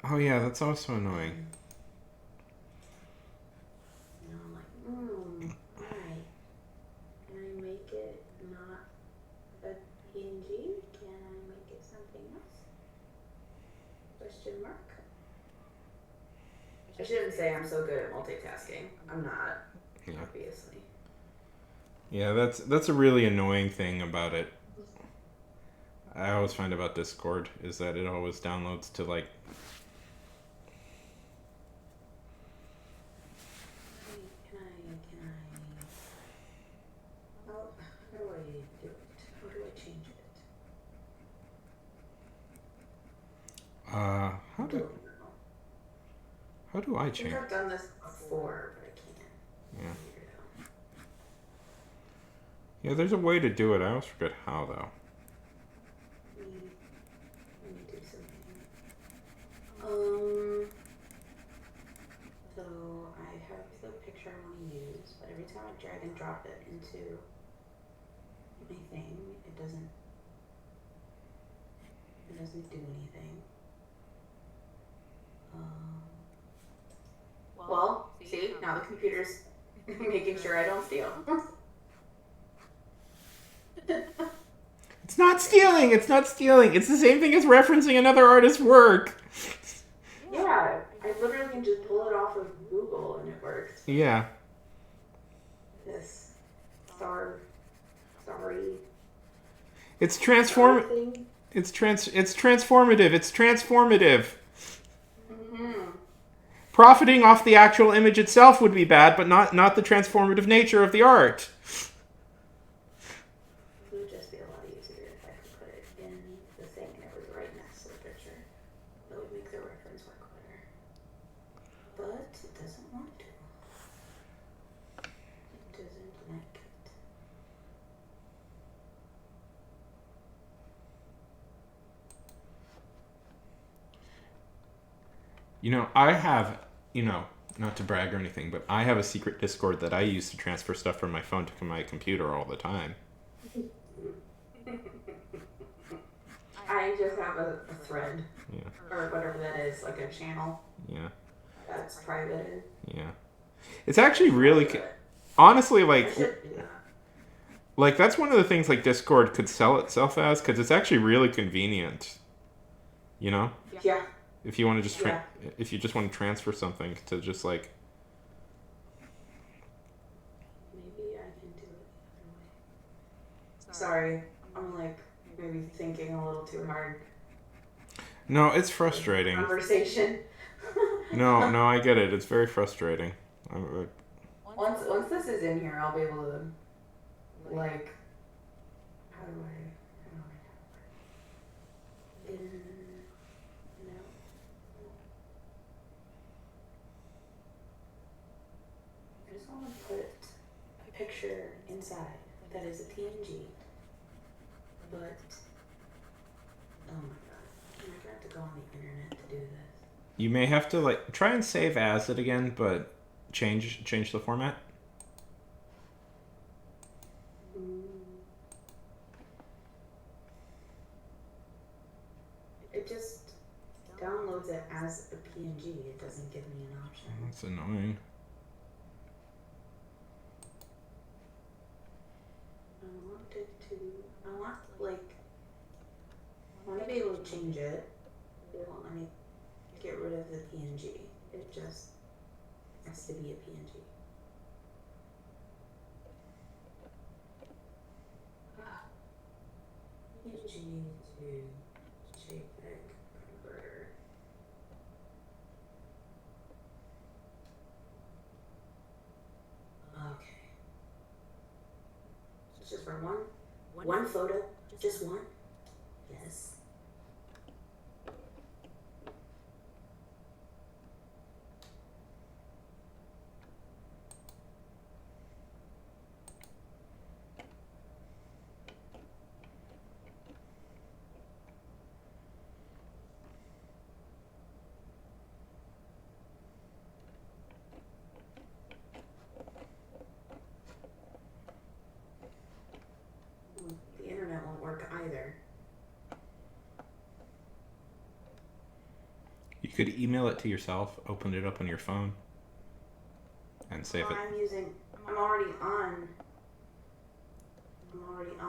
Oh yeah, that's also annoying. And I'm like, alright. Can I make it not a PNG? Can I make it something else? Question mark? I shouldn't say I'm so good at multitasking. I'm not, obviously. Yeah, that's a really annoying thing about it. I always find about Discord is that it always downloads to like. Can I? Oh, how do I do it? How do I change it? How do I I change? think I've done this before, but I can't Yeah. figure it out. Yeah, there's a way to do it. I always forget how though. Let me do something. So I have the picture I want to use, but every time I drag and drop it into my thing, it doesn't do anything. Well, see, now the computer's making sure I don't steal. It's not stealing. It's not stealing. It's the same thing as referencing another artist's work. Yeah, I literally can just pull it off of Google and it works. Yeah. This sorry. It's transform. Thing. It's transformative. It's transformative. Mm-hmm. Profiting off the actual image itself would be bad, but not the transformative nature of the art. It would just be a lot easier if I could put it in the thing and it was right next to the picture. That would make the reference work better. But it doesn't want to. It doesn't like it. You know, I have, not to brag or anything, but I have a secret Discord that I use to transfer stuff from my phone to my computer all the time. I just have a thread. Yeah. Or whatever that is, like a channel. Yeah. That's private. Yeah. It's actually really, honestly, like that's one of the things like Discord could sell itself as, because it's actually really convenient. You know? Yeah. If you want to just if you just want to transfer something to just like. Maybe I can do it the other way. Sorry, I'm like maybe thinking a little too hard. No, it's frustrating. Conversation. No, I get it. It's very frustrating. Once this is in here, I'll be able to like. How do I? I just want to put a picture inside that is a PNG, but oh my god, I'm gonna have to go on the internet to do this. You may have to like try and save as it again, but change the format. It just downloads it as a PNG. It doesn't give me an option. That's annoying. I want to be able to change it. It won't let me get rid of the PNG. It just has to be a PNG. PNG to JPEG converter. Okay. It's just for one photo, just one. Yes. The internet won't work either. You could email it to yourself, open it up on your phone, and save it. I'm already on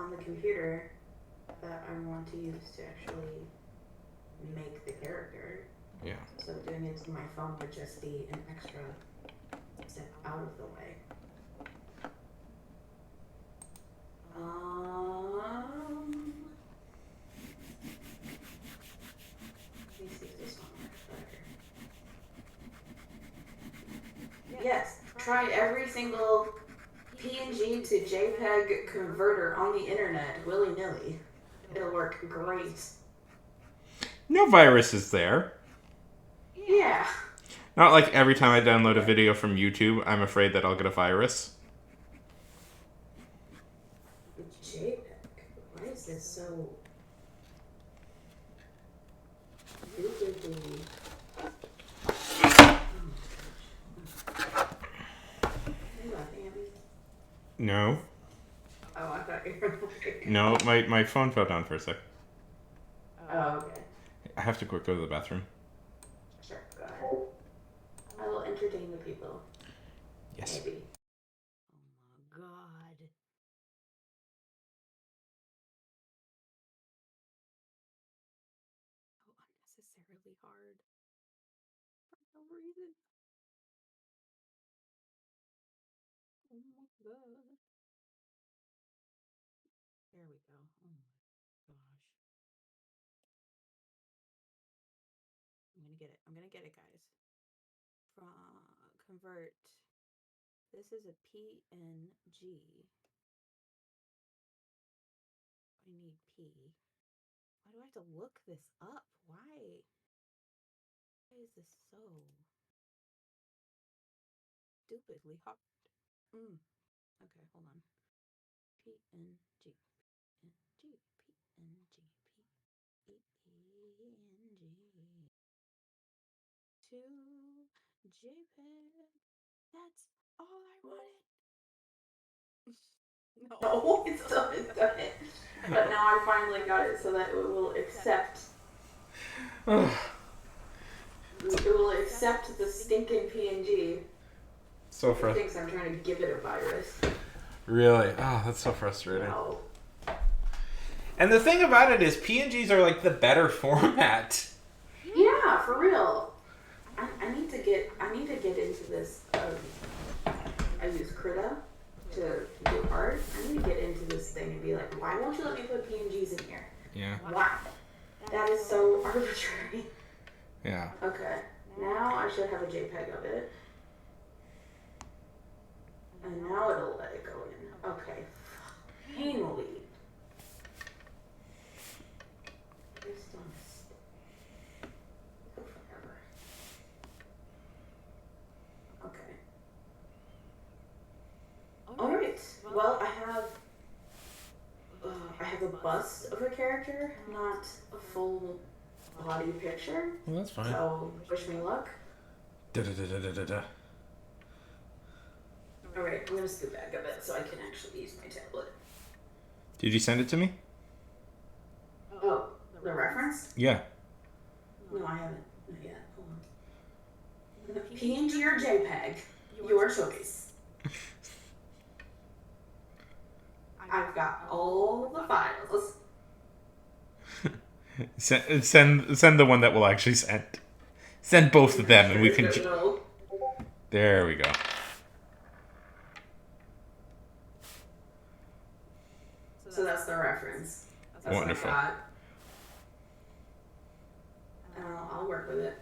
the computer that I want to use to actually make the character. Yeah. So doing it to my phone would just be an extra step out of the way. Let me see if this one works better. Yes, try every single PNG to JPEG converter on the internet willy-nilly. It'll work great. No virus is there. Yeah. Not like every time I download a video from YouTube, I'm afraid that I'll get a virus. JPEG. Why is this so doobly-doo? Are you laughing at me? No. Oh, I thought you were like... No, my phone fell down for a sec. Oh, okay. I have to quick go to the bathroom. Sure, go ahead. I will entertain the people. Yes. Maybe. Oh my god. So unnecessarily hard. For no reason. Oh my god. There we go. Oh my gosh. I'm gonna get it. I'm gonna get it, guys. From convert. This is a PNG. I need P. Why do I have to look this up? Why? Why is this so stupidly hard? Okay, hold on. PNG. PNG. PNG. PNG. To JPEG. That's all I wanted. No, it's done. It's done it. But now I finally got it so that it will accept. It will accept the stinking PNG. So It frustrating. thinks I'm trying to give it a virus. Really? Oh, that's so frustrating. No. And the thing about it is, PNGs are like the better format. Yeah, for real. I need to get into this. I use Krita to do art. I need to get into this thing and be like, why won't you let me put PNGs in here? Yeah. Why? That is so arbitrary. Yeah. Okay, now I should have a JPEG of it. And now it'll let it go in. Okay. Anally. This one's took forever. Okay. Alright. Well, I have a bust of a character, not a full body picture. Well, that's fine. So wish me luck. Da-da-da-da-da-da. Alright, I'm gonna scoot back a bit so I can actually use my tablet. Did you send it to me? Oh, the reference? Yeah. No, I haven't. Not yet. Hold on. PNG or JPEG? Your choice. I've got all the files. Send the one that will actually send. Send both of them, and we can. No. There we go. So that's the reference. That's Wonderful. what I got. And I'll work with it.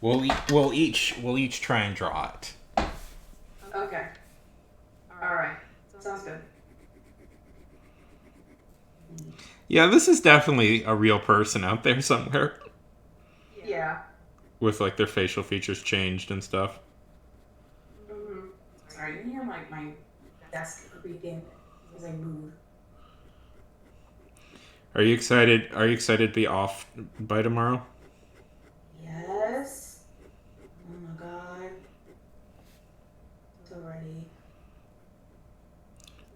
We'll each try and draw it. Okay. All right. Sounds good. Yeah, this is definitely a real person out there somewhere. Yeah. With like their facial features changed and stuff. Mm-hmm. Sorry, you can hear my desk creaking as I move. Are you excited? Are you excited to be off by tomorrow? Yes. Oh my god. So ready.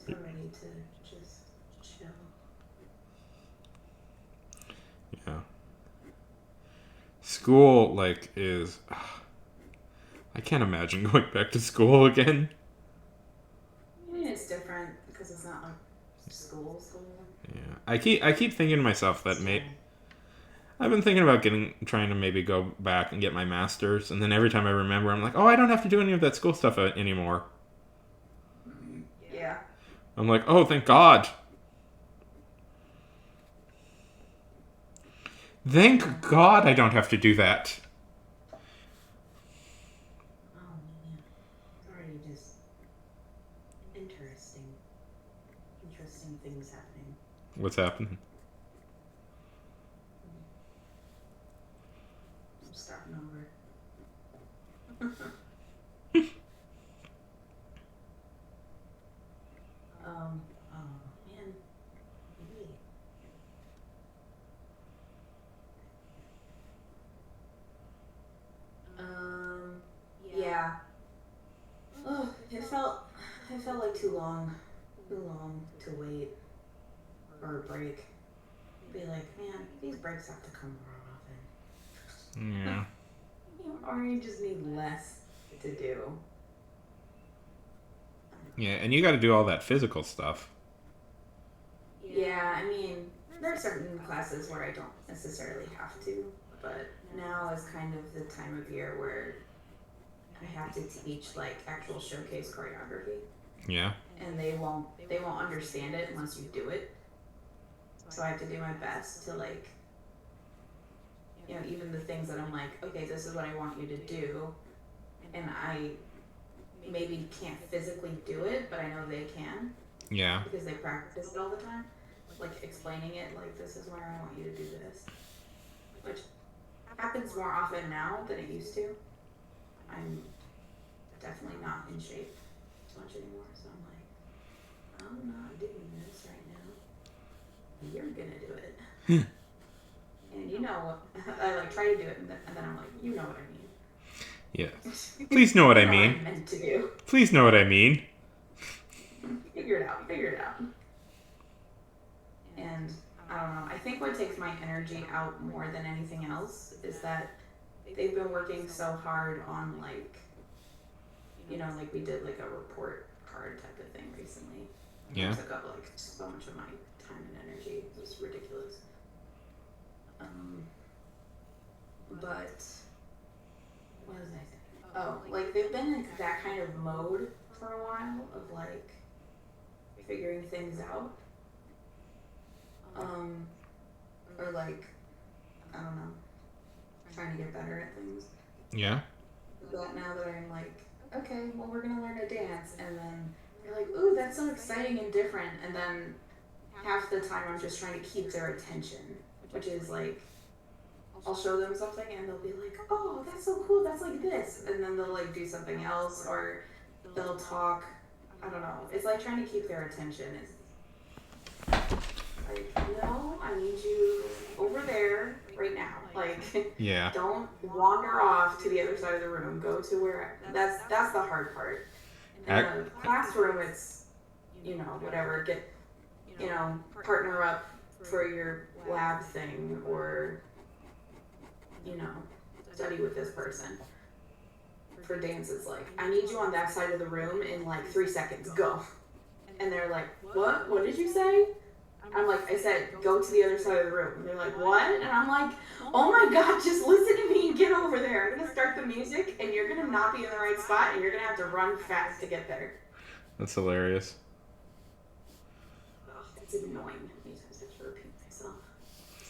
So ready to just chill. Yeah. School is. I can't imagine going back to school again. I mean, it's different because it's not like school. Yeah, I keep thinking to myself that I've been thinking about trying to maybe go back and get my master's, and then every time I remember, I'm like, oh, I don't have to do any of that school stuff anymore. Yeah. I'm like, oh, thank God. Thank God I don't have to do that. Oh man, it's already just interesting things happening. What's happening? starting over. Oh man. Maybe. Yeah. Oh, it felt like too long to wait for a break. Be like, man, these breaks have to come more often. Yeah. Or you just need less to do. Yeah, and you got to do all that physical stuff. Yeah, I mean, there are certain classes where I don't necessarily have to, but now is kind of the time of year where I have to teach like actual showcase choreography, Yeah. and they won't understand it unless you do it. So I have to do my best to like, you know, even the things that I'm like, okay, this is what I want you to do, and I maybe can't physically do it, but I know they can Yeah. because they practice it all the time. Like explaining it, like this is where I want you to do this, which happens more often now than it used to. I'm definitely not in shape as much anymore, so I'm like, I'm not doing this right now. You're gonna do it. And you know, I like try to do it, and then I'm like, you know what I mean. Yeah. Please know what I You know mean. what I'm meant to do. Please know what I mean. Figure it out. Figure it out. And I don't know. I think what takes my energy out more than anything else is that they've been working so hard on like, you know, like we did like a report card type of thing recently. Yeah. It took up like so much of my time and energy. It was ridiculous. But what was I saying? Oh, like they've been in that kind of mode for a while of like figuring things out. Or like, I don't know, trying to get better at things. Yeah. But now that I'm like, okay, well, we're gonna learn to dance, and then they're like, ooh, that's so exciting and different, and then half the time I'm just trying to keep their attention, which is like, I'll show them something and they'll be like, oh, that's so cool, that's like this, and then they'll like do something else, or they'll talk. I don't know. It's like trying to keep their attention. It's like, no, I need you over there right now. Like, Yeah. don't wander off to the other side of the room. Go to where. That's the hard part. In a classroom, it's, you know, whatever. Get, you know, partner up for your lab thing, or, you know, study with this person. For dance, it's like, I need you on that side of the room in like 3 seconds. Go. And they're like, what? What did you say? I'm like, I said, go to the other side of the room. And they're like, what? And I'm like, oh my God, just listen to me and get over there. I'm going to start the music, and you're going to not be in the right spot, and you're going to have to run fast to get there. That's hilarious. Ugh, it's annoying. I have to repeat myself.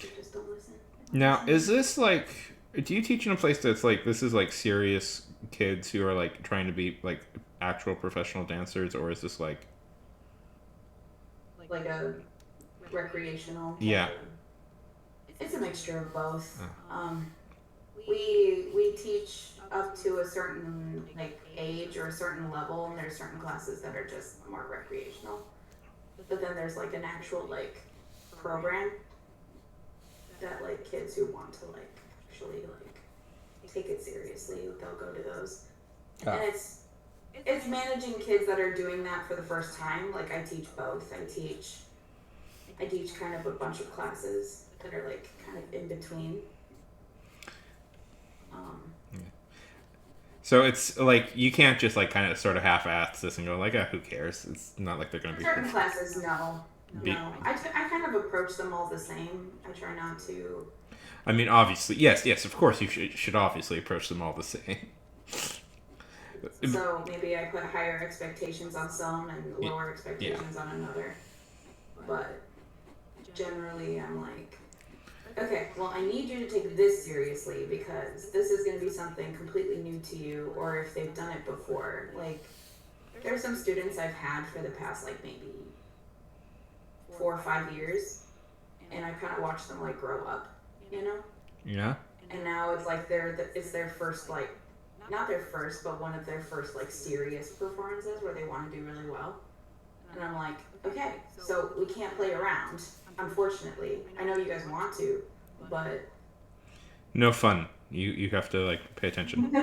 So just don't listen. Now, is this like, do you teach in a place that's like, this is like serious kids who are like trying to be like actual professional dancers, or is this like a recreational? Yeah. It's a mixture of both. We teach up to a certain like age or a certain level, and there's certain classes that are just more recreational. But then there's like an actual like program that like kids who want to like actually like take it seriously, they'll go to those. And it's managing kids that are doing that for the first time. Like I teach both. I teach kind of a bunch of classes that are like kind of in between. So it's like you can't just like kind of sort of half-ass this and go like, who cares? It's not like they're going to be certain classes. No. I kind of approach them all the same. I try not to. I mean, obviously, yes, of course you should obviously approach them all the same. So maybe I put higher expectations on some and lower expectations on another. But generally, I'm like, okay, well, I need you to take this seriously because this is going to be something completely new to you, or if they've done it before. Like, there are some students I've had for the past, like, maybe 4 or 5 years, and I kind of watch them, like, grow up, you know? Yeah. and now it's like it's their first, like, not their first, but one of their first, like, serious performances where they want to do really well. And I'm like, okay, so we can't play around, unfortunately. I know you guys want to, but No fun. You have to, like, pay attention.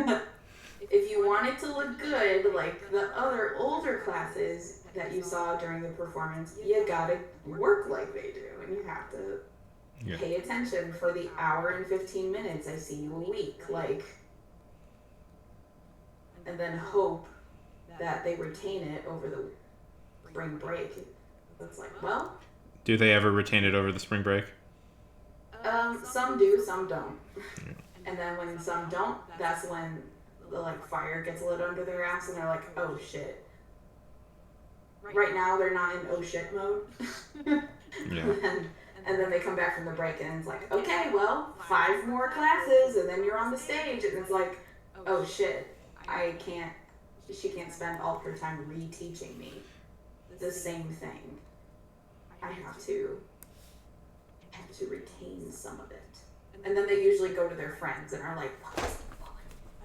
if you want it to look good, like the other older classes that you saw during the performance, you gotta work like they do, and you have to Yeah. pay attention for the hour and 15 minutes I see you a week, like, and then hope that they retain it over the spring break. It's like, well, Do they ever retain it over the spring break? some do, some don't. And then when some don't, that's when the, like, fire gets lit under their ass, and they're like, oh shit. Right now they're not in oh shit mode. Yeah. And then they come back from the break, and it's like, okay, well, 5 more classes, and then you're on the stage, and it's like, oh shit, she can't spend all her time reteaching me the same thing. I have to retain some of it. And then they usually go to their friends and are like,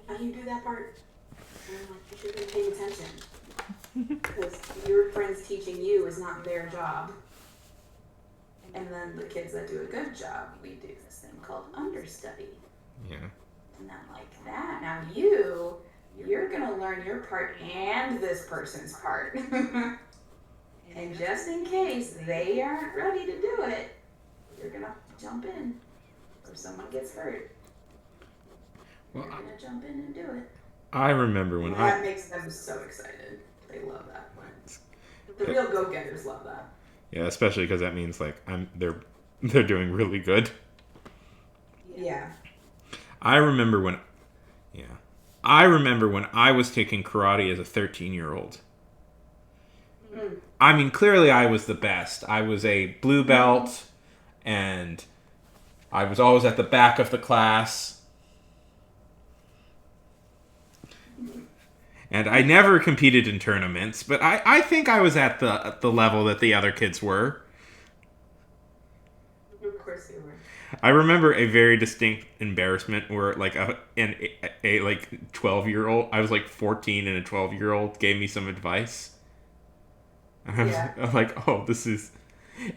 how do you do that part? And I'm like, you should have been paying attention. Because your friends teaching you is not their job. And then the kids that do a good job, we do this thing called understudy. Yeah. And I'm like, that, now you're gonna learn your part and this person's part. And just in case they aren't ready to do it, you're gonna jump in. Or someone gets hurt. Well, You're gonna jump in and do it. I remember when That makes them so excited. They love that. The real go-getters love that. Yeah, especially because that means, like, they're doing really good. Yeah. I remember when I was taking karate as a 13-year-old. I mean, clearly I was the best. I was a blue belt, and I was always at the back of the class. And I never competed in tournaments, but I think I was at the level that the other kids were. Of course you were. I remember a very distinct embarrassment where, like, a 12-year-old, I was like 14, and a 12-year-old gave me some advice. And I was like, oh, this is,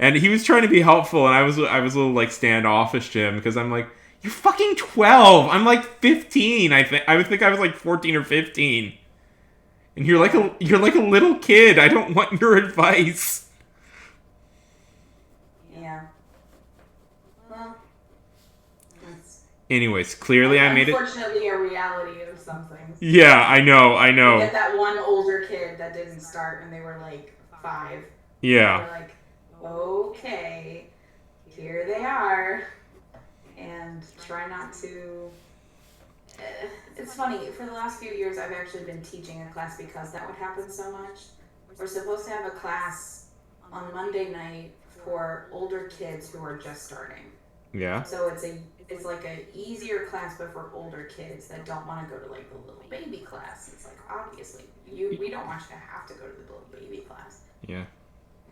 and he was trying to be helpful, and I was a little, like, standoffish to him, because I'm like, you're fucking 12. I'm like 15. I would think I was like 14 or 15. And you're like a little kid. I don't want your advice. Yeah. Well, that's Anyways, clearly I made it. Unfortunately, a reality of some things. Yeah, I know. You get that one older kid that didn't start and they were like 5. Yeah. They're like, okay, here they are. And try not to... It's funny, for the last few years I've actually been teaching a class because that would happen so much. We're supposed to have a class on Monday night for older kids who are just starting. Yeah. So it's like an easier class, but for older kids that don't want to go to, like, the little baby class. It's like, obviously, we don't want you to have to go to the little baby class. Yeah.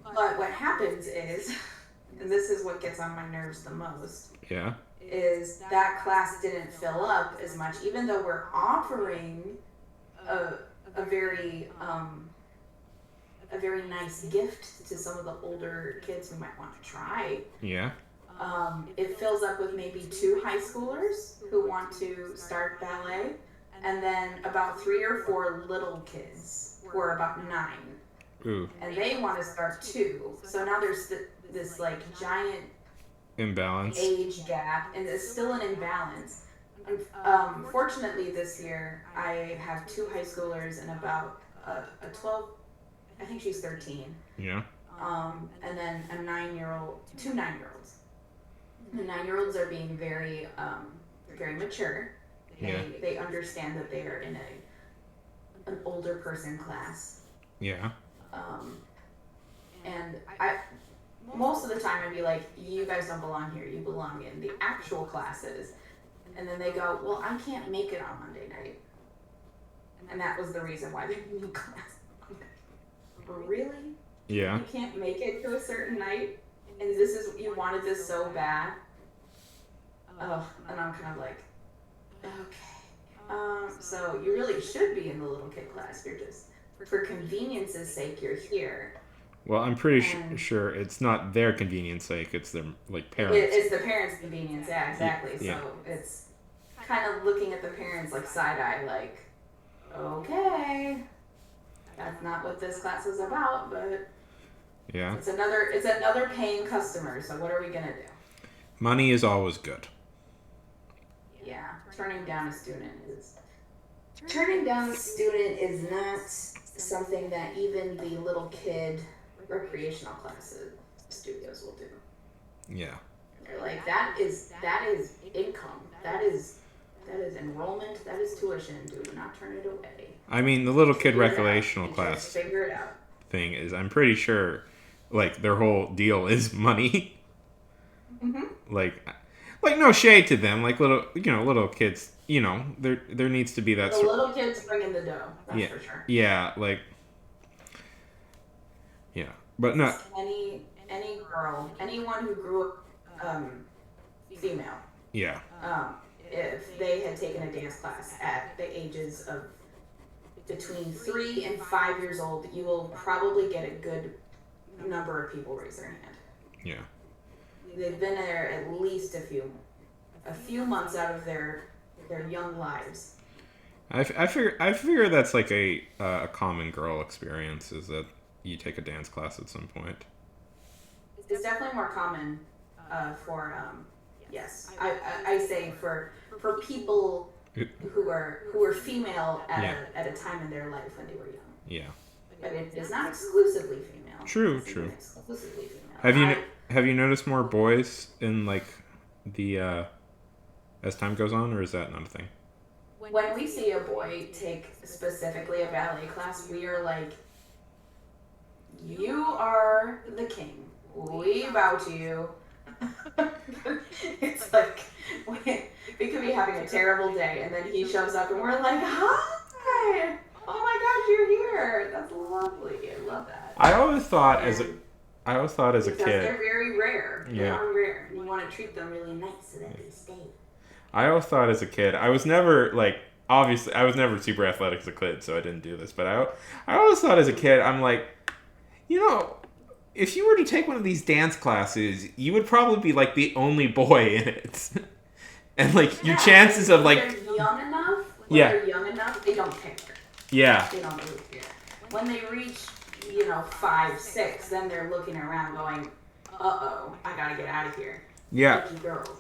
But what happens is, and this is what gets on my nerves the most, Yeah. is that class didn't fill up as much, even though we're offering a very nice gift to some of the older kids who might want to try. Yeah. It fills up with maybe 2 high schoolers who want to start ballet, and then about 3 or 4 little kids who are about 9. Ooh. And they want to start too. So now there's this, like, giant Imbalance. age gap, and it's still an imbalance. Fortunately, this year I have 2 high schoolers and about a 12. I think she's 13. Yeah. And then a 9-year-old, 2 9-year-olds. The 9-year-olds are being very, very mature. They understand that they are in an older person class. Yeah. And most of the time I'd be like, you guys don't belong here, you belong in the actual classes. And then they go, well, I can't make it on Monday night. And that was the reason why they need class. Really? Yeah. You can't make it to a certain night? And you wanted this so bad? oh, and I'm kind of like, okay. So you really should be in the little kid class. You're just, for convenience's sake, you're here. Well, I'm pretty And sure it's not their convenience sake. It's their like parents. it's the parents' convenience. Yeah, Y- exactly. Yeah. So it's kind of looking at the parents like side eye, like, okay, that's not what this class is about, but Yeah. it's another paying customer. So what are we gonna do? Money is always good. Yeah, turning down a student is not something that even the little kid recreational classes studios will do. Yeah. They're like, that is income. That is enrollment. That is tuition. Do not turn it away. I mean, the little kid Figure it out. recreational You class just figure it out. thing is, I'm pretty sure, like, their whole deal is money. like no shade to them. Like, little kids, there needs to be that The little kids bring in the dough. That's Yeah. for sure. Yeah, like, yeah. But no, Any girl, anyone who grew up female, yeah. if they had taken a dance class at the ages of between 3 and 5 years old, you will probably get a good number of people raise their hand. Yeah. They've been there at least a few months out of their young lives. I figure that's like a common girl experience, is that you take a dance class at some point. It's definitely more common for yes. I say for people who are female at a time in their life when they were young. Yeah. But it is not exclusively female. True, It's true. even exclusively female. Have you noticed more boys in like the as time goes on, or is that not a thing? When we see a boy take specifically a ballet class, we are like, you are the king. We bow to you. It's like, we could be having a terrible day, and then he shows up, and we're like, hi! Oh my gosh, you're here! That's lovely. I love that. I always thought as a Because kid. they're very rare. They Yeah. are rare. You want to treat them really nice so that they stay. I always thought as a kid, I was never like, obviously I was never super athletic as a kid, so I didn't do this. But I always thought as a kid, I'm like, if you were to take one of these dance classes, you would probably be like the only boy in it, and like your chances of like, When they're young enough, they don't care. yeah, They don't really care. When they reach 5, 6, then they're looking around going, uh-oh, I gotta get out of here. yeah, Lucky girls,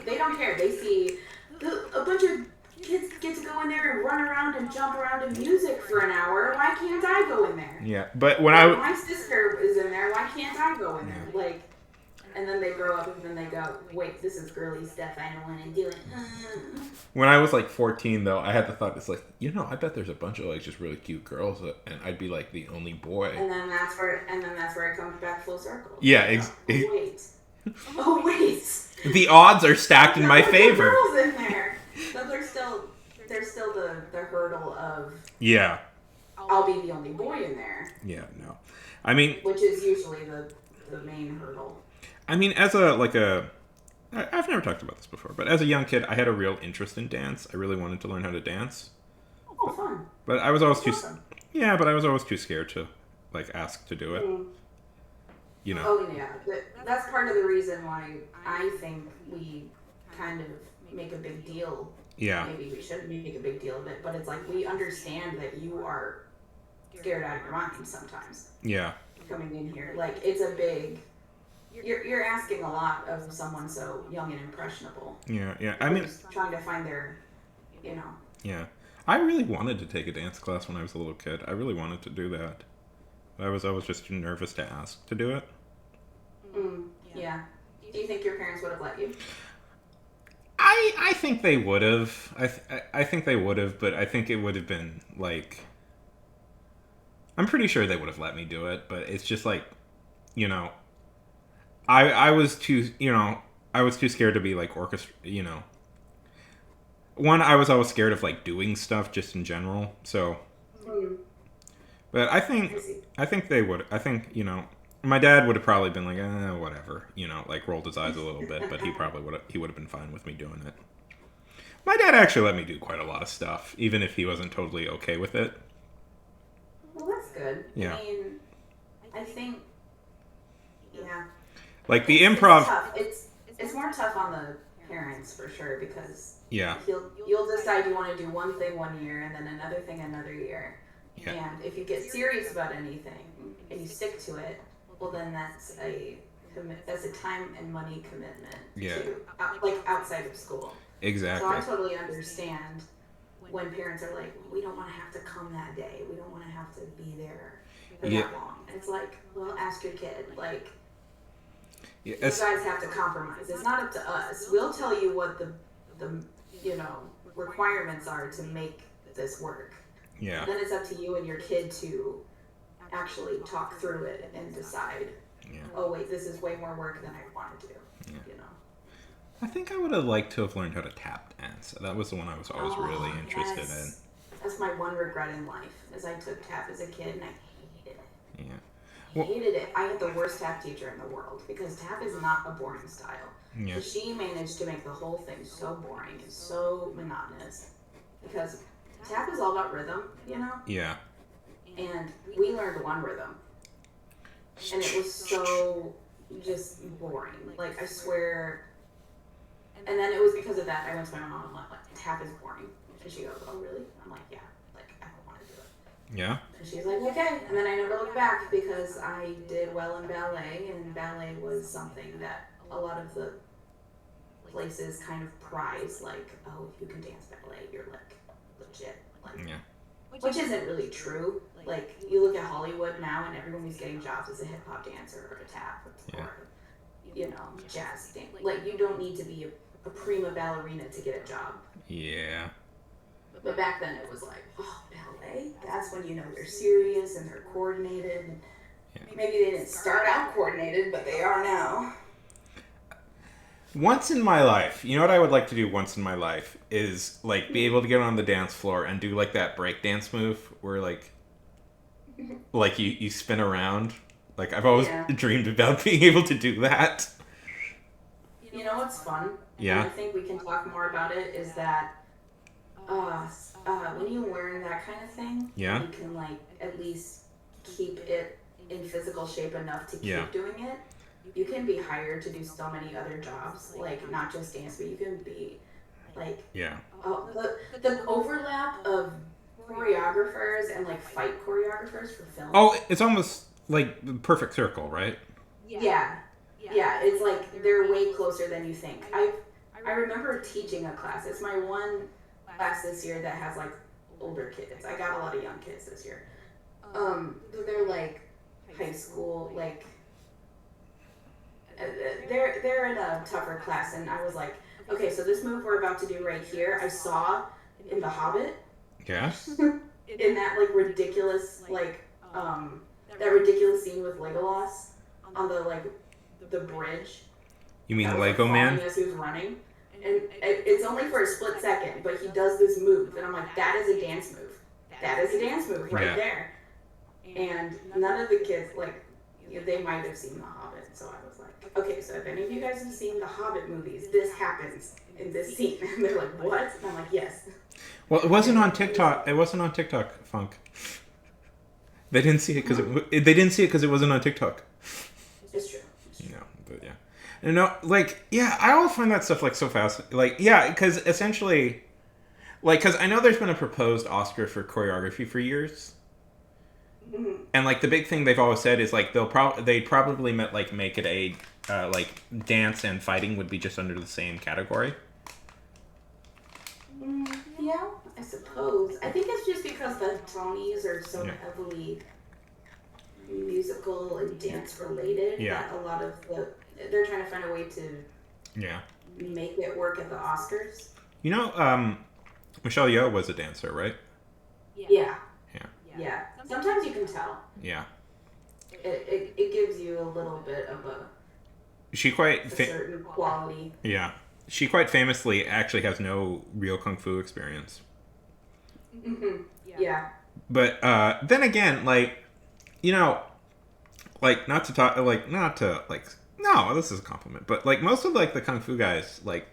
they don't care. They see a bunch of kids get to go in there and run around and jump around to music for an hour. Why can't I go in there? yeah. But when My sister is in there. Why can't I go in there? Like, and then they grow up and then they go, wait, this is girly stuff. I don't want to do it. when I was like 14 though, I had the thought, it's like, I bet there's a bunch of like just really cute girls, and I'd be like the only boy. And then that's where it comes back full circle. Yeah, Wait. Oh wait. the odds are stacked in my There's favor. girls in there. So there's still the hurdle of Yeah, I'll be the only boy in there, yeah, no. I mean, which is usually the main hurdle. as I've never talked about this before, but as a young kid, I had a real interest in dance. I really wanted to learn how to dance. Oh, fun. But I was always Awesome. but I was always too scared to like ask to do it. Oh yeah, that's part of the reason why I think we kind of make a big deal. Yeah, Maybe we shouldn't make a big deal of it, but it's like we understand that you are scared out of your mind sometimes yeah, coming in here. Like it's a big. You're asking a lot of someone so young and impressionable. yeah. I mean, Who's trying to find their, yeah. I really wanted to take a dance class when I was a little kid. I really wanted to do that. I was just too nervous to ask to do it. Yeah. Do you think your parents would have let you? I think they would have. I think they would have, but I think it would have been like. I'm pretty sure they would have let me do it, but it's just like, I was too scared to be like orchestra. One, I was always scared of like doing stuff just in general. So, but I think they would. I think My dad would have probably been like, whatever, like rolled his eyes a little bit, but he would have been fine with me doing it. My dad actually let me do quite a lot of stuff, even if he wasn't totally okay with it. Well, that's good. Yeah. I mean, I think, yeah. Like the It's improv. tough. It's more tough on the parents for sure because Yeah. you'll decide you want to do one thing one year and then another thing another year. Yeah. And if you get serious about anything and you stick to it, well then that's a time and money commitment. Yeah. To like outside of school. Exactly. So I totally understand when parents are like, we don't want to have to come that day. We don't want to have to be there for that long. And it's like, well, ask your kid. Like, you guys have to compromise. It's not up to us. We'll tell you what the requirements are to make this work. Yeah. Then it's up to you and your kid to actually talk through it and decide. Yeah. Oh wait, this is way more work than I want to do. Yeah. You know. I think I would have liked to have learned how to tap dance. That was the one I was always really interested in. That's my one regret in life, is I took tap as a kid and I hated it. Yeah. I hated it. I had the worst tap teacher in the world because tap is not a boring style. Yeah. She managed to make the whole thing so boring and so monotonous because tap is all about rhythm, Yeah. And we learned one rhythm. And it was so just boring. Like, I swear. And then it was because of that I went to my mom and like, tap is boring. And she goes, oh, really? I'm like, yeah. Like, I don't want to do it. Yeah. And she's like, okay. And then I never looked back because I did well in ballet, and ballet was something that a lot of the places kind of prize. Like, oh, if you can dance ballet, you're like legit. Like, Yeah. which isn't really true. Like, you look at Hollywood now, and everyone who's getting jobs as a hip hop dancer or a tap or jazz dance. Like, you don't need to be a prima ballerina to get a job. Yeah. But back then it was like, oh, ballet? That's when they're serious and they're coordinated. Yeah. Maybe they didn't start out coordinated, but they are now. Once in my life, you know what I would like to do once in my life is like be able to get on the dance floor and do like that break dance move where like you spin around. Like I've always dreamed about being able to do that. You know what's fun? Yeah. And I think we can talk more about it is that when you learn that kind of thing, Yeah. you can like at least keep it in physical shape enough to keep Yeah. doing it. You can be hired to do so many other jobs, like not just dance, but you can be like Yeah. the overlap of choreographers and like fight choreographers for film. Oh, it's almost like the perfect circle, right? Yeah, it's like they're way closer than you think. I remember teaching a class. It's my one class this year that has like older kids. I got a lot of young kids this year. They're like high school, like they're in a tougher class, and I was like, okay, so this move we're about to do right here, I saw in The Hobbit. Yeah. In that like ridiculous that ridiculous scene with Legolas on the bridge. You mean that was, Lego like, Man? falling as he was running, and it's only for a split second, but he does this move, and I'm like, that is a dance move. That is a dance move right there. And none of the kids they might have seen The Hobbit, so I was like, okay, so if any of you guys have seen the Hobbit movies, this happens in this scene. And they're like, what? And I'm like, yes. Well, it wasn't on TikTok. It wasn't on TikTok, Funk. They didn't see it because it wasn't on TikTok. It's true. No, but yeah. I always find that stuff like so fascinating. Like, yeah, because essentially, because I know there's been a proposed Oscar for choreography for years. Mm-hmm. And like the big thing they've always said is like they probably meant like make it a like dance and fighting would be just under the same category. Yeah, I suppose. I think it's just because the Tonys are so heavily musical and dance related that a lot of they're trying to find a way to make it work at the Oscars. You know, Michelle Yeoh was a dancer, right? Yeah. Sometimes you can tell. Yeah. It gives you a little bit of a certain quality. Yeah. She quite famously actually has no real kung fu experience. Mm-hmm. Yeah. But then again, like not to talk like not to like no, this is a compliment, but like most of like the kung fu guys, like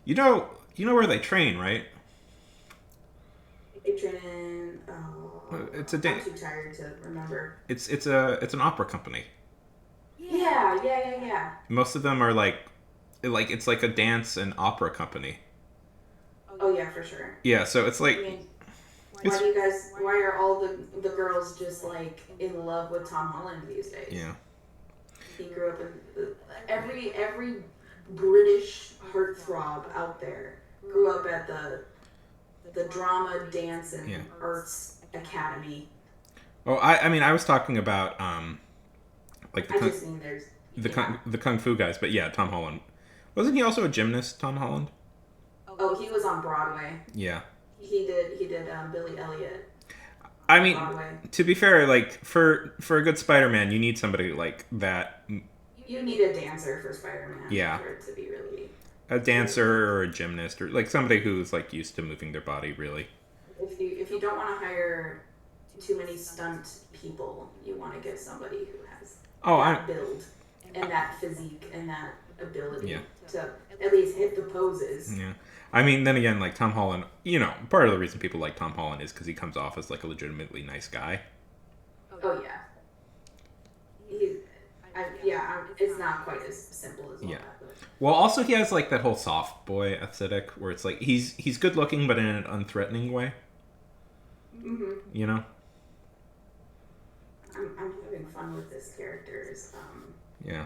you know where they train, right? Adrian, It's a I'm too tired to remember. it's an opera company. Yeah. Most of them are like it's like a dance and opera company. Oh yeah, for sure. Yeah, so it's I like mean, it's why are all the girls just like in love with Tom Holland these days? yeah. He grew up in every British heartthrob out there grew up at the drama, dance, and Yeah. arts academy. Oh, I mean I was talking about like I just mean there's the kung fu guys, but yeah, Tom Holland. Wasn't he also a gymnast, Tom Holland? Oh, he was on Broadway. Yeah. He did Billy Elliot. I mean, Broadway. to be fair, like for a good Spider-Man, you need somebody like that. You need a dancer for Spider-Man. Yeah. For it to be really. A dancer or a gymnast or like somebody who's like used to moving their body really. If you don't want to hire too many stunt people, you want to get somebody who has that build and that physique and that ability to at least hit the poses. Yeah. I mean, then again, like Tom Holland, you know, part of the reason people like Tom Holland is because he comes off as like a legitimately nice guy. Oh yeah. It's not quite as simple as all that. But. Well, also he has like that whole soft boy aesthetic where it's like he's good looking but in an unthreatening way. Mm-hmm. You know. I'm having fun with this characters. Yeah.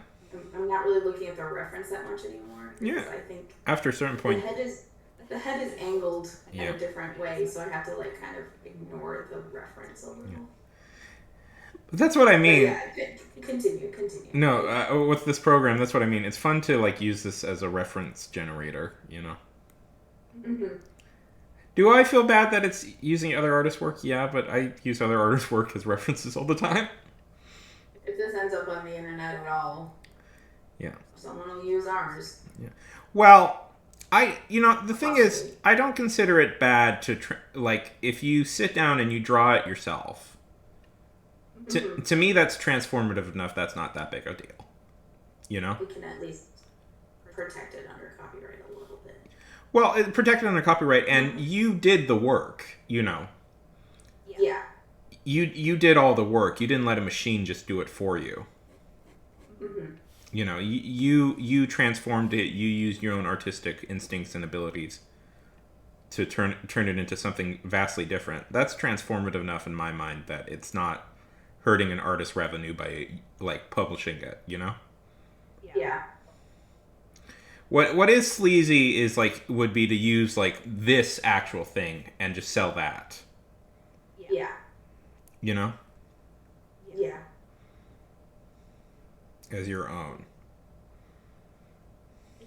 I'm not really looking at the reference that much anymore. Yeah. I think after a certain point, the head is angled in Yeah. a different way, so I have to like kind of ignore the reference a little. Yeah. But that's what I mean. But yeah, continue. No, with this program, that's what I mean. It's fun to like use this as a reference generator. You know. Mm-hmm. Do I feel bad that it's using other artists' work? Yeah, but I use other artists' work as references all the time. If this ends up on the internet at all, yeah, someone will use ours. Yeah. Well, the thing is, I don't consider it bad to like if you sit down and you draw it yourself. Mm-hmm. To me, that's transformative enough. That's not that big a deal. You know. We can at least protect it under copyright a little bit. Well, protected under copyright, and you did the work. You know. Yeah. You did all the work. You didn't let a machine just do it for you. Mm-hmm. You know, you transformed it. You used your own artistic instincts and abilities to turn it into something vastly different. That's transformative enough in my mind that it's not hurting an artist's revenue by like publishing it. You know. Yeah. What is sleazy is like would be to use like this actual thing and just sell that. Yeah. You know. Yeah. As your own.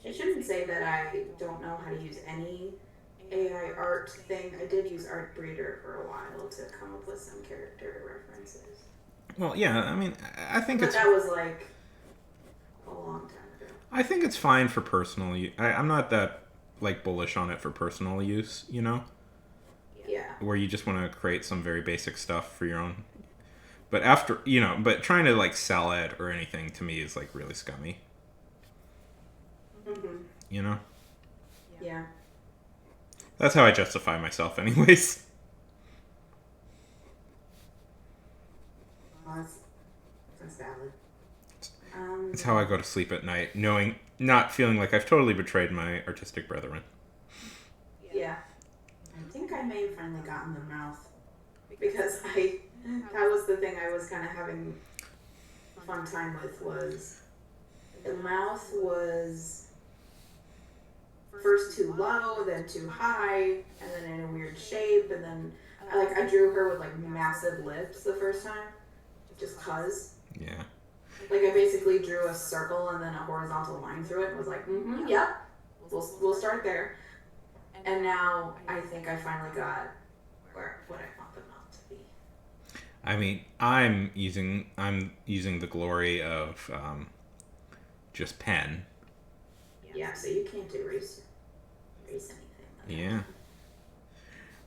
I shouldn't say that I don't know how to use any AI art thing. I did use Artbreeder for a while to come up with some character references. Well, yeah, I mean, I think But that was like a long time ago. I think it's fine for personal use. I'm not that like bullish on it for personal use, you know? Yeah. Where you just want to create some very basic stuff for your own. But but trying to like sell it or anything to me is like really scummy. Mm-hmm. You know? Yeah. That's how I justify myself anyways. Well, that's valid. It's how I go to sleep at night, not feeling like I've totally betrayed my artistic brethren. Yeah. I think I may have finally gotten the mouth. Because that was the thing I was kind of having a fun time with was the mouth was first too low, then too high, and then in a weird shape, and then I drew her with like massive lips the first time, just cause. Yeah. Like I basically drew a circle and then a horizontal line through it and was like, yep, we'll start there. And now I think I finally got what I want the mouth to be. I mean, I'm using the glory of just pen. Yeah, so you can't erase anything. Yeah.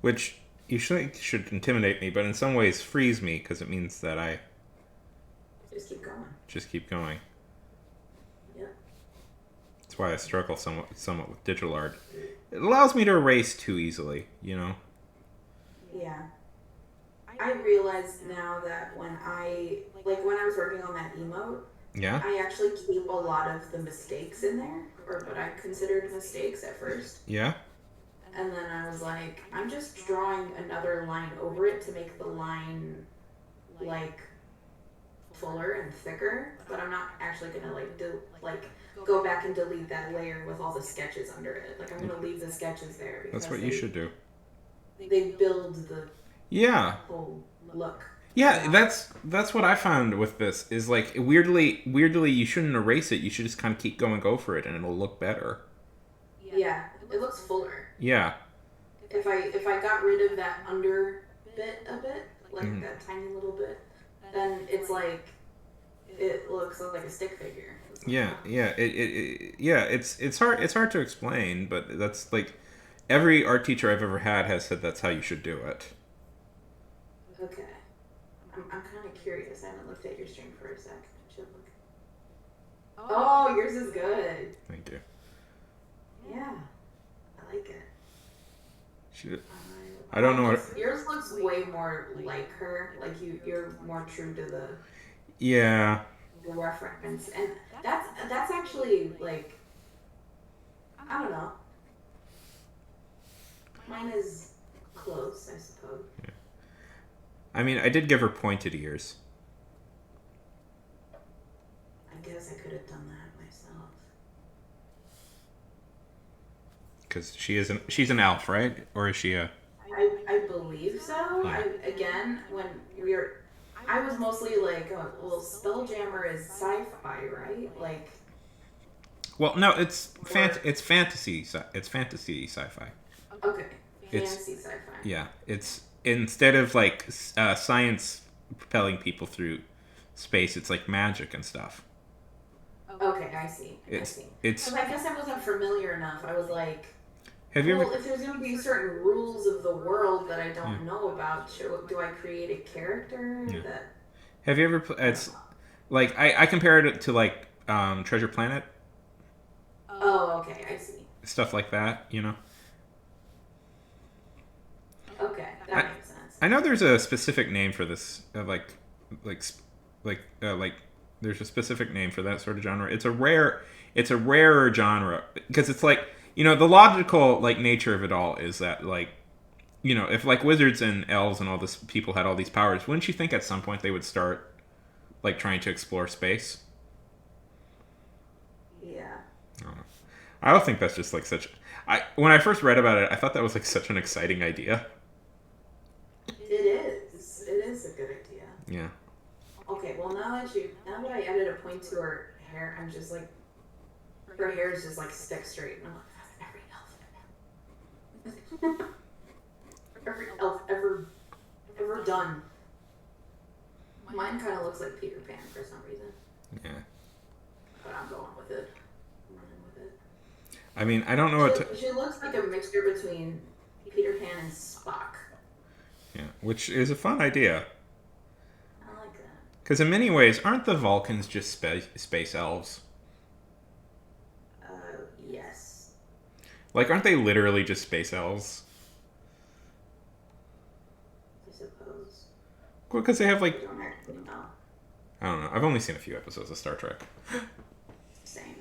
Which usually should intimidate me, but in some ways frees me because it means that just keep going. Just keep going. Yep. That's why I struggle somewhat with digital art. It allows me to erase too easily, you know? Yeah. I realize now that when I was working on that emote, Yeah? I actually keep a lot of the mistakes in there, or what I considered mistakes at first. Yeah? And then I was like, I'm just drawing another line over it to make the line like fuller and thicker, but I'm not actually gonna go back and delete that layer with all the sketches under it. Like, I'm gonna leave the sketches there because That's what you should do. they build the Yeah. whole look. Yeah, that's what I found with this is like weirdly you shouldn't erase it. You should just kind of go for it and it'll look better. Yeah, it looks fuller. Yeah. If I got rid of that under bit a bit, like that tiny little bit, then it's like it looks like a stick figure. Yeah, yeah. It's hard to explain, but that's like every art teacher I've ever had has said that's how you should do it. Okay. I'm kind of curious. I haven't looked at your stream for a sec. I should look. Oh, yours is good. Thank you. Yeah, I like it. I don't know what. Yours looks way more like her. Like you're more true to the reference, and that's actually like, I don't know. Mine is close, I suppose. Yeah. I mean, I did give her pointed ears. I guess I could have done that myself. Because she's an elf, right? Or is she a? I believe so. Yeah. I was mostly like, well, Spelljammer is sci-fi, right? Like. Well, no, it's fantasy. It's fantasy sci-fi. Okay. Fantasy sci-fi. Yeah, it's instead of like science propelling people through space, it's like magic and stuff. Okay, I see. It's. Because I guess I wasn't familiar enough. I was like, Have you ever? if there's going to be certain rules of the world that I don't know about, do I create a character that? Have you ever? It's like I compared it to like Treasure Planet. Oh, okay, I see. Stuff like that, you know. Okay, that makes sense. I know there's a specific name for this, like there's a specific name for that sort of genre. It's a rarer genre because it's like, you know, the logical like nature of it all is that, like, you know, if like wizards and elves and all this people had all these powers, wouldn't you think at some point they would start like trying to explore space? Yeah. I don't think that's just like when I first read about it, I thought that was like such an exciting idea. It is a good idea. Yeah. Okay, well now that I added a point to her hair, I'm just like, her hair is just like stick straight, and I'm like, every elf ever done. Mine kind of looks like Peter Pan for some reason. Yeah. But I'm going with it. I'm running with it. I mean, I don't know what. She looks like a mixture between Peter Pan and Spock. Yeah, which is a fun idea. I like that. Because in many ways, aren't the Vulcans just space elves? Yes. Like, aren't they literally just space elves? I suppose. Well, because they have like. I don't actually know. I don't know. I've only seen a few episodes of Star Trek. Same.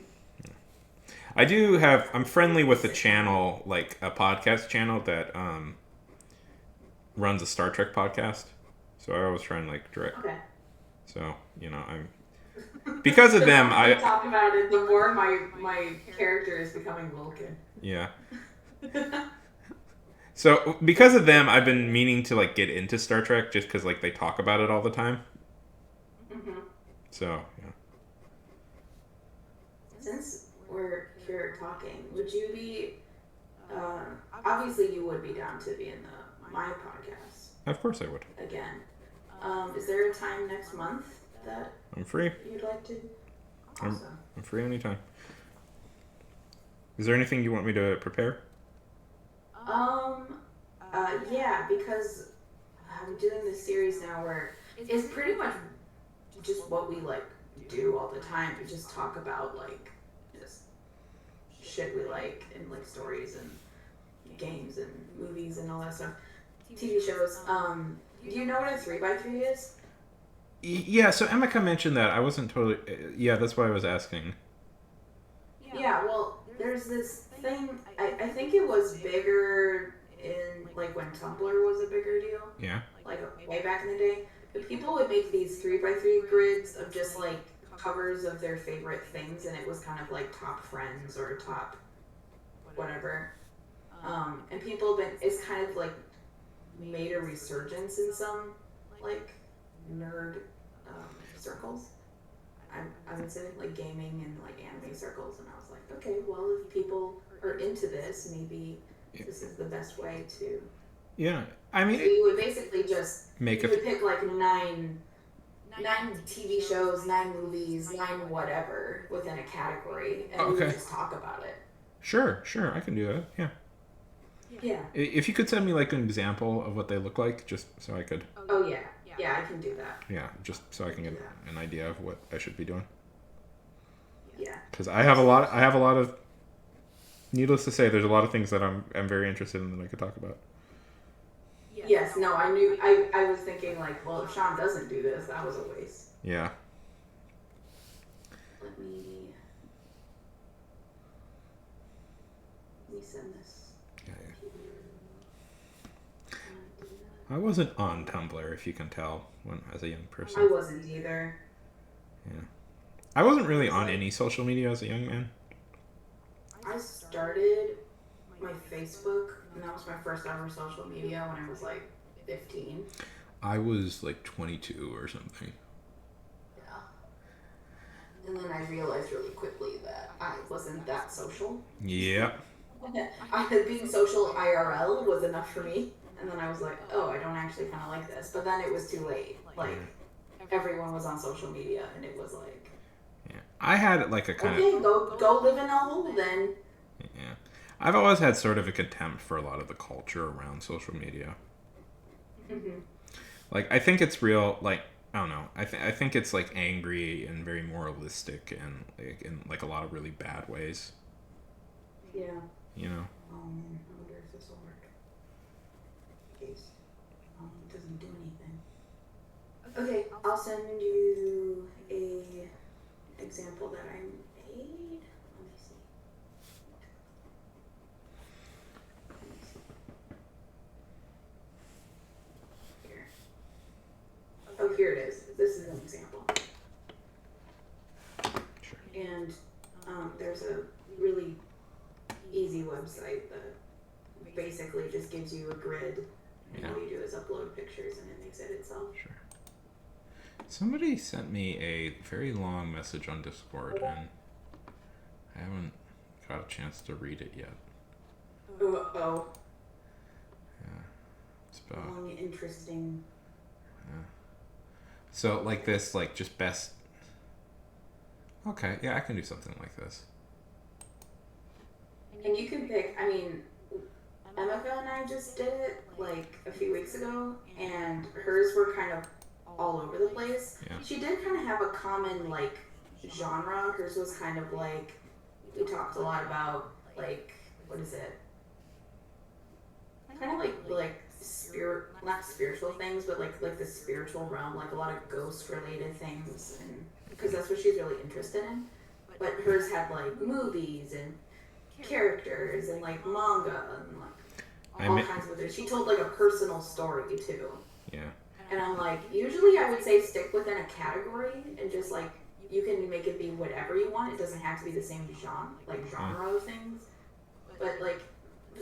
I'm friendly with a channel, like a podcast channel that runs a Star Trek podcast. So I always try and like direct. Okay. So, you know, because of them, I talk about it, the more my character is becoming Vulcan. Yeah. So because of them, I've been meaning to like get into Star Trek just because like they talk about it all the time. Mm-hmm. So yeah. Since we're here talking, would you be? Obviously, you would be down to be in my podcast. Of course I would. Again, is there a time next month that I'm free. you'd like to? Awesome. I'm free anytime. Is there anything you want me to prepare? Yeah, because I'm doing this series now where it's pretty much just what we like do all the time. We just talk about like just shit we like and like stories and games and movies and all that stuff. TV shows. Do you know what a 3x3 is? Yeah, so Emeka mentioned that. I wasn't totally. Yeah, that's why I was asking. Yeah, well, there's this thing. I think it was bigger in like when Tumblr was a bigger deal, Yeah. like way back in the day. But people would make these 3x3 grids of just like covers of their favorite things, and it was kind of like top friends or top whatever. And people have been. It's kind of like made a resurgence in some like nerd circles. I would say like gaming and like anime circles, and I was like, okay, well, if people are into this, maybe this is the best way to. Yeah, I mean, So you would basically just make you a. would pick like nine TV shows, 9 movies, 9 whatever within a category, and we Okay. would just talk about it. Sure, I can do that. Yeah. Yeah. If you could send me like an example of what they look like, just so I could. Oh yeah. Yeah, I can do that. Yeah, just so I can get an idea of what I should be doing. Yeah. Because I have a lot of. Needless to say, there's a lot of things that I'm very interested in that I could talk about. Yes. No, I knew. I was thinking like, well, if Sean doesn't do this, that was a waste. Yeah. Let me send this. Yeah. I wasn't on Tumblr, if you can tell, when as a young I person. wasn't either. Yeah. I wasn't really on any social media as a young man. I started my Facebook, and that was my first ever social media when I was like 15. I was like 22 or something. Yeah. And then I realized really quickly that I wasn't that social. Yeah. Being social IRL was enough for me. And then I was like, oh, I don't actually kind of like this. But then it was too late. Like, everyone was on social media, and it was like, Yeah. I had like a kind okay, of. go live in a hole then. Yeah. I've always had sort of a contempt for a lot of the culture around social media. Mm-hmm. Like, I think it's real, like, I don't know. I think it's like angry and very moralistic and like in like a lot of really bad ways. Yeah. You know? I wonder if this will work. In case it doesn't do anything. Okay, I'll send you a example that I made. Let me see. Here. Oh, here it is. This is an example. Sure. And there's a really easy website that basically just gives you a grid, and all you do is upload pictures and it makes it itself. Sure. Somebody sent me a very long message on Discord, and I haven't got a chance to read it yet. Oh, Yeah. It's about. long, interesting. So, like this, like just best. Okay, yeah, I can do something like this. And you can pick, I mean, Emeka and I just did it like a few weeks ago, and hers were kind of all over the place. Yeah. She did kind of have a common like genre. Hers was kind of like, we talked a lot about like, what is it? Kind of like spirit, not spiritual things, but like the spiritual realm, like a lot of ghost related things, and because that's what she's really interested in. But hers had like movies and characters and like manga and like all kinds of it. She told like a personal story too. Yeah. And I'm like, usually I would say stick within a category and just like you can make it be whatever you want. It doesn't have to be the same genre of things. But like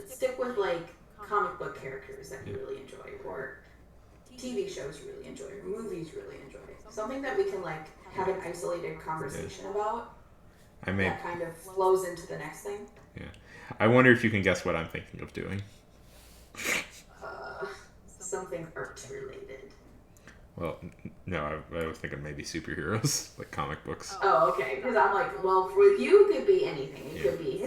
stick with like comic book characters that you really enjoy, or TV shows you really enjoy, or movies you really enjoy. Something that we can like have an isolated conversation about. That kind of flows into the next thing. Yeah. I wonder if you can guess what I'm thinking of doing. Something art related. Well, no, I was thinking maybe superheroes, like comic books. Oh, okay. Because I'm like, well, with you, it could be anything. It could be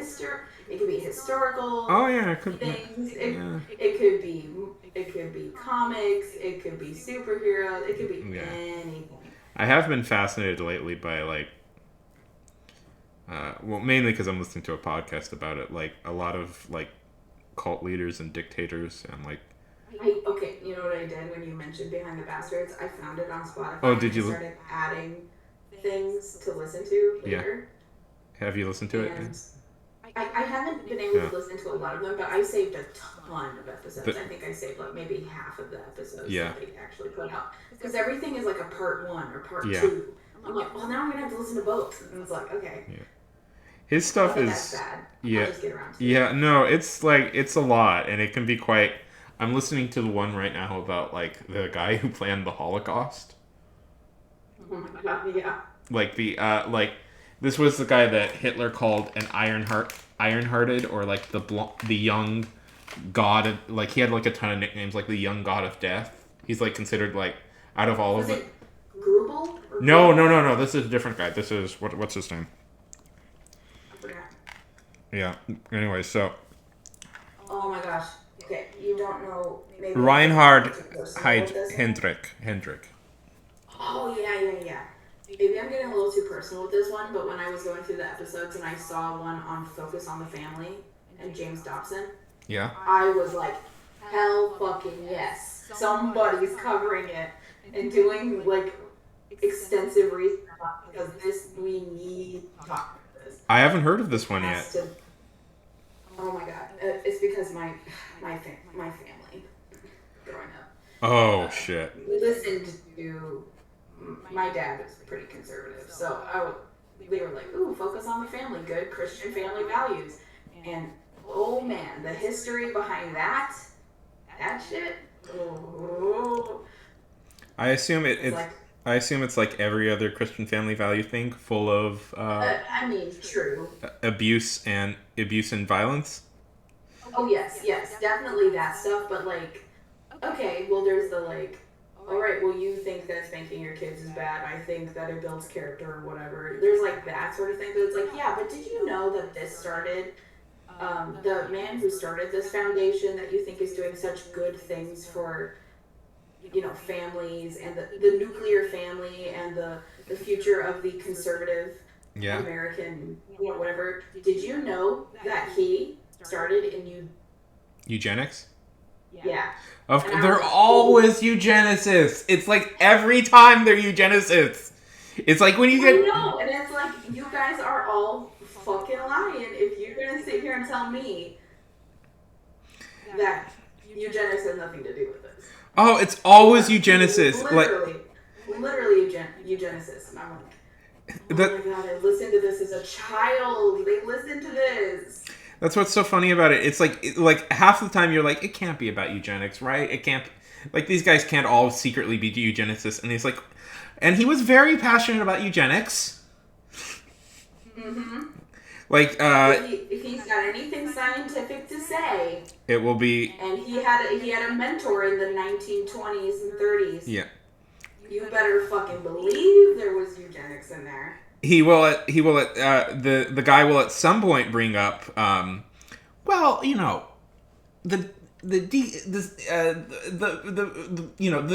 it could be historical. Oh yeah, it could. Things. Yeah. It could be comics. It could be superheroes. It could be anything. I have been fascinated lately by like, well, mainly because I'm listening to a podcast about it. Like a lot of like cult leaders and dictators and like. Okay, you know what I did when you mentioned Behind the Bastards? I found it on Oh, Spotify and did I you? started adding things to listen to Yeah. later. Have you listened to it? And I haven't been able to listen to a lot of them, but I saved a ton of episodes. I think I saved like maybe half of the episodes that they actually put out. Because everything is like a part 1 or part 2. I'm like, well, now I'm going to have to listen to both. And it's like, okay. Yeah. His stuff is. That's bad. Yeah. I'll just get around to it. No, it's like, it's a lot, and it can be quite. I'm listening to the one right now about like the guy who planned the Holocaust. Oh my god, yeah. Like this was the guy that Hitler called an Ironhearted, or like the young god of, like he had like a ton of nicknames, like the young god of death. He's like considered like out of all of it. Grubel? No. This is a different guy. This is what's his name? I forgot. Yeah. Anyway, so. Oh my gosh. Okay, you don't know. Maybe Reinhard Hendrik. Oh yeah. Maybe I'm getting a little too personal with this one, but when I was going through the episodes and I saw one on Focus on the Family and James Dobson, I was like, hell fucking yes. Somebody's covering it and doing like extensive research because we need to talk about this. I haven't heard of this one yet. Oh my god. It's because my family growing up. Oh shit. Listened to. My dad is pretty conservative, so they were like, ooh, Focus on the Family, good Christian family values. And oh man, the history behind that shit. Oh. I assume it's like every other Christian family value thing, full of true. abuse and violence. Oh yes, definitely that stuff, but like, okay, well there's the like, alright, well you think that spanking your kids is bad, I think that it builds character or whatever. There's like that sort of thing, but it's like, yeah, but did you know that this started, the man who started this foundation that you think is doing such good things for, families and the nuclear family and the future of the conservative American, whatever, did you know that he started in eugenics? Yeah. They're always eugenicists. It's like every time they're eugenicists. It's like when you get. I know, and it's like you guys are all fucking lying if you're gonna sit here and tell me that eugenics has nothing to do with this. Oh, it's always eugenicists. Literally eugenicists. And I'm like, oh my god, I listened to this as a child. They listened to this. That's what's so funny about it. It's like half the time you're like, it can't be about eugenics, right? It can't. Like these guys can't all secretly be eugenicists, and he's like, and he was very passionate about eugenics. Mm-hmm. Like, if he's got anything scientific to say, it will be. And he had a mentor in the 1920s and 30s. Yeah. You better fucking believe there was eugenics in there. He will. The guy will at some point bring up. Well, the the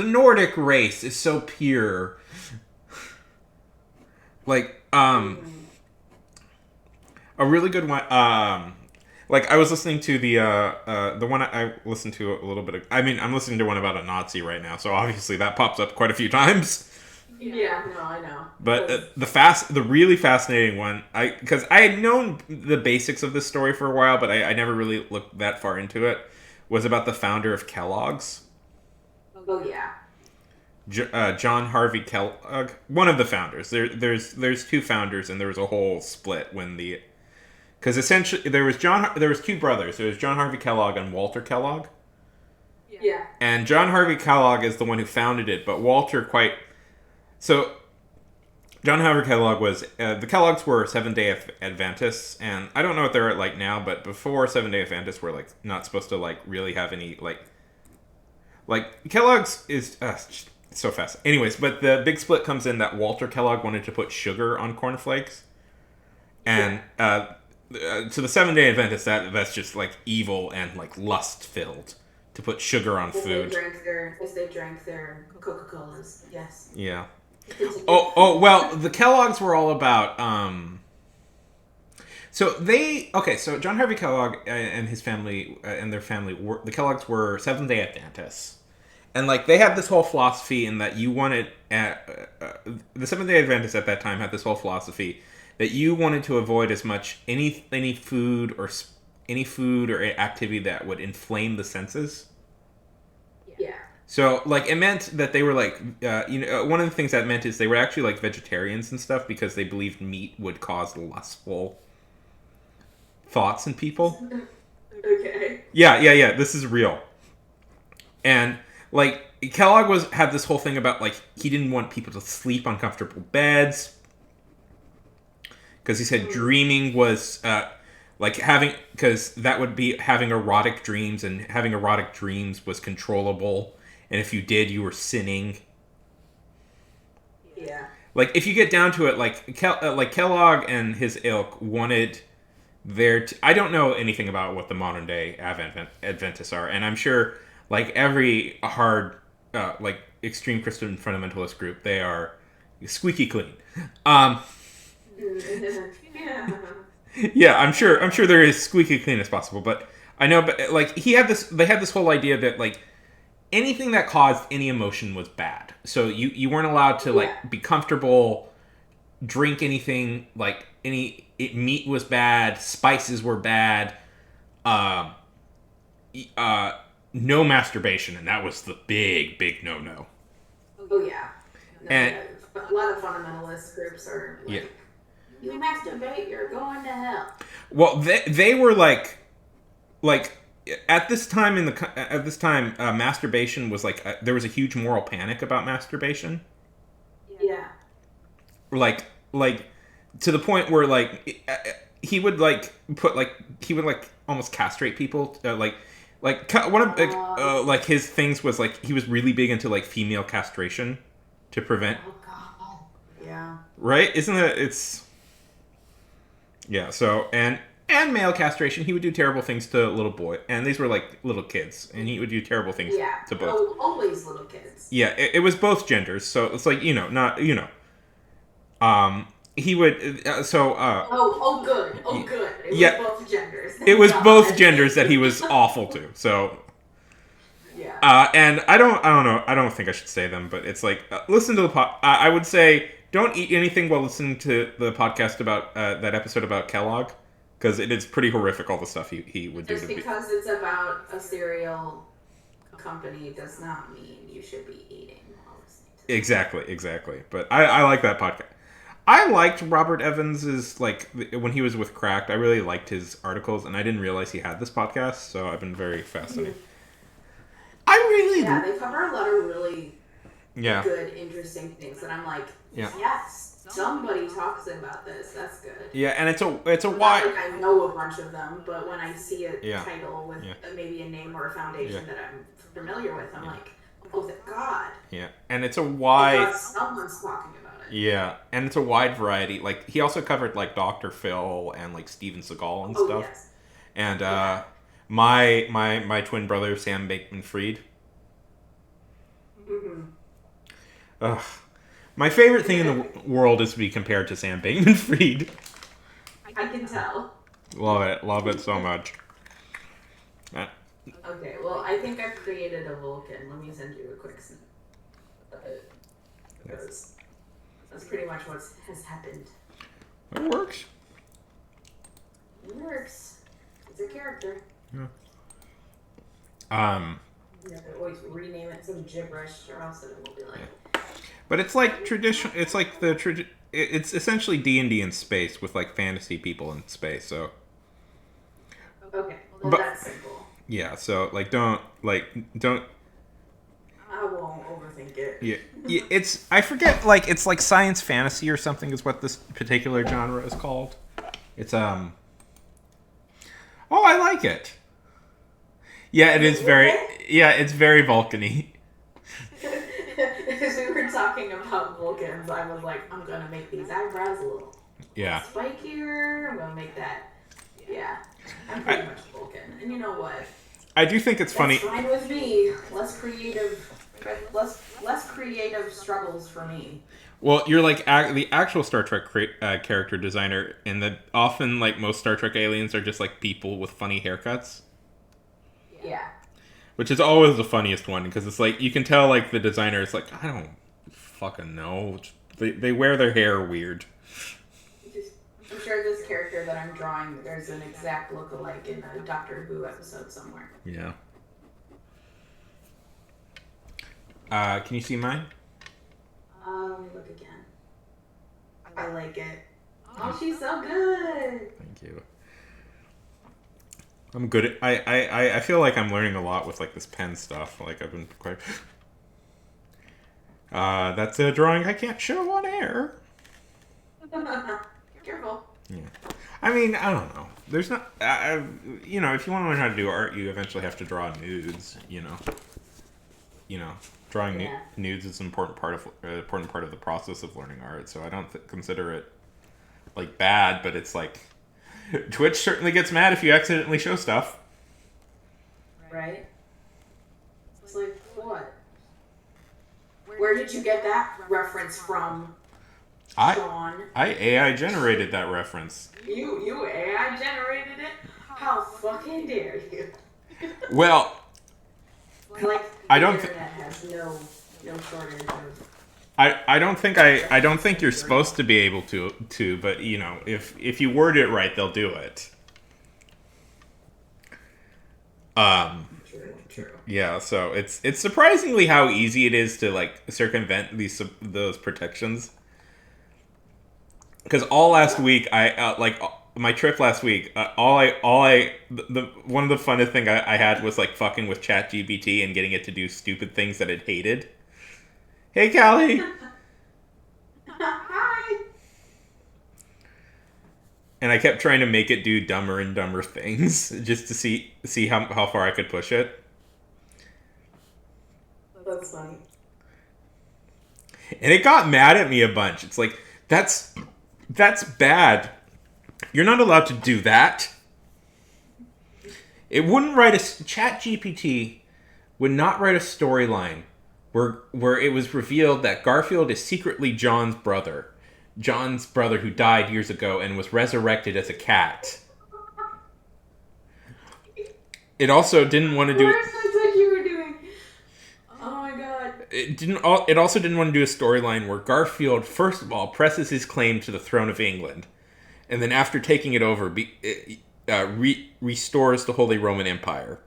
Nordic race is so pure. Like a really good one. Like I was listening to the one I listened to a little bit of. I mean, I'm listening to one about a Nazi right now, so obviously that pops up quite a few times. Yeah, no, I know. But the really fascinating one, because I had known the basics of this story for a while, but I never really looked that far into it, was about the founder of Kellogg's. Oh yeah. John Harvey Kellogg, one of the founders. There's two founders, and there was a whole split when because essentially there was two brothers. There was John Harvey Kellogg and Walter Kellogg. Yeah. And John Harvey Kellogg is the one who founded it, but Walter So, John Harvey Kellogg was the Kellogg's were Seventh-day Adventists, and I don't know what they're like now, but before Seventh-day Adventists were like not supposed to like really have any like Kellogg's is so fast. Anyways, but the big split comes in that Walter Kellogg wanted to put sugar on cornflakes, and to the Seventh-day Adventists that's just like evil and like lust filled to put sugar on food. As they drank their Coca-Colas, yes. Yeah. Well, the Kellogg's were all about. So John Harvey Kellogg and his family and their family were the Kellogg's were Seventh-day Adventists, and like they had this whole philosophy in that you wanted the Seventh-day Adventists at that time had this whole philosophy that you wanted to avoid as much any food or activity that would inflame the senses. Yeah. So, like, it meant that they were, like, one of the things that meant is they were actually, like, vegetarians and stuff because they believed meat would cause lustful thoughts in people. Okay. Yeah, this is real. And, like, Kellogg had this whole thing about, like, he didn't want people to sleep on comfortable beds because he said dreaming was, because that would be having erotic dreams, and having erotic dreams was controllable. And if you did, you were sinning. Yeah. Like, if you get down to it, like Kellogg and his ilk wanted I don't know anything about what the modern day Adventists are, and I'm sure, like every hard, extreme Christian fundamentalist group, they are squeaky clean. Yeah, I'm sure they're as squeaky clean as possible, but I know, but like they had this whole idea that like anything that caused any emotion was bad. So you weren't allowed to like be comfortable, drink anything, like meat was bad, spices were bad, no masturbation, and that was the big no. Oh yeah. No, and a lot of fundamentalist groups are like, you masturbate, you're going to hell. Well, they were like at this time masturbation was like there was a huge moral panic about masturbation. Yeah. Like to the point where like he would like almost castrate people. One of like his things was like he was really big into like female castration to prevent. Oh God. Yeah. Right? Isn't it? It's. Yeah, so, and male castration, he would do terrible things to little boy, and these were, like, little kids, and he would do terrible things to both. Oh, always little kids. Yeah, it was both genders, so it's like, not, he would, good. It was both genders. It was both genders that he was awful to, so. Yeah. And I don't know, I don't think I should say them, but it's like, listen to the I would say, don't eat anything while listening to the podcast about that episode about Kellogg, because it is pretty horrific, all the stuff he would do. Just because it's about a cereal company does not mean you should be eating while listening to it. Exactly. But I like that podcast. I liked Robert Evans's, like, when he was with Cracked, I really liked his articles, and I didn't realize he had this podcast, so I've been very fascinated. Yeah, they cover a lot of really good, interesting things, and I'm like, yes, somebody talks about this. That's good. Yeah, and it's a wide. Not like I know a bunch of them, but when I see a title with maybe a name or a foundation that I'm familiar with, I'm like, oh, thank God. Yeah, and it's a wide. Someone's talking about it. Yeah, and it's a wide variety. Like he also covered like Dr. Phil and like Steven Seagal and stuff. Yes. And my twin brother Sam Bankman-Fried. Mm-hmm. Ugh. My favorite thing in the world is to be compared to Sam Bankman-Fried. I can tell. Love it so much. Okay, well, I think I've created a Vulcan. Let me send you a quick snip. That's pretty much what has happened. It works. It works. It's a character. Yeah. You have to always rename it some gibberish, or else it will be like. But it's like tradition. It's like it's essentially D&D in space with like fantasy people in space. So. Okay, well that's simple. Yeah. So like don't. I won't overthink it. Yeah. It's I forget like it's like science fantasy or something is what this particular genre is called. It's Oh, I like it. Yeah, it is very. Yeah, it's very Vulcan-y. As we were talking about Vulcans, I was like, I'm gonna make these eyebrows a little spikier. I'm gonna make that. Yeah, I'm pretty much Vulcan. And you know what? I do think it's funny. That's fine with me. Less creative struggles for me. Well, you're like the actual Star Trek character designer, and that often like most Star Trek aliens are just like people with funny haircuts, Yeah. which is always the funniest one because it's like you can tell like the designer is like I don't fucking know. They wear their hair weird. I'm sure this character that I'm drawing, there's an exact look-alike in a Doctor Who episode somewhere. Yeah. Can you see mine? Let me look again. I like it. Oh, she's so good. Thank you. I'm good at I feel like I'm learning a lot with like this pen stuff. Like I've been quite that's a drawing I can't show on air. Careful. Yeah. I mean, I don't know. There's not you know, if you want to learn how to do art, you eventually have to draw nudes, you know. Drawing nudes is an important part of the process of learning art. So I don't consider it like bad, but it's like Twitch certainly gets mad if you accidentally show stuff. Right? It's like, what? Where did you get that reference from, Sean? I AI generated that reference. You AI generated it? How fucking dare you? Well, like, I don't the internet has no shortage of... I don't think you're supposed to be able to, but you know, if you word it right, they'll do it. True. Yeah, so it's surprisingly how easy it is to like circumvent those protections. Because all last week, my trip last week, one of the funnest thing I had was like fucking with ChatGPT and getting it to do stupid things that it hated. Hey, Callie. Hi. And I kept trying to make it do dumber and dumber things just to see how far I could push it. That's funny. And it got mad at me a bunch. It's like, that's bad. You're not allowed to do that. It wouldn't write ChatGPT would not write a storyline where it was revealed that Garfield is secretly John's brother who died years ago and was resurrected as a cat. It also didn't want to do That's what you were doing. Oh my god. It also didn't want to do a storyline where Garfield, first of all, presses his claim to the throne of England, and then after taking it over, restores the Holy Roman Empire.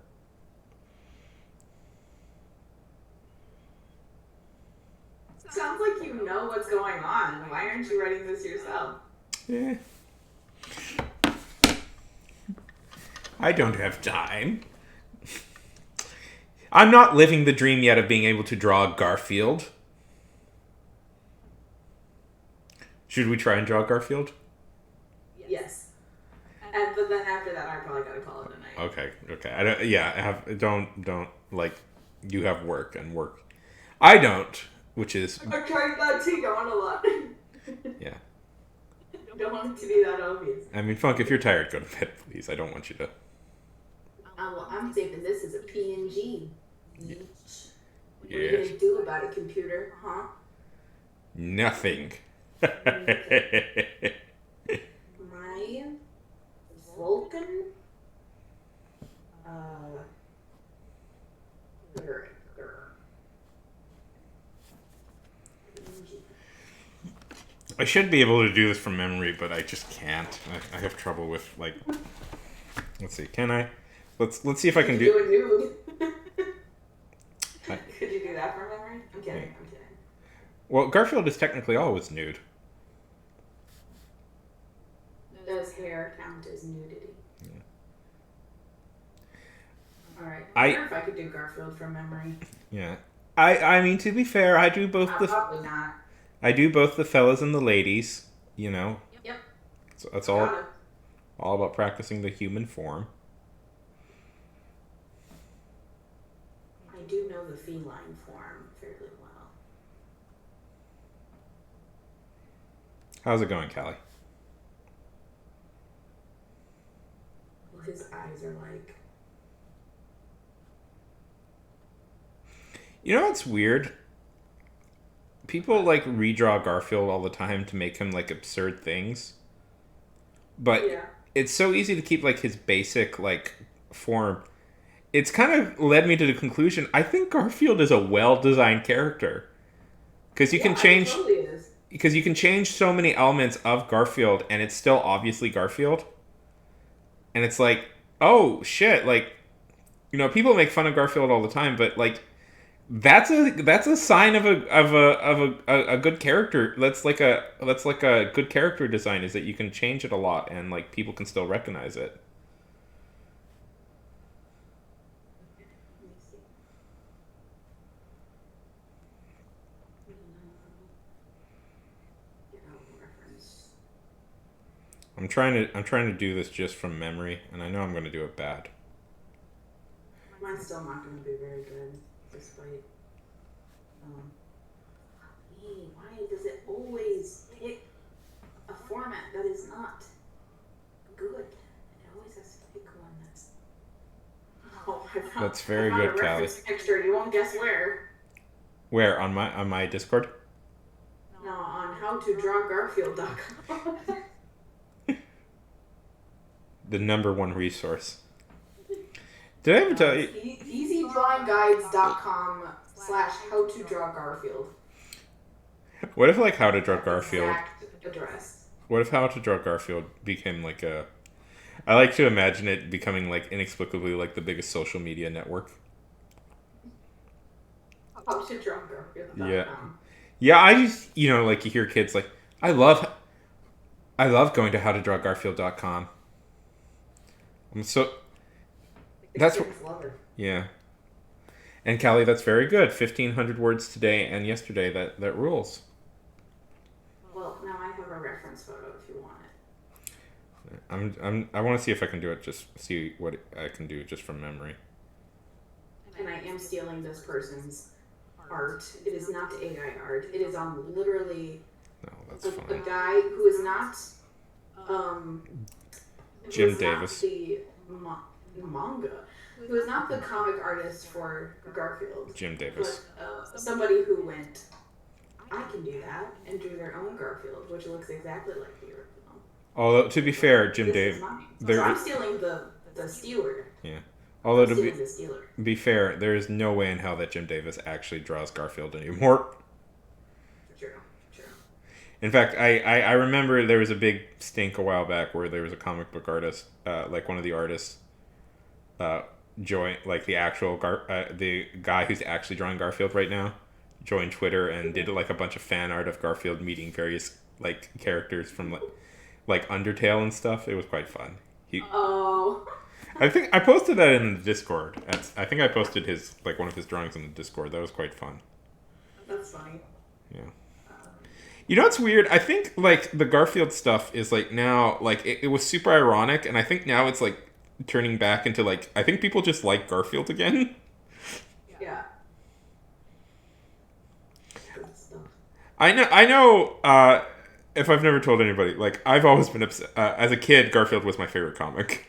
Sounds like you know what's going on. Why aren't you writing this yourself? Eh. I don't have time. I'm not living the dream yet of being able to draw Garfield. Should we try and draw Garfield? Yes. But then after that, I probably gotta call it a night. Okay. Don't like. You have work. I don't, which is. I'm trying not to go on a lot. Yeah. Don't want it to be that obvious. I mean, Funk, if you're tired, go to bed, please. I don't want you to. Well, I'm saving this as a PNG. Yeah. What are you gonna do about it, computer? Huh? Nothing. My Vulcan. I should be able to do this from memory, but I just can't. I have trouble with like. Let's see. Can I? Let's see if I can do. A nude. Could you do that from memory? I'm kidding. Well, Garfield is technically always nude. Does hair count as nudity? Yeah. Alright. I wonder if I could do Garfield from memory. Yeah. I mean, to be fair, I do both Probably not. I do both the fellas and the ladies, you know. Yep. So that's all about practicing the human form. I do know the feline form fairly well. How's it going, Callie? Well, his eyes are like... You know what's weird? people like redraw Garfield all the time to make him like absurd things, but Yeah. it's so easy to keep like his basic like form. It's kind of led me to the conclusion I think Garfield is a well-designed character because you can It change totally is. because you can change so many elements of Garfield and it's still obviously Garfield. And it's like, oh shit, like, people make fun of Garfield all the time, but like that's a sign of a good character. That's like a good character design is that you can change it a lot and like people can still recognize it. Let me see. Get out the reference. I'm trying to do this just from memory, and I know I'm going to do it bad. Mine's still not going to be very good, despite. Why does it always pick a format that is not good? It always has to pick one that's. Oh, I found, That's very I found good, a reference picture. You won't guess where. Where on my Discord? No, on howtodrawgarfield.com. The number one resource. Did I ever tell you? easydrawingguides.com/howtodrawgarfield. What if like How to Draw Garfield? Exact address. What if How to Draw Garfield became like a? I like to imagine it becoming like inexplicably like the biggest social media network. Howtodrawgarfield.com. Yeah. Yeah, I just like you hear kids like I love going to howtodrawgarfield.com. I'm so that's Kids love it. yeah. And Callie, that's very good. 1,500 words today and yesterday. That rules. Well, now I have a reference photo if you want it. I want to see if I can do it. Just see what I can do just from memory. And I am stealing this person's art. It is not AI art. It is on literally No, that's a fine. guy who is not Jim who is Davis. not the manga. Who is not the comic artist for Garfield. Jim Davis. But somebody who went, I can do that, and drew their own Garfield, which looks exactly like the original. Although to be fair, Jim This Davis. is mine. there So I'm is- stealing the stealer. Yeah. Although I'm to stealing the stealer. be fair, there is no way in hell that Jim Davis actually draws Garfield anymore. True. In fact, I remember there was a big stink a while back where there was a comic book artist, like one of the artists, joined, like the actual the guy who's actually drawing Garfield right now, joined Twitter and did like a bunch of fan art of Garfield meeting various like characters from like Undertale and stuff. It was quite fun. Oh. I think I posted that in the Discord. I think I posted one of his drawings in the Discord. That was quite fun. That's funny. Yeah. You know what's weird? I think like the Garfield stuff is like now like it was super ironic, and I think now it's like turning back into like I think people just like Garfield again. Yeah. Good stuff. I know. If I've never told anybody, like I've always been upset. As a kid, Garfield was my favorite comic.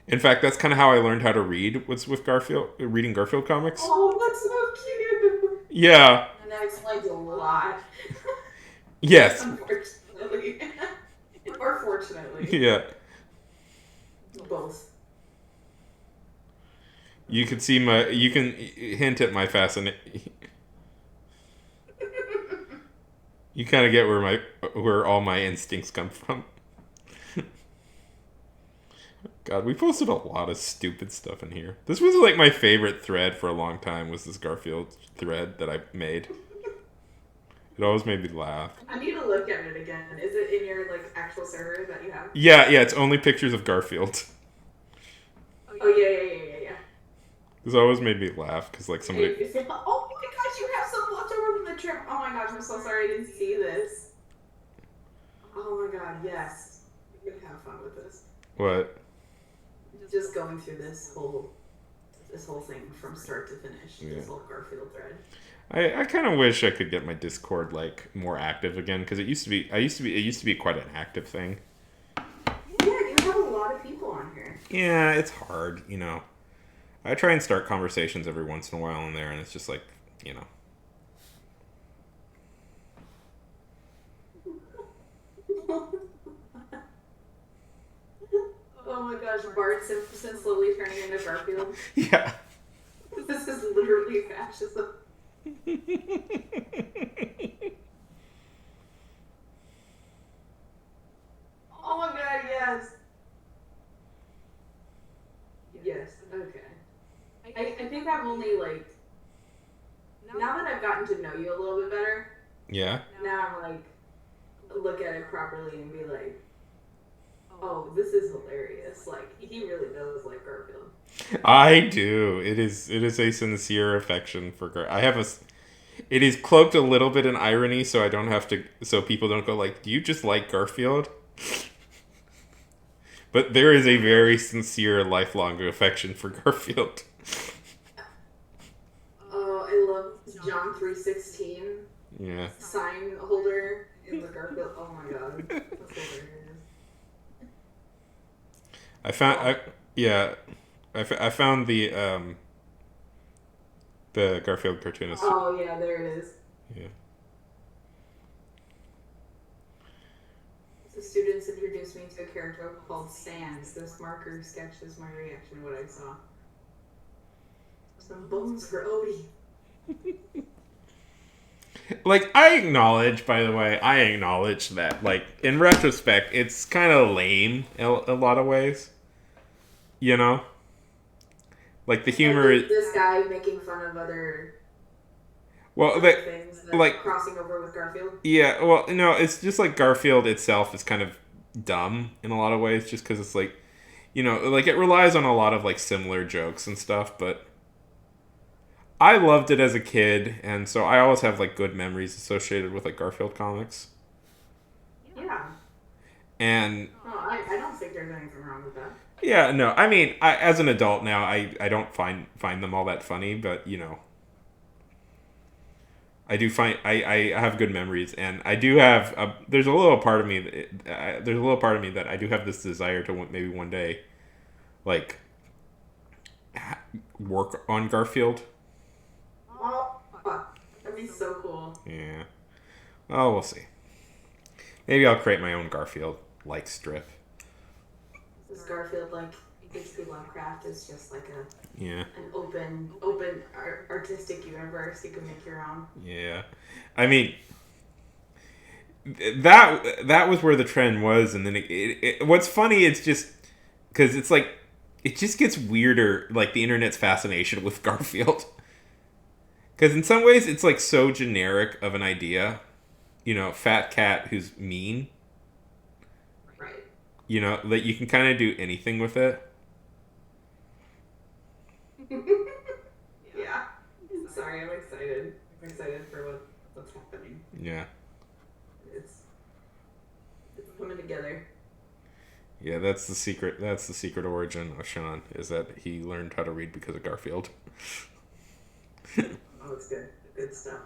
In fact, that's kind of how I learned how to read. Was with Garfield, reading Garfield comics. Oh, that's so cute. Yeah. And that explains a lot. Yes. Unfortunately. Or fortunately. Yeah. Both. You can hint at my fascination. You kind of get where all my instincts come from. God, we posted a lot of stupid stuff in here. This was like my favorite thread for a long time. Was this Garfield thread that I made? It always made me laugh. I need to look at it again. Is it in your like actual server that you have? Yeah, it's only pictures of Garfield. Oh yeah. This always made me laugh because like somebody. Oh my gosh, you have some left over from the trip. Oh my gosh, I'm so sorry I didn't see this. Oh my god, yes. You're gonna have fun with this. What? Just going through this whole thing from start to finish. Yeah. This whole Garfield thread. I kind of wish I could get my Discord like more active again because it used to be quite an active thing. Yeah, you have a lot of people on here. Yeah, it's hard, I try and start conversations every once in a while in there, and it's just like, Bart Simpson slowly turning into Garfield. Yeah. This is literally fascism. Oh my god, yes. Yes, okay. I think I've only, like, now that I've gotten to know you a little bit better, Yeah. now I'm like, look at it properly and be like, oh, this is hilarious. Like, he really does like Garfield. I do. It is a sincere affection for it is cloaked a little bit in irony, so I don't have to, so people don't go like, do you just like Garfield? But there is a very sincere, lifelong affection for Garfield. Oh, I love John 3:16 Yeah. sign holder in the Garfield. Oh my god, that's hilarious. I found the Garfield cartoonist. Oh yeah, there it is. Yeah. The students introduced me to a character called Sans. This marker sketches my reaction to what I saw. Some bones for Odie. Like, I acknowledge, by the way, that, like, in retrospect, it's kind of lame in a lot of ways. You know? Like, the humor is... This guy making fun of other Well, things, like, crossing over with Garfield. Yeah, well, no, it's just like Garfield itself is kind of dumb in a lot of ways, just because it's like, you know, like, it relies on a lot of, like, similar jokes and stuff, but I loved it as a kid, and so I always have, like, good memories associated with, like, Garfield comics. Yeah. And... No, I don't think there's anything wrong with that. Yeah, no, I mean, as an adult now, I don't find them all that funny, but, you know, I do find I have good memories, and I do have there's a little part of me that I do have this desire to maybe one day, like, work on Garfield. Oh, that'd be so cool. Yeah. Oh, we'll see. Maybe I'll create my own Garfield-like strip. This Garfield, like, H.P. Lovecraft is just like an open artistic universe. You can make your own. Yeah. I mean, that was where the trend was, and then what's funny, it's just because it's like it just gets weirder, like the internet's fascination with Garfield, because in some ways it's like so generic of an idea, you know, fat cat who's mean, right? You know, that you can kind of do anything with it. Yeah. Sorry, I'm excited. I'm excited for what's happening. Yeah. It's coming together. Yeah, that's the secret origin of Sean, is that he learned how to read because of Garfield. Oh, it's good. Good stuff.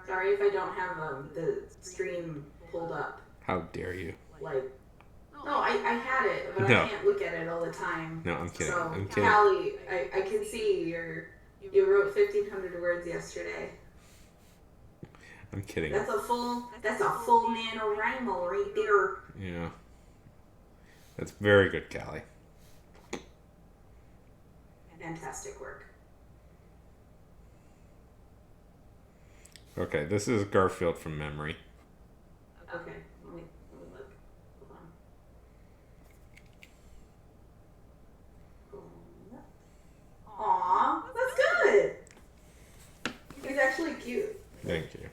Sorry if I don't have the stream pulled up. How dare you? Like, no, I had it, but No. I can't look at it all the time. No, I'm kidding. So, I'm kidding. Callie, I can see you wrote 1,500 words yesterday. I'm kidding. That's a full NaNoWriMo right there. Yeah. That's very good, Callie. Fantastic work. Okay, this is Garfield from memory. Okay, let me look. Hold on. Aw, that's good. He's actually cute. Thank you.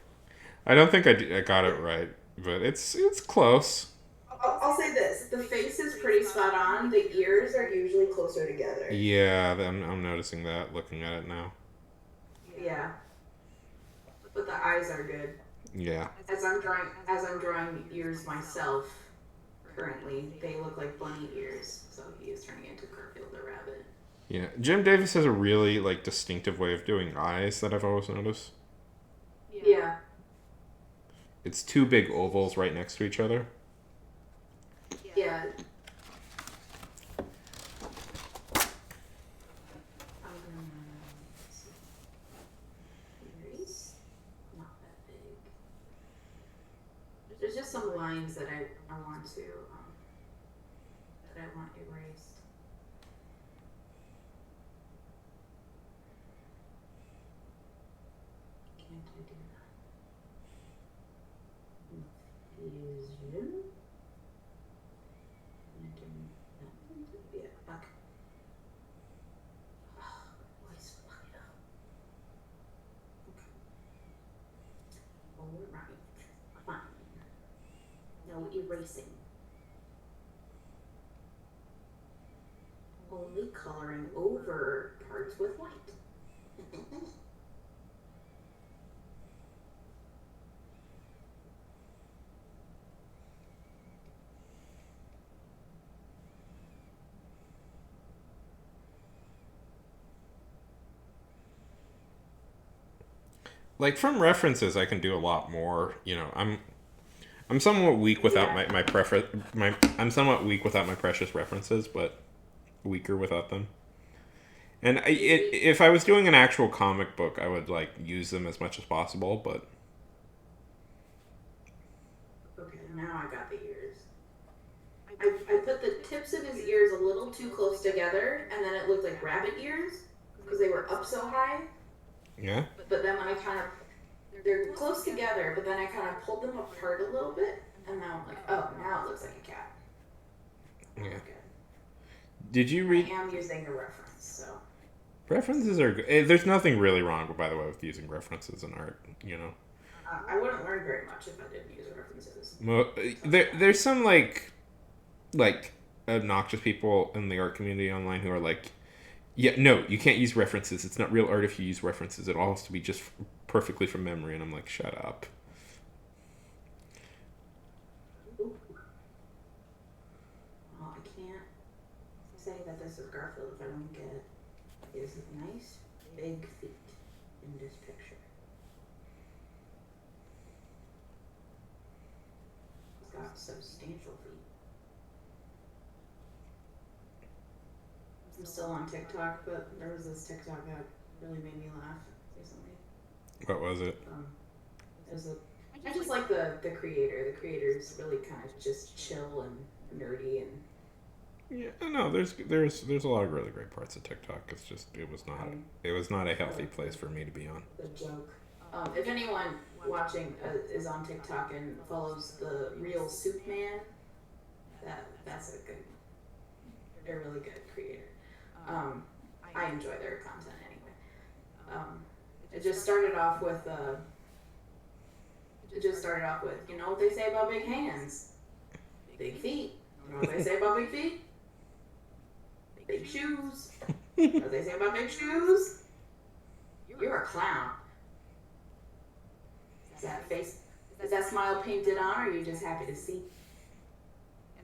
I don't think I got it right, but it's close. I'll say this: the face is pretty spot on. The ears are usually closer together. Yeah, I'm noticing that looking at it now. Yeah, but the eyes are good. Yeah. As I'm drawing ears myself, currently they look like bunny ears. So he is turning into Garfield the rabbit. Yeah, Jim Davis has a really, like, distinctive way of doing eyes that I've always noticed. Yeah. It's two big ovals right next to each other. Yeah. Ears? Not that big. There's just some lines that I want to that I want erased. Fusion. Yeah, okay. Voice fuck it up. Okay. Alright. Fine. No erasing. Only coloring over parts with white. Like from references, I can do a lot more. You know, I'm somewhat weak without my prefer my I'm somewhat weak without my precious references, but weaker without them. And if I was doing an actual comic book, I would like use them as much as possible. But Okay, now I got the ears. I put the tips of his ears a little too close together, and then it looked like rabbit ears because they were up so high. yeah, But then when I kind of, they're close together, but then I kind of pulled them apart a little bit, and now I'm like, oh, now it looks like a cat. yeah. Okay. Did you read? I am using a reference, so. References are good. There's nothing really wrong, by the way, with using references in art. You know, I wouldn't learn very much if I didn't use references. there's some like obnoxious people in the art community online who are like, yeah, no, you can't use references. It's not real art if you use references. It all has to be just perfectly from memory. And I'm like, shut up. Ooh. Well, I can't say that this is Garfield if I don't get his nice big feet in this picture. He's got substantial feet. I'm still on TikTok, but there was this TikTok that really made me laugh recently. What was it? There's a, I just like the creator. The creator's really kind of just chill and nerdy and. Yeah, no, there's a lot of really great parts of TikTok. It's just it was not a healthy place for me to be on. The joke. If anyone watching is on TikTok and follows the real Soup Man, that's a good. They're a really good creator. I enjoy their content anyway. It just started off with you know what they say about big hands, big feet. You know what they say about big feet, big shoes. You know what they say about big shoes? You're a clown. Is that smile painted on, or are you just happy to see?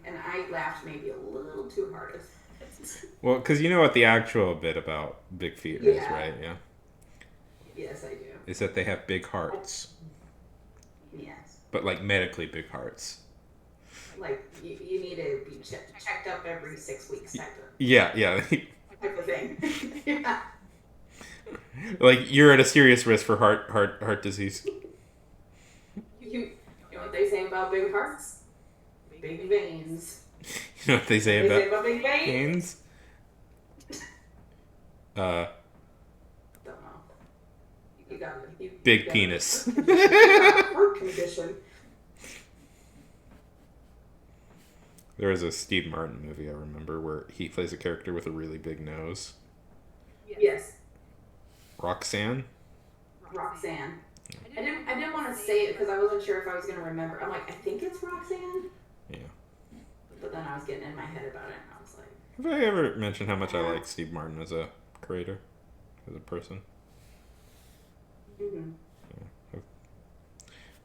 And I laughed maybe a little too hard. Well, because you know what the actual bit about big feet is, right? Yeah. Yes, I do. Is that they have big hearts. Yes. But like medically big hearts. Like you need to be checked up every 6 weeks type of. Yeah. Type of thing. Yeah. Like you're at a serious risk for heart disease. You know what they say about big hearts? Big veins. You know what they say about big veins? Don't know. You got it. Big penis. Heart condition. There was a Steve Martin movie I remember where he plays a character with a really big nose. Yes. Roxanne. I didn't want to say it because I wasn't sure if I was gonna remember. I'm like, I think it's Roxanne. Yeah. But then I was getting in my head about it, and I was like, have I ever mentioned how much I like Steve Martin as a creator, as a person? Mm-hmm. Yeah.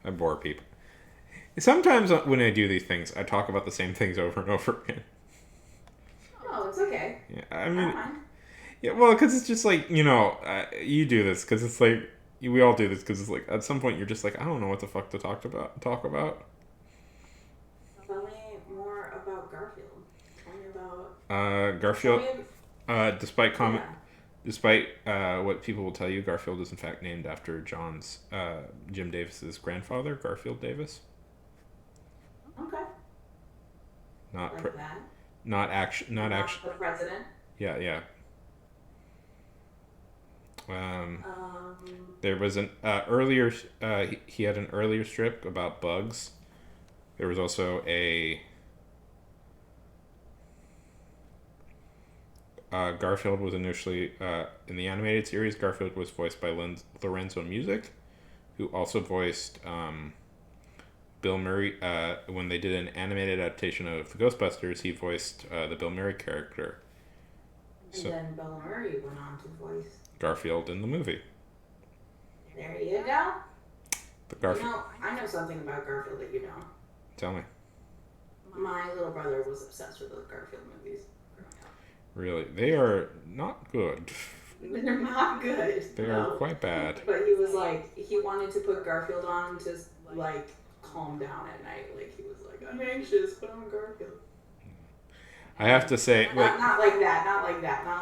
I bore people. Sometimes when I do these things, I talk about the same things over and over again. Oh, it's okay. Yeah, I mean, yeah, well, because it's just like, you know, you do this because it's like, we all do this because it's like, at some point you're just like, I don't know what the fuck to talk about. Tell me more about Garfield. Tell me about... Garfield, despite what people will tell you, Garfield is in fact named after Jim Davis's grandfather, Garfield Davis. Okay. Not that. Not actually. The president. Yeah. There was an earlier. He had an earlier strip about bugs, There was also a Garfield was initially in the animated series. Garfield was voiced by Lorenzo Music, who also voiced Bill Murray. When they did an animated adaptation of the Ghostbusters, he voiced the Bill Murray character. And then Bill Murray went on to voice Garfield in the movie. There you go. The Garfield. You know, I know something about Garfield that you don't. Tell me. My little brother was obsessed with the Garfield movies. Really, they are not good. They're not good. They are quite bad. But he was like, he wanted to put Garfield on to like calm down at night. Like he was like, I'm anxious, put on Garfield. I have to say, not like that, not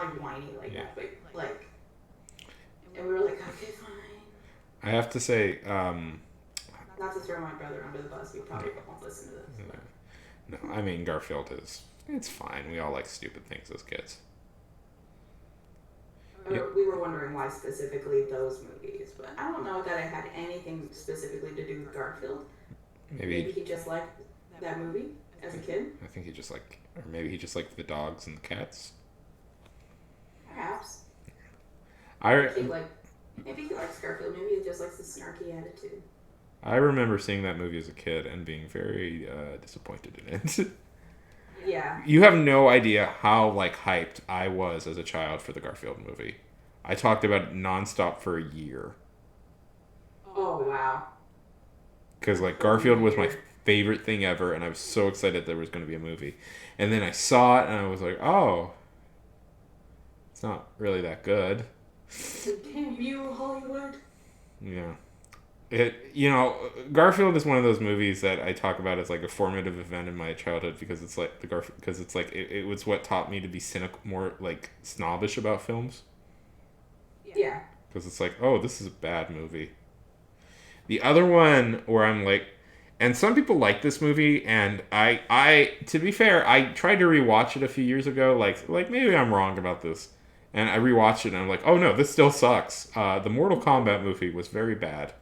like whiny like that, but like, and we were like, okay, fine. I have to say, not to throw my brother under the bus, he probably won't listen to this. No, I mean Garfield it's fine. We all like stupid things as kids. We were wondering why specifically those movies, but I don't know that it had anything specifically to do with Garfield. Maybe he just liked that movie as a kid. I think he just liked, or maybe he just liked the dogs and the cats. Perhaps. Maybe he likes Garfield. Maybe he just likes the snarky attitude. I remember seeing that movie as a kid and being very disappointed in it. Yeah. You have no idea how hyped I was as a child for the Garfield movie. I talked about it nonstop for a year. Oh wow. Because Garfield was my favorite thing ever, and I was so excited there was going to be a movie. And then I saw it, and I was like, oh, it's not really that good. Damn you, Hollywood. Yeah. Garfield is one of those movies that I talk about as a formative event in my childhood because it's it was what taught me to be cynical, more snobbish about films. Yeah. Because it's oh, this is a bad movie. The other one where I'm and some people like this movie, and I to be fair, I tried to rewatch it a few years ago, maybe I'm wrong about this, and I rewatched it and I'm like, oh no, this still sucks. The Mortal Kombat movie was very bad.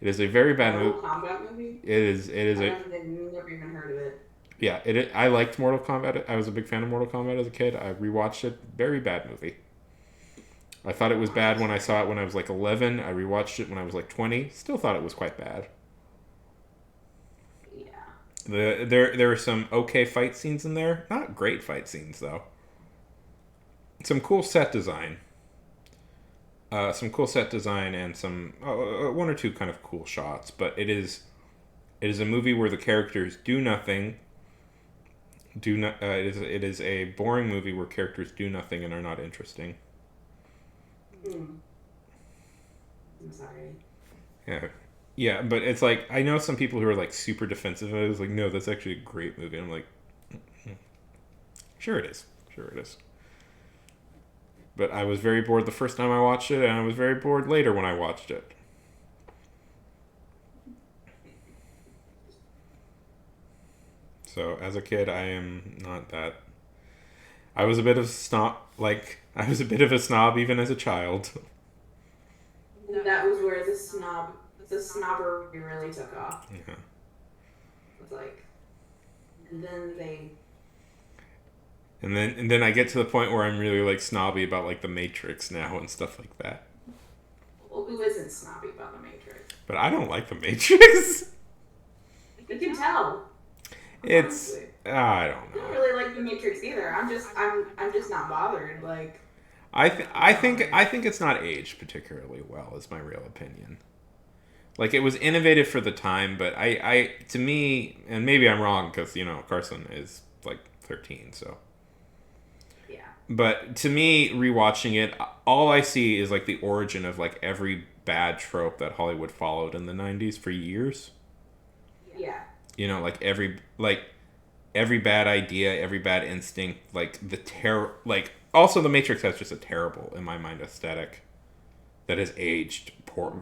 It is a very bad movie. Mortal Kombat movie? It is. I've never even heard of it. Yeah, I liked Mortal Kombat. I was a big fan of Mortal Kombat as a kid. I rewatched it. Very bad movie. I thought it was bad when I saw it when I was 11. I rewatched it when I was 20. Still thought it was quite bad. Yeah. There were some okay fight scenes in there. Not great fight scenes though. Some cool set design. And some one or two kind of cool shots, but it is a movie where the characters do nothing. It is a boring movie where characters do nothing and are not interesting. I'm sorry. Yeah, but it's I know some people who are super defensive of it. It's no, that's actually a great movie. I'm sure it is. But I was very bored the first time I watched it, and I was very bored later when I watched it. So, as a kid, I am not that... I was a bit of a snob, I was a bit of a snob even as a child. That was where the snobbery really took off. Yeah. It's and then they... And then I get to the point where I'm really snobby about The Matrix now and stuff like that. Well, who isn't snobby about The Matrix? But I don't like The Matrix. You can tell. It's honestly. I don't know. I don't really like The Matrix either. I'm just not bothered. I think it's not aged particularly well, is my real opinion. It was innovative for the time, but I to me, and maybe I'm wrong because Carson is 13, so. Yeah. But to me, rewatching it, all I see is the origin of every bad trope that Hollywood followed in the 90s for years. Yeah. Every bad idea, every bad instinct, the terror, also The Matrix has just a terrible, in my mind, aesthetic that has aged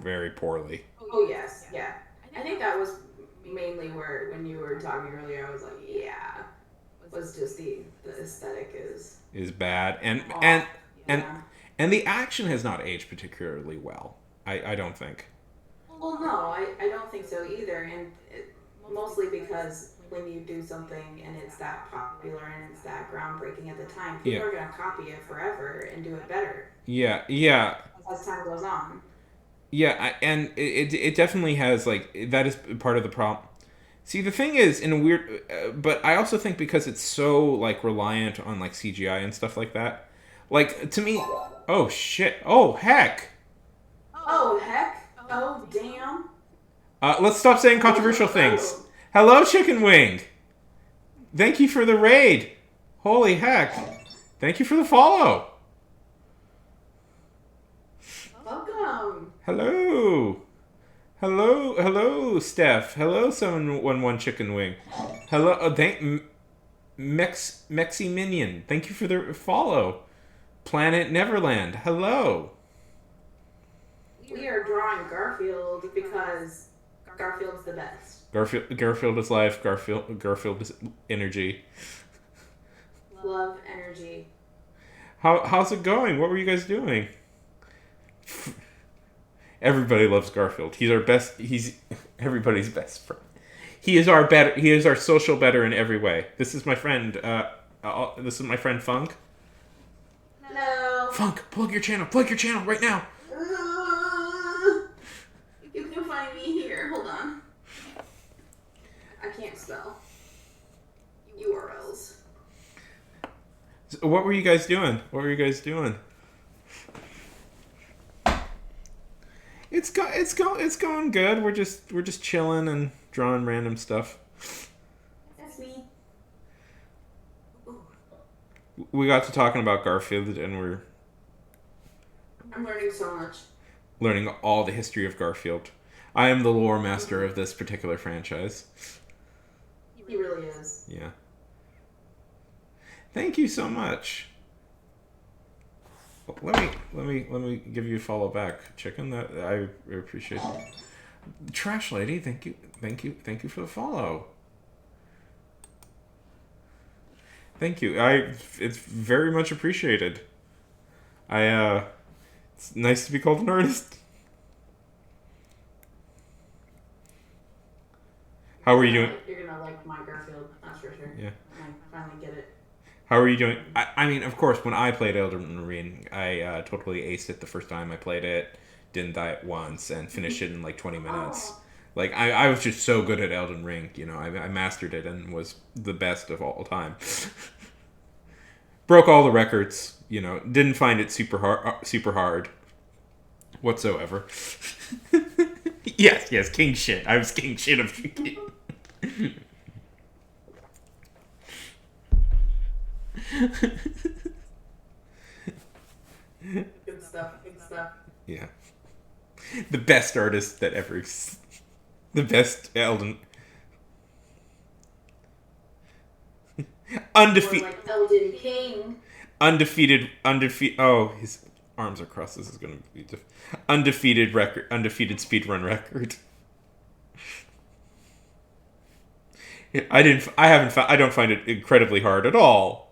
very poorly. Oh yes, yeah. I think that was mainly where, when you were talking earlier, I was yeah, was just the aesthetic is bad, and the action has not aged particularly well. I don't think. Well, no, I don't think so either, and mostly because when you do something and it's that popular and it's that groundbreaking at the time, Yeah. people are gonna copy it forever and do it better Yeah. Yeah. as time goes on. Yeah. And it definitely has like that is part of the problem. See, the thing is, in a weird, but I also think because it's so like reliant on like CGI and stuff like that. Like to me, oh shit, oh heck. Oh heck! Oh damn! Let's stop saying controversial things. Hello, Chicken Wing. Thank you for the raid. Holy heck. Thank you for the follow. Welcome. Hello. Hello, Steph. Hello, 711 Chicken Wing. Hello, Mexi Minion. Thank you for the follow. Planet Neverland. Hello. We are drawing Garfield because Garfield's the best. Garfield is life. Garfield is energy. Love, energy. How's it going? What were you guys doing? Everybody loves Garfield. He's our best. He's everybody's best friend. He is our better. He is our social better in every way. This is my friend. This is my friend Funk. No. Funk, plug your channel. Plug your channel right now. You can find me here. Hold on. I can't spell. URLs. So what were you guys doing? It's going good. We're just chilling and drawing random stuff. That's me. We got to talking about Garfield and I'm learning so much. learning all the history of Garfield. I am the lore master of this particular franchise. He really is. Yeah. Thank you so much. Let me give you a follow back, Chicken. That I appreciate. Trash Lady, thank you for the follow. Thank you. It's very much appreciated. It's nice to be called an artist. How are you doing? You're gonna like my Garfield, that's for sure. Yeah. I finally get it. How are you doing? I mean, of course, when I played Elden Ring, I totally aced it the first time I played it. Didn't die it once and finished it in like 20 minutes. Oh. Like, I was just so good at Elden Ring, you know. I mastered it and was the best of all time. Broke all the records, you know. Didn't find it super hard whatsoever. Yes, king shit. I was king shit of... Good stuff. Yeah. The best artist that ever the best Elden undefeated Like Elden King. undefeated oh, his arms are crossed. This is going to be undefeated speedrun record. I don't find it incredibly hard at all.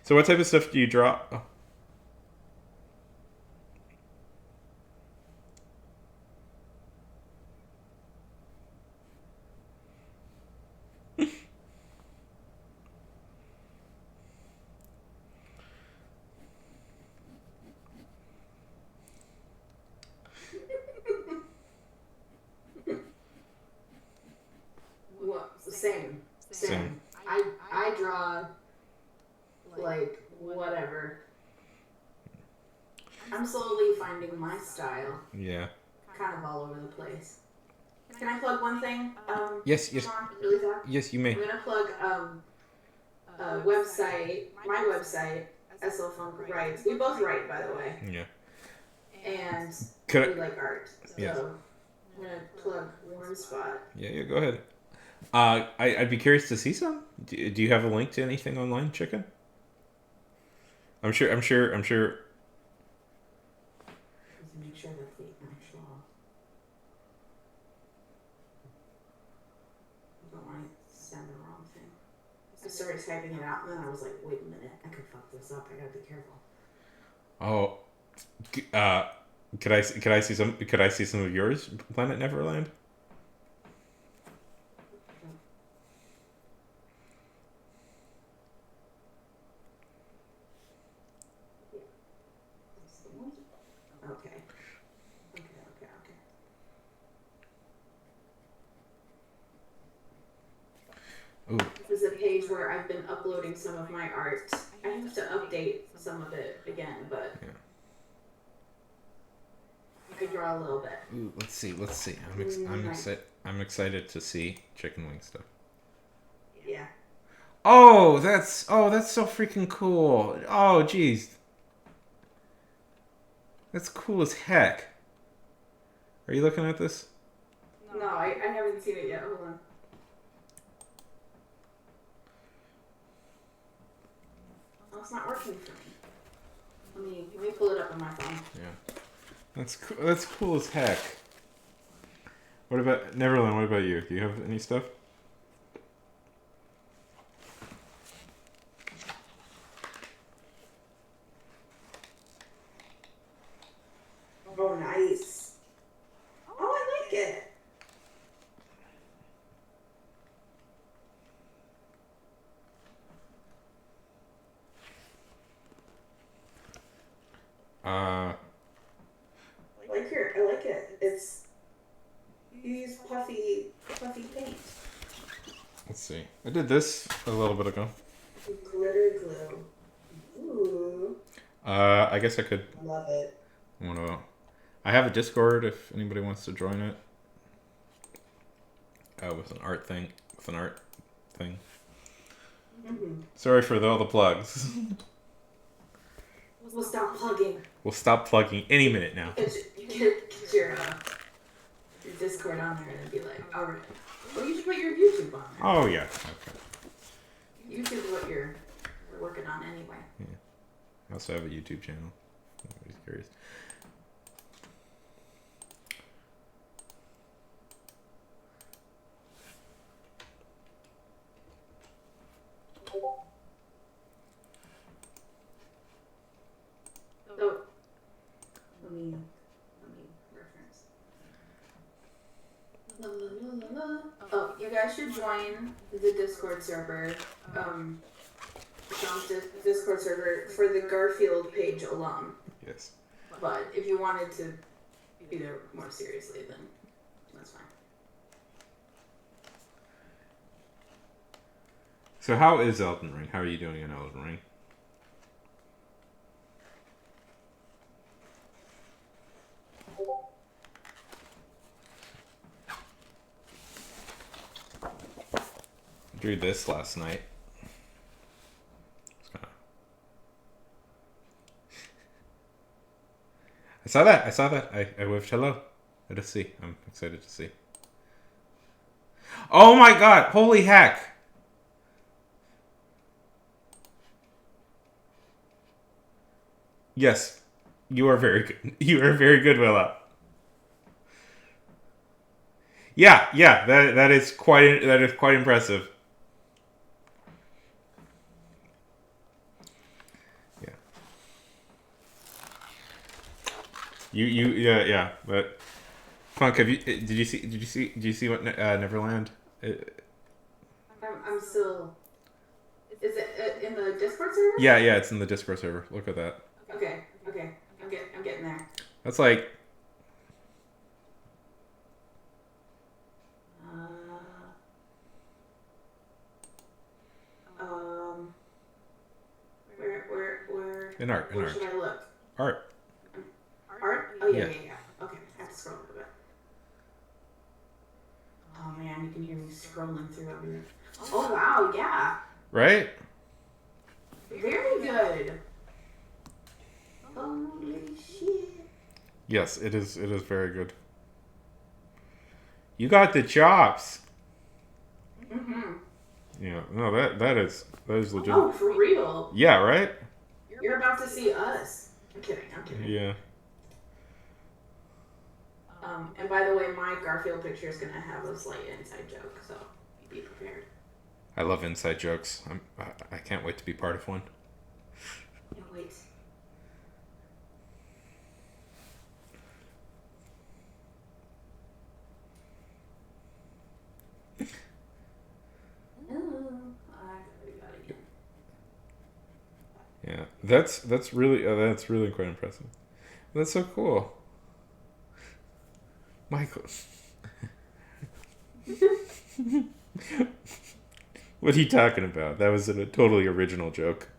So what type of stuff do you draw? Oh. Well, same. I draw like whatever. I'm slowly finding my style. Yeah. Kind of all over the place. Can I plug one thing? Yes. Sean, really fast? Yes, you may. I'm gonna plug a website, my website, SL Funk Writes. We both write, by the way. Yeah. And Could we like art. So Yeah. I'm gonna plug one spot. Yeah, go ahead. I'd be curious to see some. Do you have a link to anything online, Chicken? I'm sure. Just make sure that's the actual. I don't want to send the wrong thing. I started typing it out, and then I was like, wait a minute, I could fuck this up. I gotta be careful. Oh, could I see some of yours, Planet Neverland? Ooh. This is a page where I've been uploading some of my art. I have to update some of it again, but Yeah. I could draw a little bit. Ooh, let's see. Right. I'm excited to see chicken wing stuff. Yeah. Oh, that's so freaking cool. Oh, jeez. That's cool as heck. Are you looking at this? No, I haven't seen it yet. Hold on. Oh, it's not working for me. Let me pull it up on my phone. Yeah. That's cool as heck. What about Neverland? What about you? Do you have any stuff? Oh, nice. Oh, I like it. Uh, I like it. You use puffy paint. let's see. I did this a little bit ago. Glitter glue. Ooh. I guess I could. Love it. I have a Discord if anybody wants to join it. With an art thing. Mm-hmm. Sorry for all the plugs. We'll stop plugging. We'll stop plugging any minute now. Get your Discord on there and be like, all right. Well, you should put your YouTube on there. Oh yeah. Okay. YouTube is what we're working on anyway. Yeah. I also have a YouTube channel. If anybody's curious. So, let me reference. La, la, la, la, la. Oh, you guys should join the Discord server. Discord server for the Garfield page alone. Yes. But if you wanted to be there more seriously, then that's fine. So how is Elden Ring? How are you doing in Elden Ring? I drew this last night. I saw that. I waved hello. Let us see. I'm excited to see. Oh my god! Holy heck! Yes. You are very good. You are very good, Willa. Yeah, that is quite impressive. Yeah. Yeah, but Funk, did you see what Neverland? I'm still. Is it in the Discord server? Yeah, it's in the Discord server. Look at that. Okay. I'm getting there. That's like. Where? In art. Where should I look? Art. Art? Oh yeah. Okay, I have to scroll a little bit. Oh man, you can hear me scrolling through everything. Oh wow, yeah. Right? Very good. Holy shit. Yes, it is very good. You got the chops. Mm-hmm. Yeah, no, that is legit. Oh, for real? Yeah, right? You're about to see us. I'm kidding. Yeah. And by the way, my Garfield picture is gonna have a slight inside joke, so be prepared. I love inside jokes. I can't wait to be part of one. No, wait. Yeah, that's really quite impressive. That's so cool, Michael. What are you talking about? That was a totally original joke.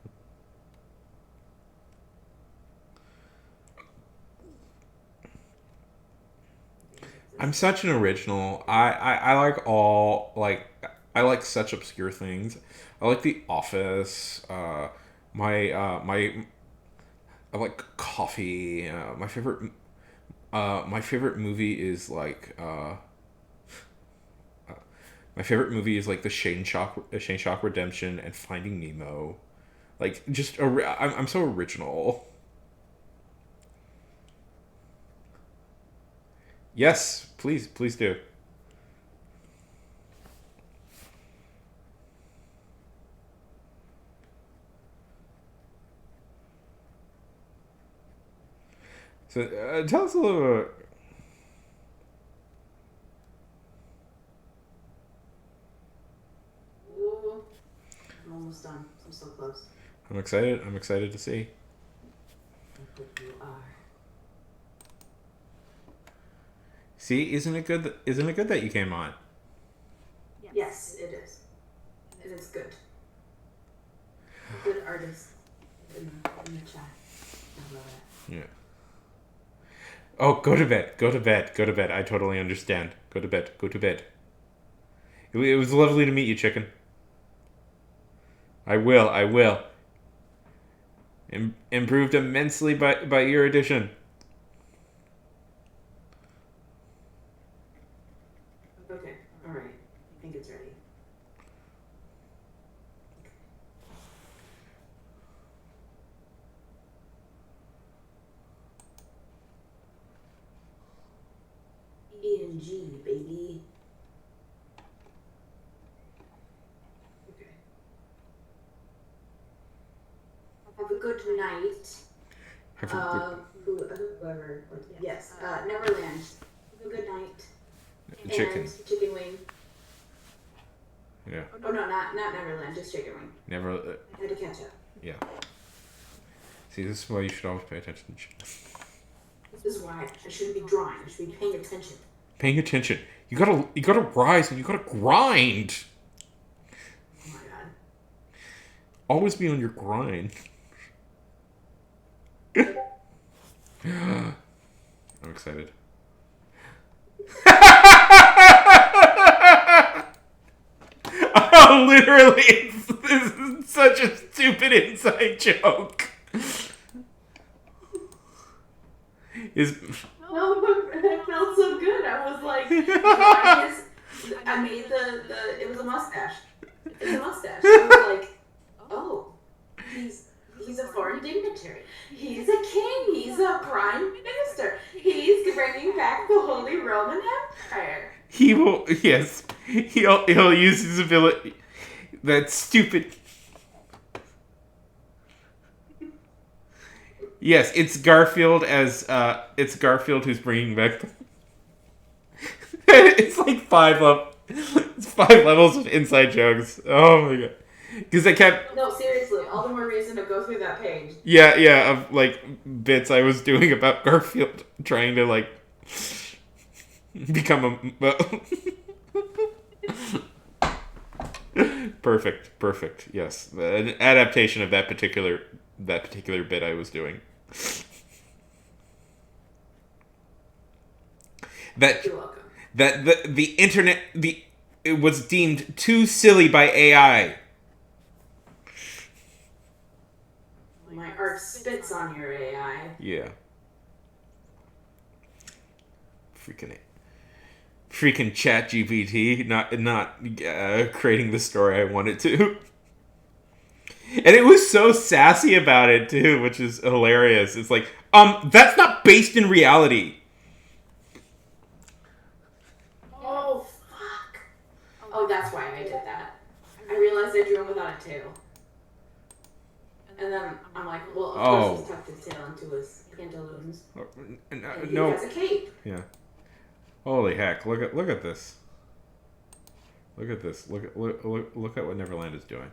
I'm such an original. I like all like I like such obscure things. I like The Office. My I like coffee. My favorite movie is like my favorite movie is like the Shane Shock Redemption and Finding Nemo. Like just I'm so original. Yes, please do. So tell us a little. Ooh, I'm almost done. I'm so close. I'm excited. I'm excited to see. I hope you are. See, isn't it good? Isn't it good that you came on? Yes, it is. It is good. Good artist in the chat. I love it. Yeah. Oh, go to bed. Go to bed. Go to bed. I totally understand. Go to bed. Go to bed. It was lovely to meet you, chicken. I will. I will. Improved immensely by your addition. Okay, alright. I think it's ready. E&G, baby. Okay. Have a good night. Have a Whoever. Yes. Neverland. Good night. good chicken. And chicken wing. Yeah. Oh no, not Neverland, just chicken wing. Never. I had to catch up. Yeah. See, this is why you should always pay attention to chicken. This is why I shouldn't be drawing. I should be paying attention. Paying attention. You gotta rise and you gotta grind. Oh my god. Always be on your grind. I'm excited. Oh, literally, this is such a stupid inside joke. No, but it felt so good. I was like, I made it was a mustache. It's a mustache. I was like, oh, he's a foreign dignitary. He's a king. He's a prime minister. He's bringing back the Holy Roman Empire. He will, yes, he'll use his ability. That stupid. Yes, it's Garfield it's Garfield who's bringing back. It's like it's 5 levels of inside jokes. Oh my god, because I kept. No, seriously, all the more reason to go through that page. Yeah, of like bits I was doing about Garfield trying to like become a. Perfect. Yes, an adaptation of that particular bit I was doing. You're welcome. That the internet it was deemed too silly by AI. My art spits on your AI. Yeah. Freaking ChatGPT not creating the story I wanted to. And it was so sassy about it too, which is hilarious. It's like, that's not based in reality. Oh, fuck. Oh, that's why I did that. I realized I drew him without a tail. And then I'm like, well, of course he's tucked his tail into his pantaloons. And he No. has a cape. Yeah. Holy heck! Look at this. Look at this. Look at what Neverland is doing.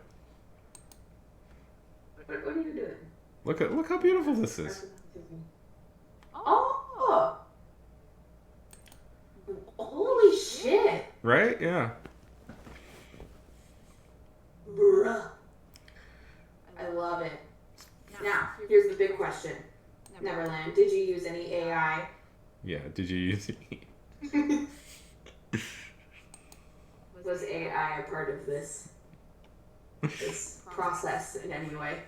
What are you doing? Look how beautiful this is. Oh! Holy shit! Right? Yeah. Neverland. Did you use any AI? Yeah, did you use it? Was AI a part of this process in any way?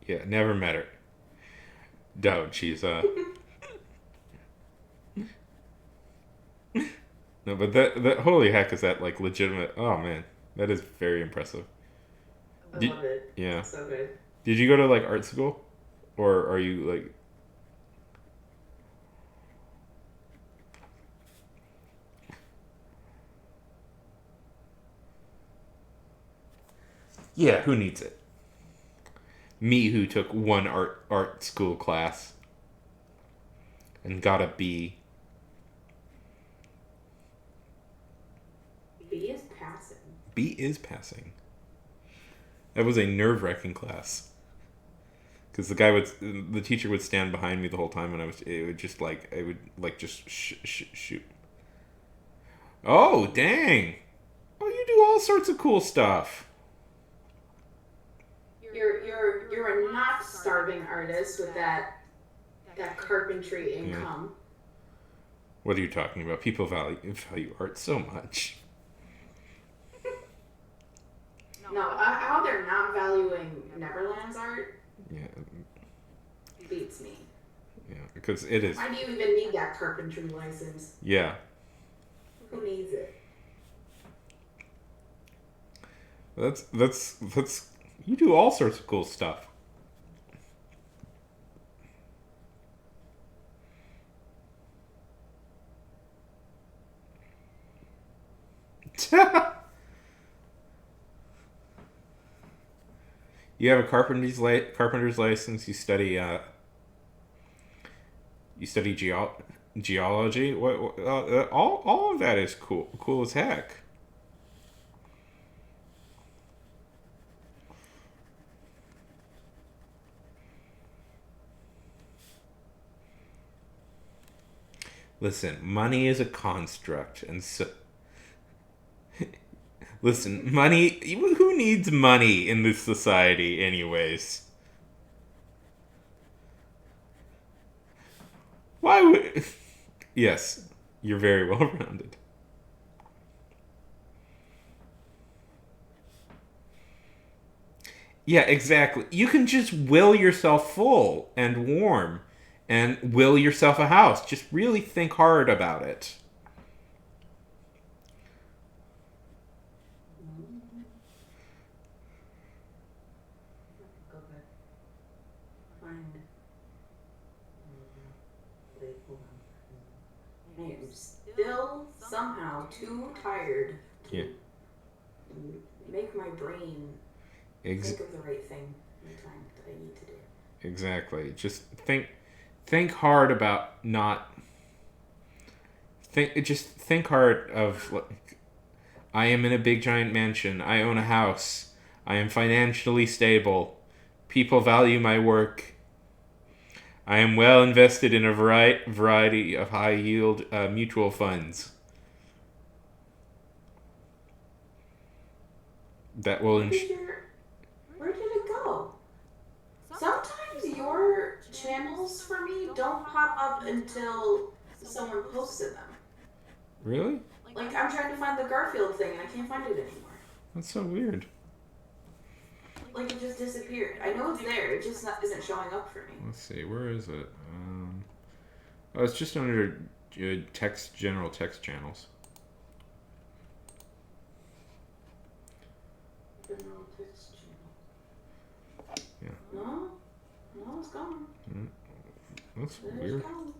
Yeah, never met her. No, she's no, but that holy heck is that like legitimate? Oh man, that is very impressive. I Did, love it. yeah. It's so good. Did you go to like art school, or are you like? Yeah, who needs it? Me, who took one art school class and got a B. B is passing. B is passing. That was a nerve-wracking class. Because the teacher would stand behind me the whole time, and it would just just shoot. Oh, dang! Oh, you do all sorts of cool stuff. You're a not starving artist with that carpentry income. Yeah. What are you talking about? People value art so much. No, how they're not valuing Neverland's art Yeah. beats me. Yeah, because it is. Why do you even need that carpentry license? Yeah. Who needs it? That's you do all sorts of cool stuff. You have a carpenter's license. You study geology. What all of that is cool as heck. Listen, money is a construct, and so listen, money. Who needs money in this society, anyways? Why would? Yes, you're very well rounded. Yeah, exactly. You can just will yourself full and warm, and will yourself a house. Just really think hard about it. I am still somehow too tired Yeah. to make my brain think of the right thing in the time that I need to do. Exactly. Just think hard about not think hard of like I am in a big giant mansion. I own a house. I am financially stable. People value my work. I am well invested in a variety of high yield mutual funds. That will Where did it go? Sometimes your channels for me don't pop up until someone posted them. Really? Like, I'm trying to find the Garfield thing and I can't find it anymore. That's so weird. Like, it just disappeared. I know it's there, it just isn't showing up for me. Let's see, where is it? Oh, it's just under general text channels. General text channel. Yeah. No, it's gone. That's It's weird. gone.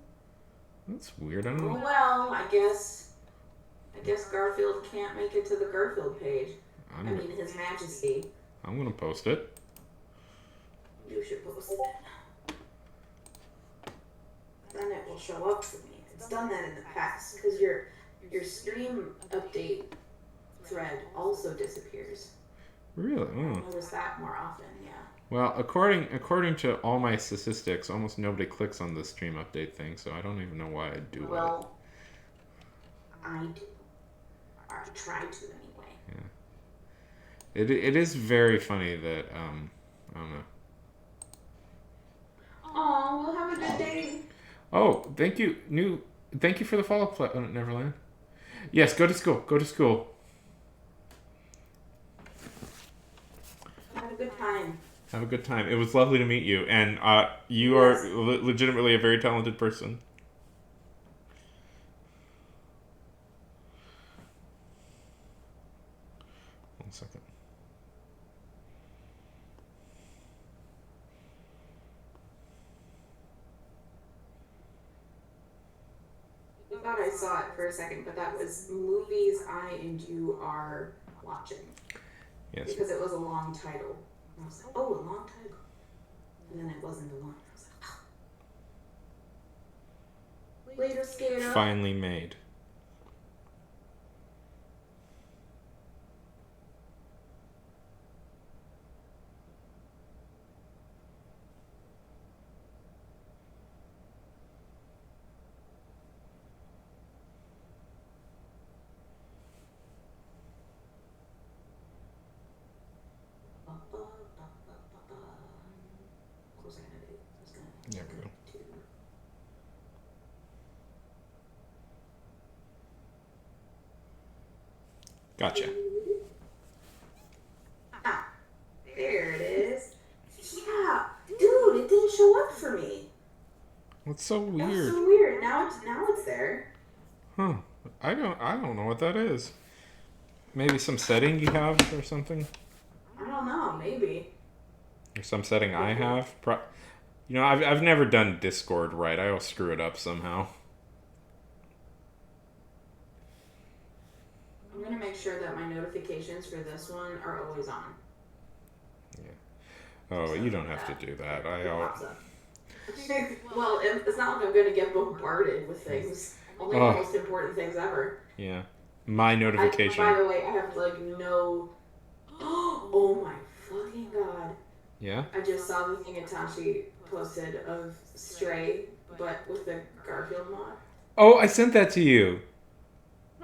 That's weird. I don't Oh know. well, I guess Garfield can't make it to the Garfield page. I mean, His Majesty. I'm gonna post it. You should post it. Then it will show up for me. It's done that in the past because your stream update thread also disappears. Really? I Oh. notice that more often. Yeah. Well, according to all my statistics, almost nobody clicks on the stream update thing, so I don't even know why I do it. Well, I do. I try to anyway. Yeah. It is very funny that I don't know. Oh, we'll have a good day. Oh, thank you for the follow, Neverland. Yes, go to school. Go to school. Have a good time. Have a good time. It was lovely to meet you, and you Yes. are legitimately a very talented person. One second. I thought I saw it for a second, but that was movies I and you are watching. Yes. Because it was a long title. And I was like, oh, a long title. And then it wasn't the one. I was like, oh. Later, Skater. Finally made. What was I gonna do? I was gonna There we go. do. Gotcha. Ah, there it is. Yeah, dude, it didn't show up for me. That's so That's weird. so weird. Now it's there. Huh. I don't know what that is. Maybe some setting you have or something? I don't know. Maybe. Or some setting I have? I've never done Discord right. I always screw it up somehow. I'm gonna make sure that my notifications for this one are always on. Oh, you don't have to do that. Well, it's not like I'm gonna get bombarded with things. Only the most important things ever. Yeah. My notification. By the way, I have like no. Oh my fucking god! Yeah? I just saw the thing Itachi posted of Stray, but with the Garfield mod. Oh, I sent that to you.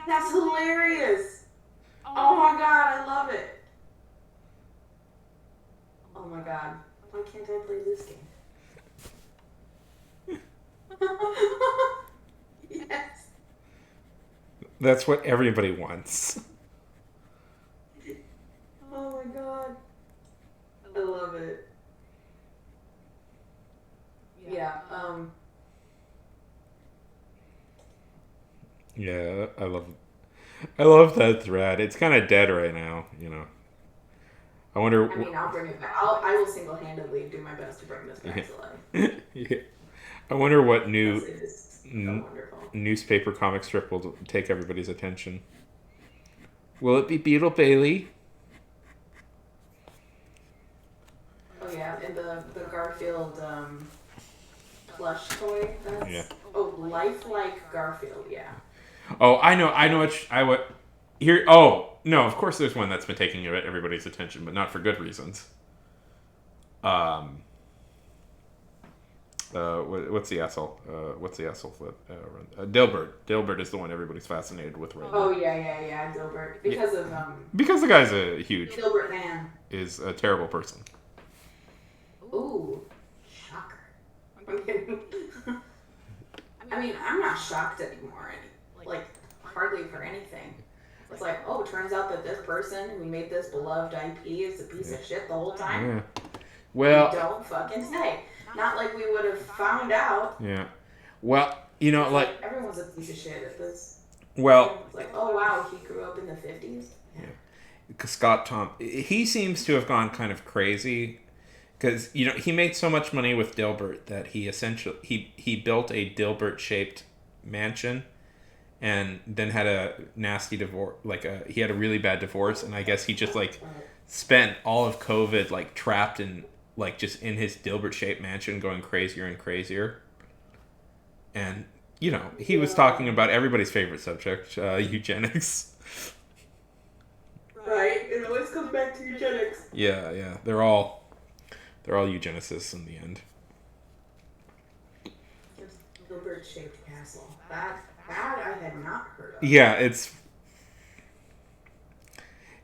That's hilarious! Oh my god, I love it! Oh my god, why can't I play this game? Yes. That's what everybody wants. Oh my god. I love it. Yeah, Yeah, I love that thread. It's kind of dead right now, I wonder. I mean, I'll bring it back. I will single-handedly do my best to bring this back to life. Yeah. I wonder what new It is so wonderful. newspaper comic strip will take everybody's attention. Will it be Beetle Bailey? Oh yeah, and the Garfield plush toy. That's, Yeah. Oh, lifelike Garfield. Yeah. Oh, I know what here. Oh no, of course there's one that's been taking everybody's attention, but not for good reasons. What's the asshole? What's the asshole flip? Dilbert. Dilbert is the one everybody's fascinated with right now. Oh yeah, Dilbert. Because of Because the guy's a huge Dilbert man. is a terrible person. Ooh, shocker. I mean, I'm not shocked anymore. Like, hardly for anything. It's like, oh, it turns out that this person who made this beloved IP is a piece of shit the whole time. Yeah. Well, Don't fucking say. Not like we would have found out. Yeah. Well, It's like everyone's a piece of shit at this. well, It's like, oh wow, he grew up in the 50s. Scott he seems to have gone kind of crazy because he made so much money with Dilbert that he essentially he built a Dilbert shaped mansion and then had a nasty divorce, he had a really bad divorce, and I guess he just spent all of COVID trapped in just in his Dilbert shaped mansion going crazier and crazier. And he was talking about everybody's favorite subject, eugenics. Right? It always comes back to eugenics. Yeah. They're all eugenicists in the end. Dilbert shaped castle. That I had not heard of. Yeah,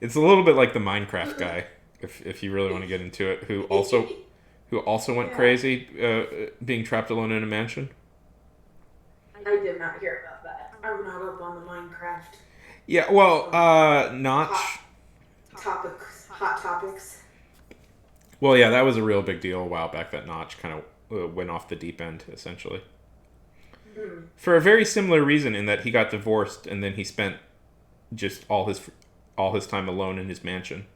It's a little bit like the Minecraft guy, if you really want to get into it, who also went crazy being trapped alone in a mansion. I did not hear about that. I'm not up on the Minecraft. Yeah, well, Notch. Hot topics. Well, yeah, that was a real big deal a while back. That Notch kind of went off the deep end, essentially. For a very similar reason, in that he got divorced and then he spent just all his time alone in his mansion.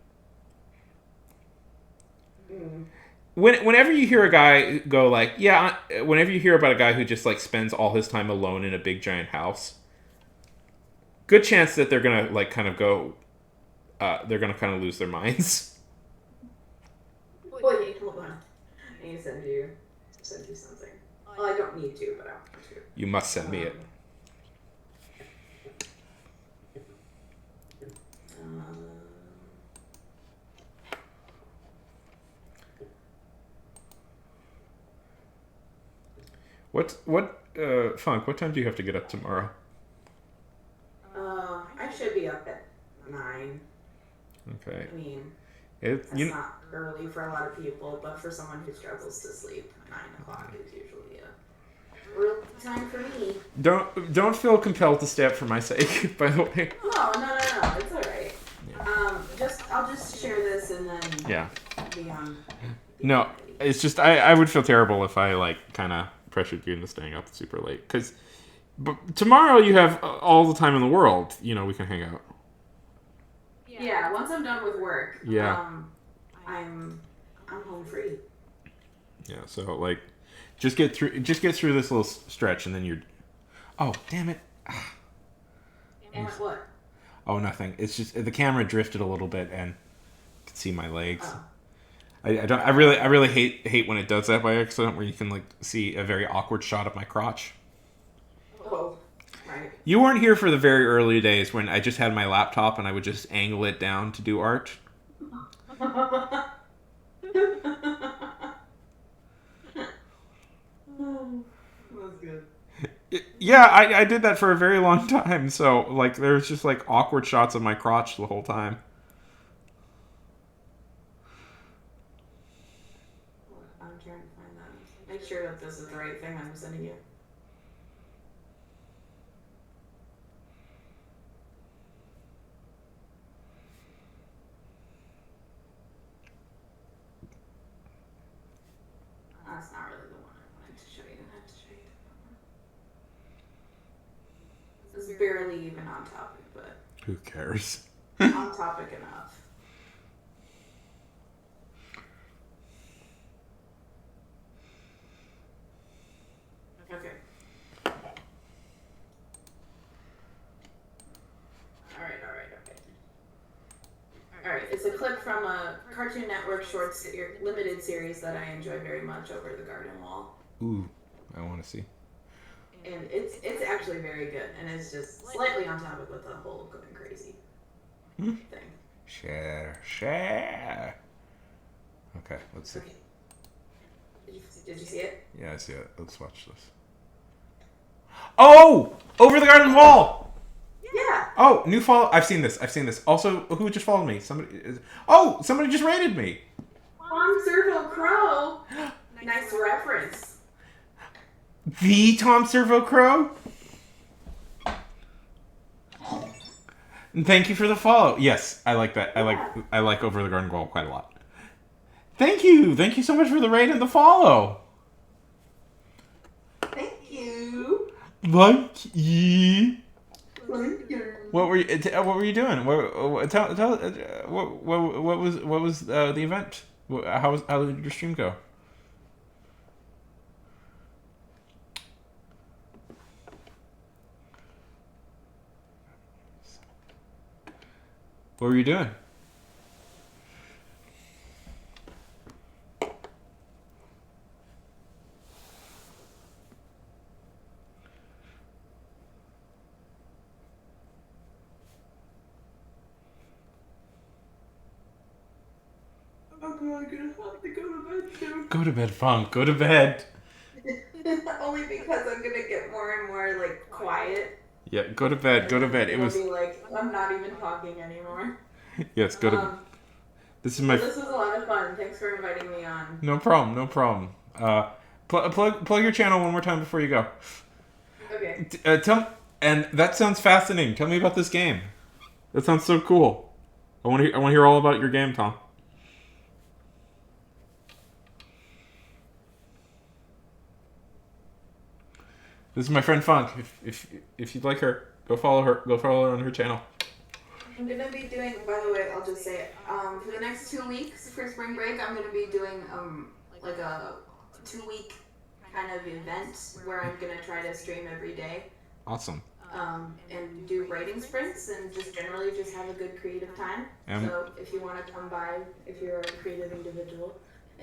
Whenever you hear a guy go like, yeah, whenever you hear about a guy who just like spends all his time alone in a big giant house, good chance that they're gonna like kind of go, they're gonna kind of lose their minds. Wait, hold on. I need to send you something. Well, I don't need to, but I want to. You must send me it. Funk, what time do you have to get up tomorrow? I should be up at 9. Okay. I mean, that's not early for a lot of people, but for someone who struggles to sleep, 9 o'clock is usually a real time for me. Don't feel compelled to stay up for my sake, by the way. Oh, no, it's alright. Yeah. I'll just share this and then be on. No, it's just I would feel terrible if I like kind of pressured you into staying up super late, but tomorrow you have all the time in the world. You know, we can hang out. Yeah, once I'm done with work. Yeah. I'm home free. Yeah, so like, just get through this little stretch, and then you're. Oh, damn it! And what? Oh, nothing. It's just the camera drifted a little bit, and I could see my legs. Oh. I really hate when it does that by accident, where you can like see a very awkward shot of my crotch. Oh, right. You weren't here for the very early days when I just had my laptop and I would just angle it down to do art. That's good. Yeah, I did that for a very long time. So like, there's just like awkward shots of my crotch the whole time. I'm trying to find that. Make sure that this is the right thing I'm sending you. That's not really the one I wanted to show you. I have to show you the one. This is barely even on topic, but Who cares? on topic enough. Okay. Alright, it's a clip from a Cartoon Network limited series that I enjoy very much, Over the Garden Wall. Ooh, I want to see. And it's actually very good, and it's just slightly on topic with the whole going crazy thing. Share. Okay, let's see. Okay. Did you see it? Yeah, I see it. Let's watch this. Oh! Over the Garden Wall! Yeah. Oh, new follow. I've seen this. Also, who just followed me? Somebody just rated me. Tom Servo Crow. Nice reference. The Tom Servo Crow? And thank you for the follow. Yes, I like that. I like Over the Garden Wall quite a lot. Thank you so much for the rate and the follow. Thank you. Thank you. Thank you. What were you doing? What was the event? How did your stream go? What were you doing? I'm gonna have to go to bed soon. Go to bed, Funk. Go to bed. Only because I'm gonna get more and more like quiet. Yeah, go to bed. Go to bed. It'll be like I'm not even talking anymore. Yes, go to. Um, This is well, my. this was a lot of fun. Thanks for inviting me on. No problem. No problem. Plug your channel one more time before you go. Okay. Tell. And that sounds fascinating. Tell me about this game. That sounds so cool. I want to hear all about your game, Tom. This is my friend Funk. If you'd like her, go follow her. Go follow her on her channel. I'm gonna be doing. By the way, I'll just say it. For the next 2 weeks for spring break, I'm gonna be doing like a 2 week kind of event where I'm gonna try to stream every day. Awesome. And do writing sprints and just generally just have a good creative time. So if you want to come by, if you're a creative individual,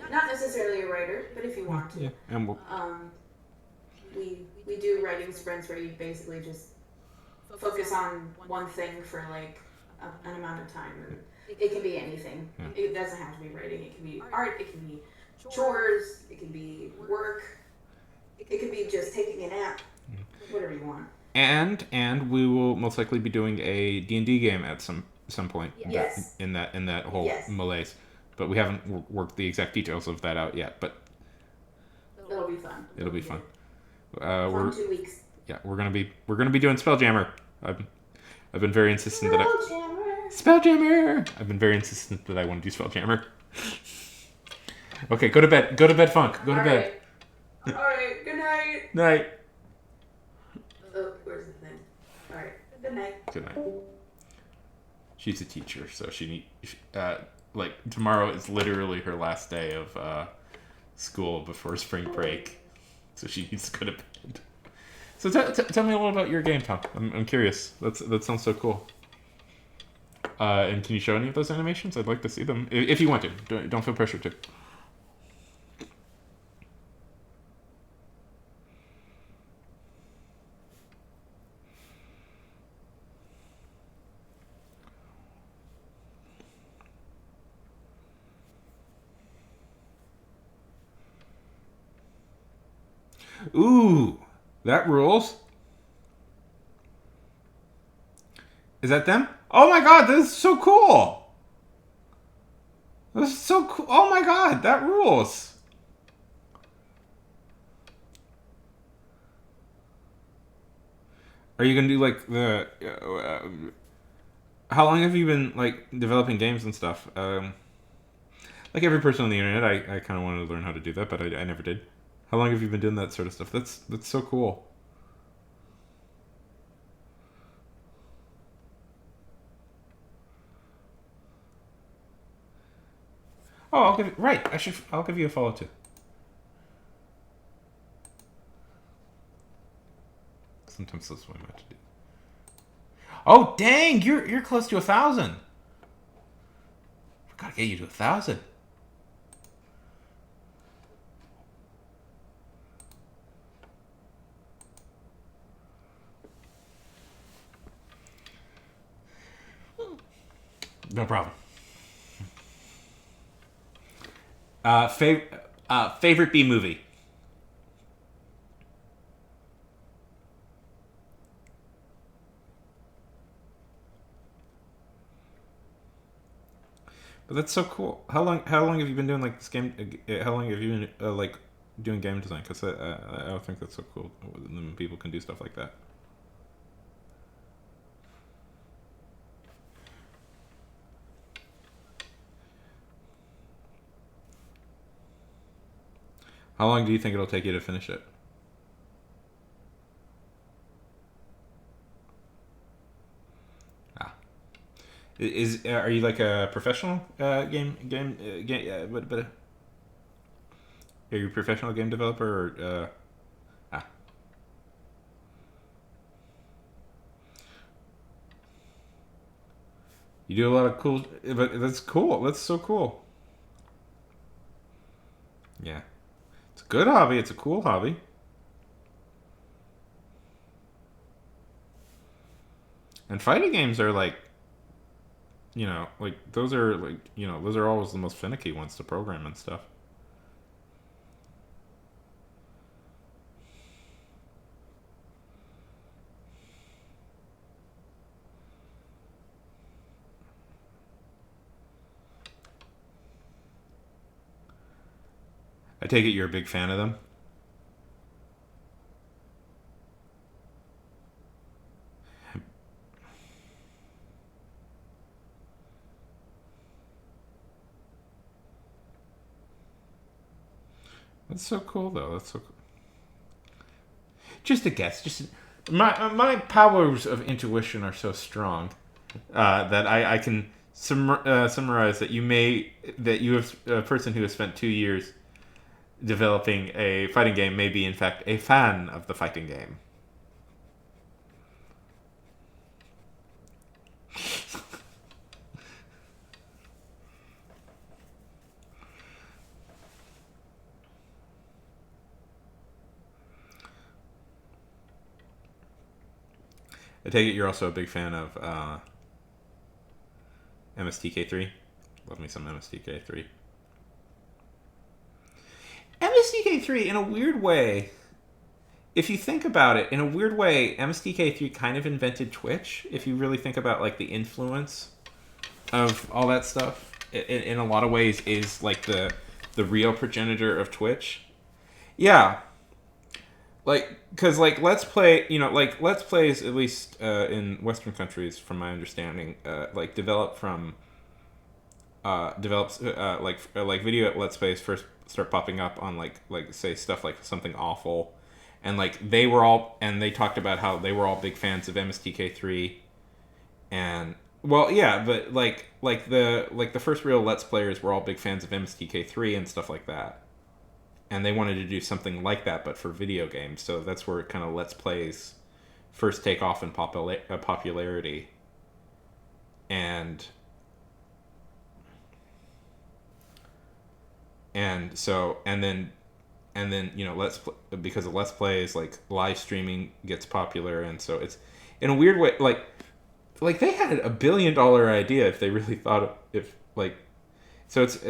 not necessarily a writer, but if you want to, Yeah. And we do writing sprints where you basically just focus on one thing for like an amount of time. And it can be anything. Yeah. It doesn't have to be writing. It can be art. It can be chores. It can be work. It could be just taking a nap. Whatever you want. And we will most likely be doing a D&D game at some point. Yes. In that whole malaise, but we haven't worked the exact details of that out yet. But It'll be fun. It'll be fun. Fun 2 weeks. Yeah, we're gonna be doing Spelljammer. I've been very insistent that Spelljammer. I've been very insistent that I want to do Spelljammer. Okay, go to bed. Go to bed, Funk. Go to bed. All right. Good night. Night. Oh, where's the thing? All right. Good night. Good night. She's a teacher, so like tomorrow is literally her last day of school before spring break, so she needs to go to bed. So tell me a little about your game, Tom. I'm curious. That sounds so cool. And can you show any of those animations? I'd like to see them if you want to. Don't feel pressured to. Ooh, that rules. Is that them? Oh my god, this is so cool. This is so cool. Oh my god, that rules. Are you gonna do like the? How long have you been like developing games and stuff? Like every person on the internet, I kind of wanted to learn how to do that, but I never did. How long have you been doing that sort of stuff? That's so cool. Oh, I'll give you a follow too. Sometimes that's what I meant to do. Oh dang, you're close to 1,000. Gotta get you to 1,000. No problem. Favorite B movie. But that's so cool. How long have you been doing like this game? How long have you been like doing game design? Because I don't think that's so cool when people can do stuff like that. How long do you think it'll take you to finish it? Ah, are you like a professional game? But are you a professional game developer or? You do a lot of cool, but that's cool. That's so cool. Yeah. It's a good hobby. It's a cool hobby. And fighting games are like, those are those are always the most finicky ones to program and stuff. take it you're a big fan of them? That's so cool, though. That's so cool. Just a guess. Just my powers of intuition are so strong that I can summarize that you have a person who has spent 2 years developing a fighting game may be in fact a fan of the fighting game. I take it you're also a big fan of MSTK3. Love me some MSTK3. MSTK3, in a weird way, if you think about it, in a weird way, MSTK3 kind of invented Twitch. If you really think about like the influence of all that stuff, in a lot of ways, is like the real progenitor of Twitch. Yeah. Like, because, like, Let's Play, like, Let's Plays, at least in Western countries, from my understanding, like, develop, video Let's Plays first start popping up on, like, say, stuff like Something Awful, and, like, they talked about how they were all big fans of MSTK3, and, well, yeah, but, the first real Let's Players were all big fans of MSTK3 and stuff like that. And they wanted to do something like that, but for video games. So that's where kind of Let's Plays first take off in popularity. And then because of Let's Plays, like live streaming gets popular, and so it's in a weird way like they had $1 billion idea if they really thought so it's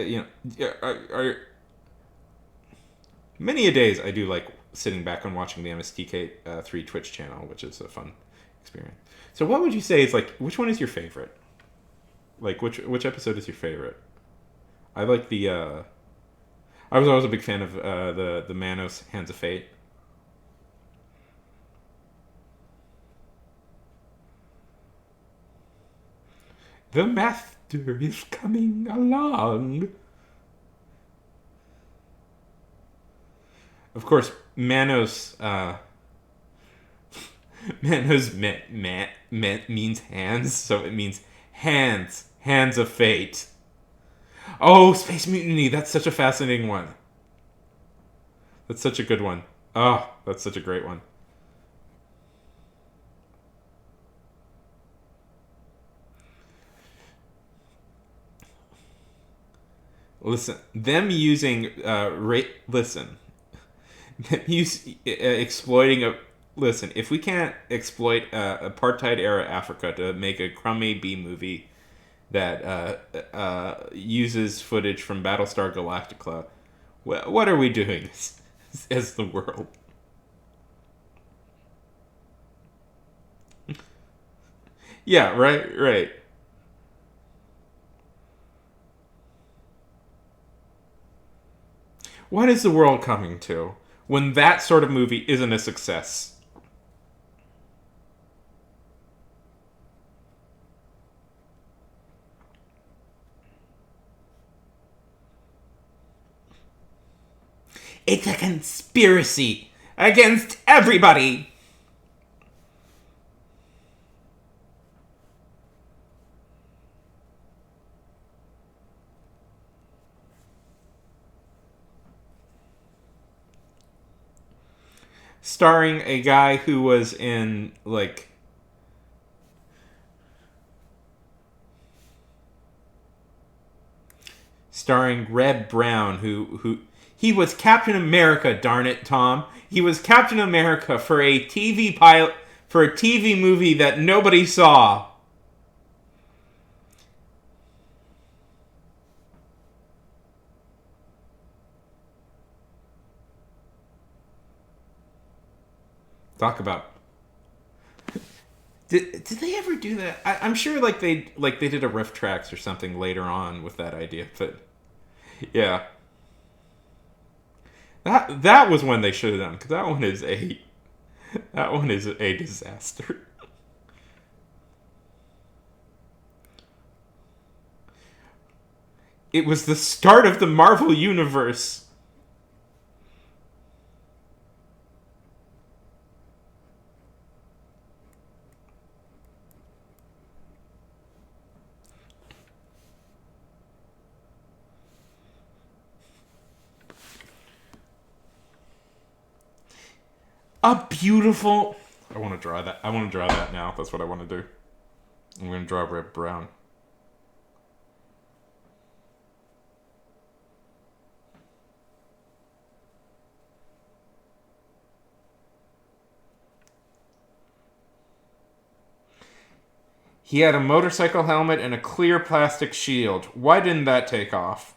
many a days I do like sitting back and watching the MSTK3 Twitch channel, which is a fun experience. So what would you say is, like, which one is your favorite? Like, which episode is your favorite? I like the, I was always a big fan of the Manos Hands of Fate. The master is coming along. Of course, Manos means hands, so it means hands of fate. Oh, Space Mutiny, that's such a fascinating one. That's such a good one. Oh, that's such a great one. Listen, them using exploiting a... Listen, if we can't exploit apartheid era Africa to make a crummy B movie that uses footage from Battlestar Galactica, what are we doing as the world? Yeah, right. What is the world coming to when that sort of movie isn't a success? It's a conspiracy against everybody. Starring a guy who was in, like... Starring Red Brown, who... He was Captain America, darn it, Tom. He was Captain America for a TV pilot... For a TV movie that nobody saw. Talk about... Did they ever do that? I'm sure they did a riff tracks or something later on with that idea, but yeah. That was when they should have done, because that one is a disaster. It was the start of the Marvel Universe. A beautiful. I want to draw that. I want to draw that now. That's what I want to do. I'm going to draw Reb Brown. He had a motorcycle helmet and a clear plastic shield. Why didn't that take off?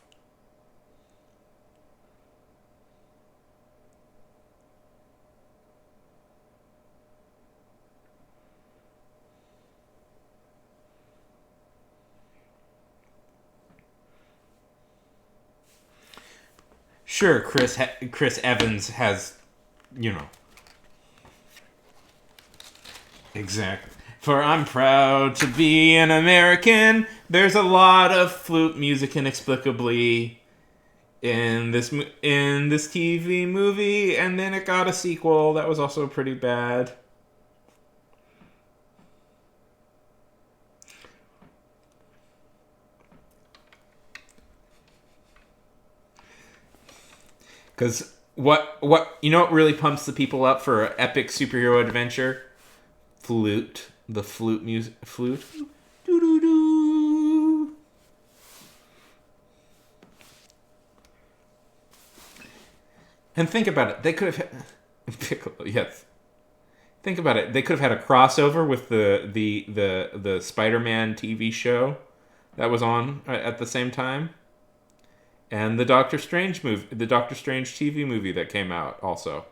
Sure, Chris Evans has, you know. Exactly. For I'm proud to be an American. There's a lot of flute music inexplicably in this TV movie, and then it got a sequel that was also pretty bad. Because what really pumps the people up for an epic superhero adventure? Flute. The flute music. Flute. Doo doo doo. And think about it. They could have. Yes. Think about it. They could have had a crossover with the Spider-Man TV show that was on at the same time, and the Doctor Strange TV movie that came out also.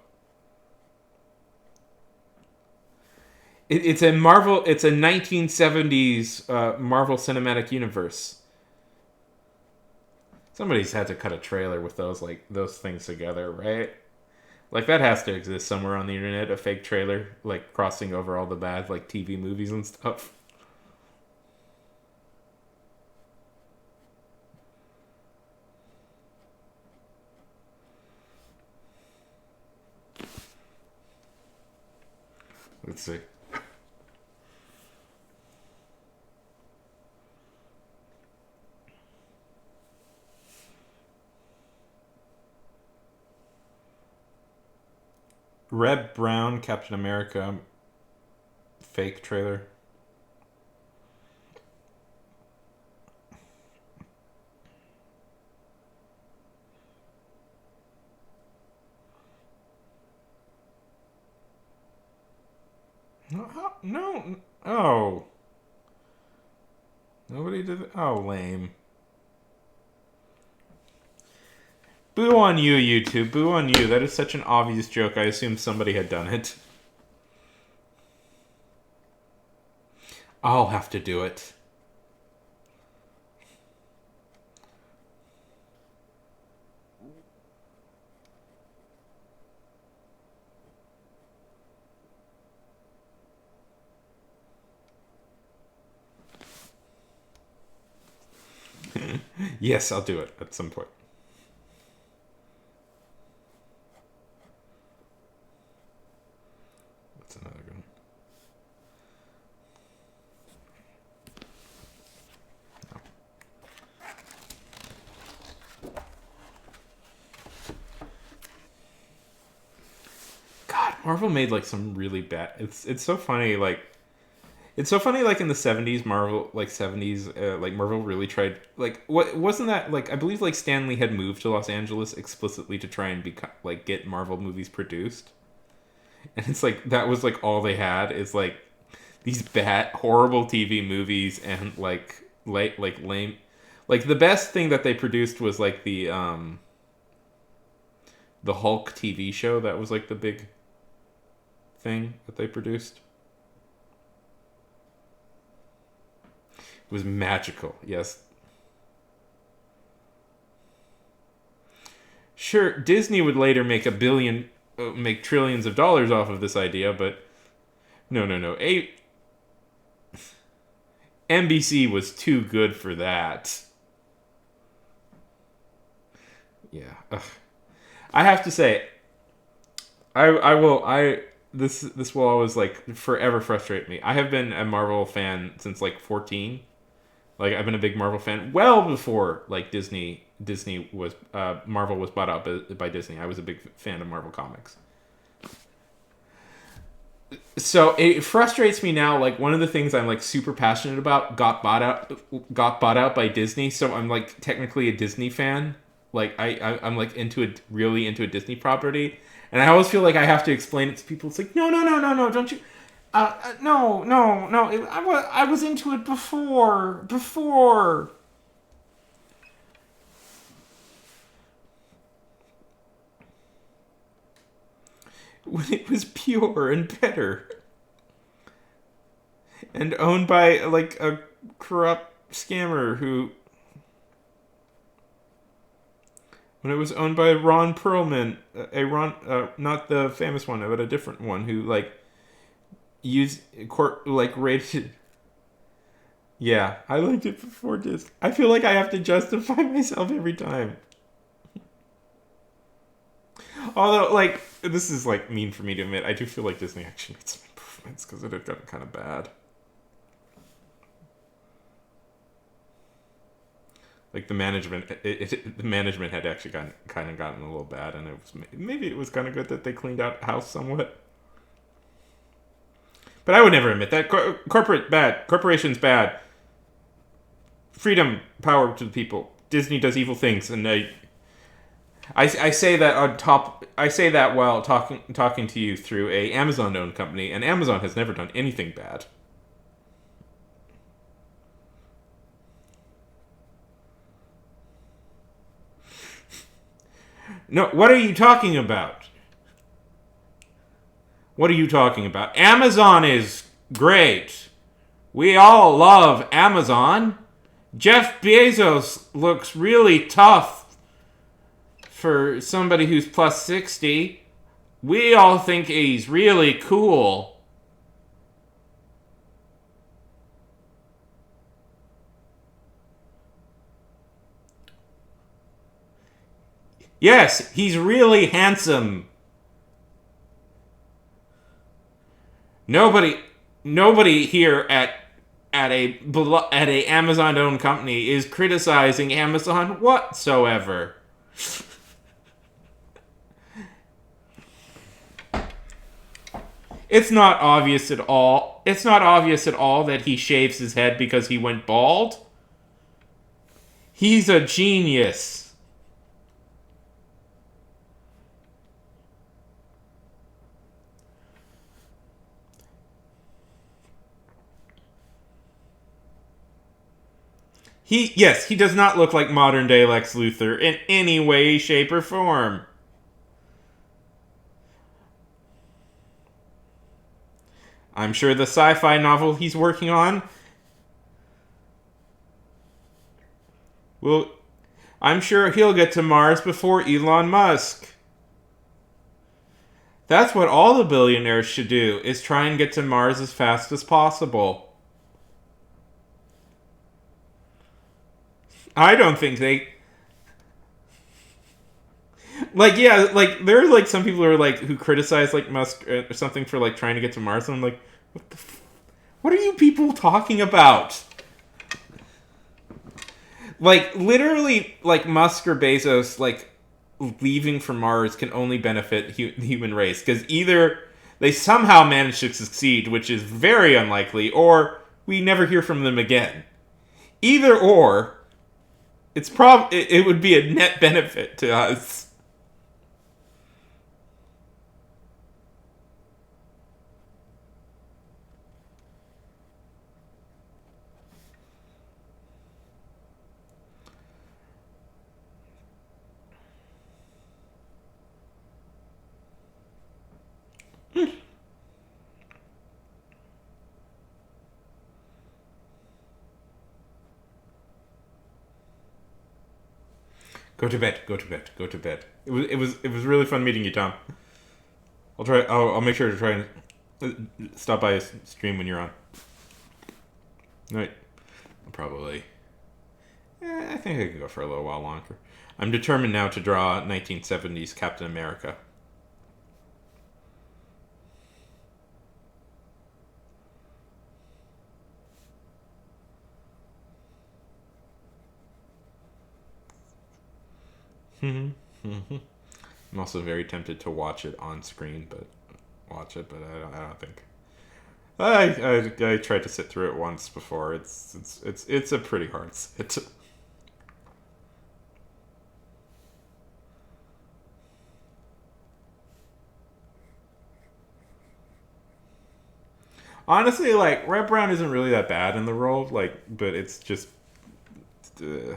It's a 1970s Marvel Cinematic Universe. Somebody's had to cut a trailer with those things together, right? Like that has to exist somewhere on the internet, a fake trailer like crossing over all the bad like TV movies and stuff. Let's see. Reb Brown, Captain America, fake trailer. No. Oh. Nobody did it. Oh, lame. Boo on you, YouTube. Boo on you. That is such an obvious joke. I assume somebody had done it. I'll have to do it. Yes, I'll do it at some point. That's another good one. God, Marvel made like some really bad. It's so funny. It's so funny, like in the '70s, Marvel really tried. Like, what wasn't that like? I believe like Stan Lee had moved to Los Angeles explicitly to try and get Marvel movies produced, and it's like that was like all they had is like these bad, horrible TV movies and like lame. Like the best thing that they produced was like the Hulk TV show. That was like the big thing that they produced. Was magical, yes. sure, Disney would later make trillions of dollars off of this idea, but no. NBC was too good for that. Yeah. Ugh. I have to say, this will always like forever frustrate me. I have been a Marvel fan since like 14. Like I've been a big Marvel fan well before like Disney was Marvel was bought out by Disney. I was a big fan of Marvel comics. So it frustrates me now. Like one of the things I'm like super passionate about got bought out by Disney. So I'm like technically a Disney fan. Like I'm like really into a Disney property, and I always feel like I have to explain it to people. It's like no, don't you? No. I was into it before. When it was pure and better, and owned by like a corrupt scammer who. When it was owned by Ron Perlman, not the famous one, but a different one who like rated. Yeah, I liked it before Disney. I feel like I have to justify myself every time. Although, like, this is like mean for me to admit, I do feel like Disney actually made some improvements because it had gotten kind of bad. Like the management, the management had actually gotten a little bad, and maybe it was kind of good that they cleaned out house somewhat. But I would never admit that corporations bad. Freedom, power to the people. Disney does evil things, and I say that on top. I say that while talking to you through a Amazon-owned company, and Amazon has never done anything bad. No, what are you talking about? What are you talking about? Amazon is great. We all love Amazon. Jeff Bezos looks really tough for somebody who's plus 60. We all think he's really cool. Yes, he's really handsome. Nobody here at a Amazon owned company is criticizing Amazon whatsoever. It's not obvious at all. It's not obvious at all that he shaves his head because he went bald. He's a genius. He does not look like modern day Lex Luthor in any way, shape, or form. I'm sure the sci-fi novel he's working on I'm sure he'll get to Mars before Elon Musk. That's what all the billionaires should do, is try and get to Mars as fast as possible. I don't think they... Like, yeah, like, there are, like, some people who criticize, like, Musk or something for, like, trying to get to Mars, and I'm like, what are you people talking about? Like, literally, like, Musk or Bezos, like, leaving for Mars can only benefit the human race, because either they somehow manage to succeed, which is very unlikely, or we never hear from them again. Either or... it would be a net benefit to us. Go to bed. Go to bed. Go to bed. It was really fun meeting you, Tom. I'll try. I'll make sure to try and stop by a stream when you're on. Right. Probably. I think I can go for a little while longer. I'm determined now to draw 1970s Captain America. I'm also very tempted to watch it on screen, but I don't think. I tried to sit through it once before. It's a pretty hard sit. Honestly, like Red Brown isn't really that bad in the role, like, but it's just, yeah.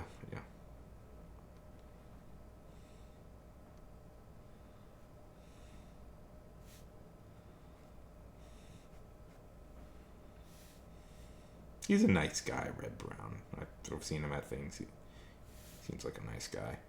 He's a nice guy, Red Brown. I've seen him at things. He seems like a nice guy.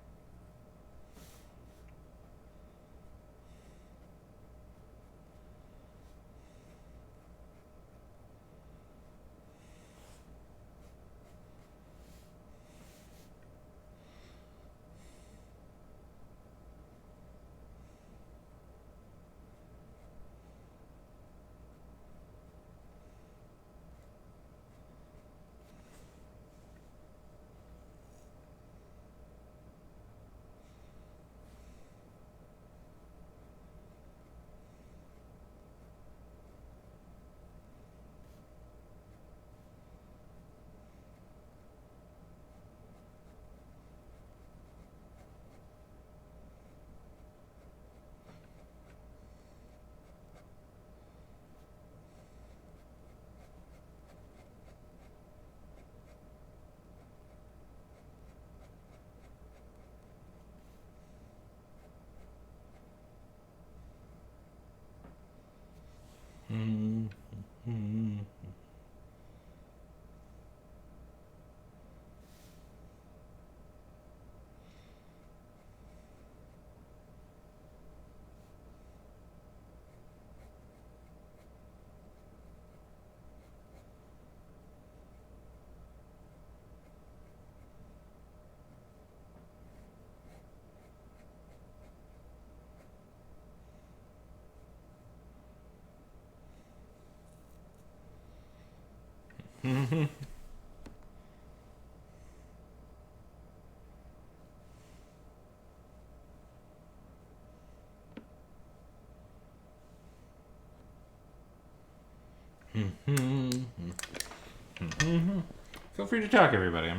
Feel free to talk, everybody.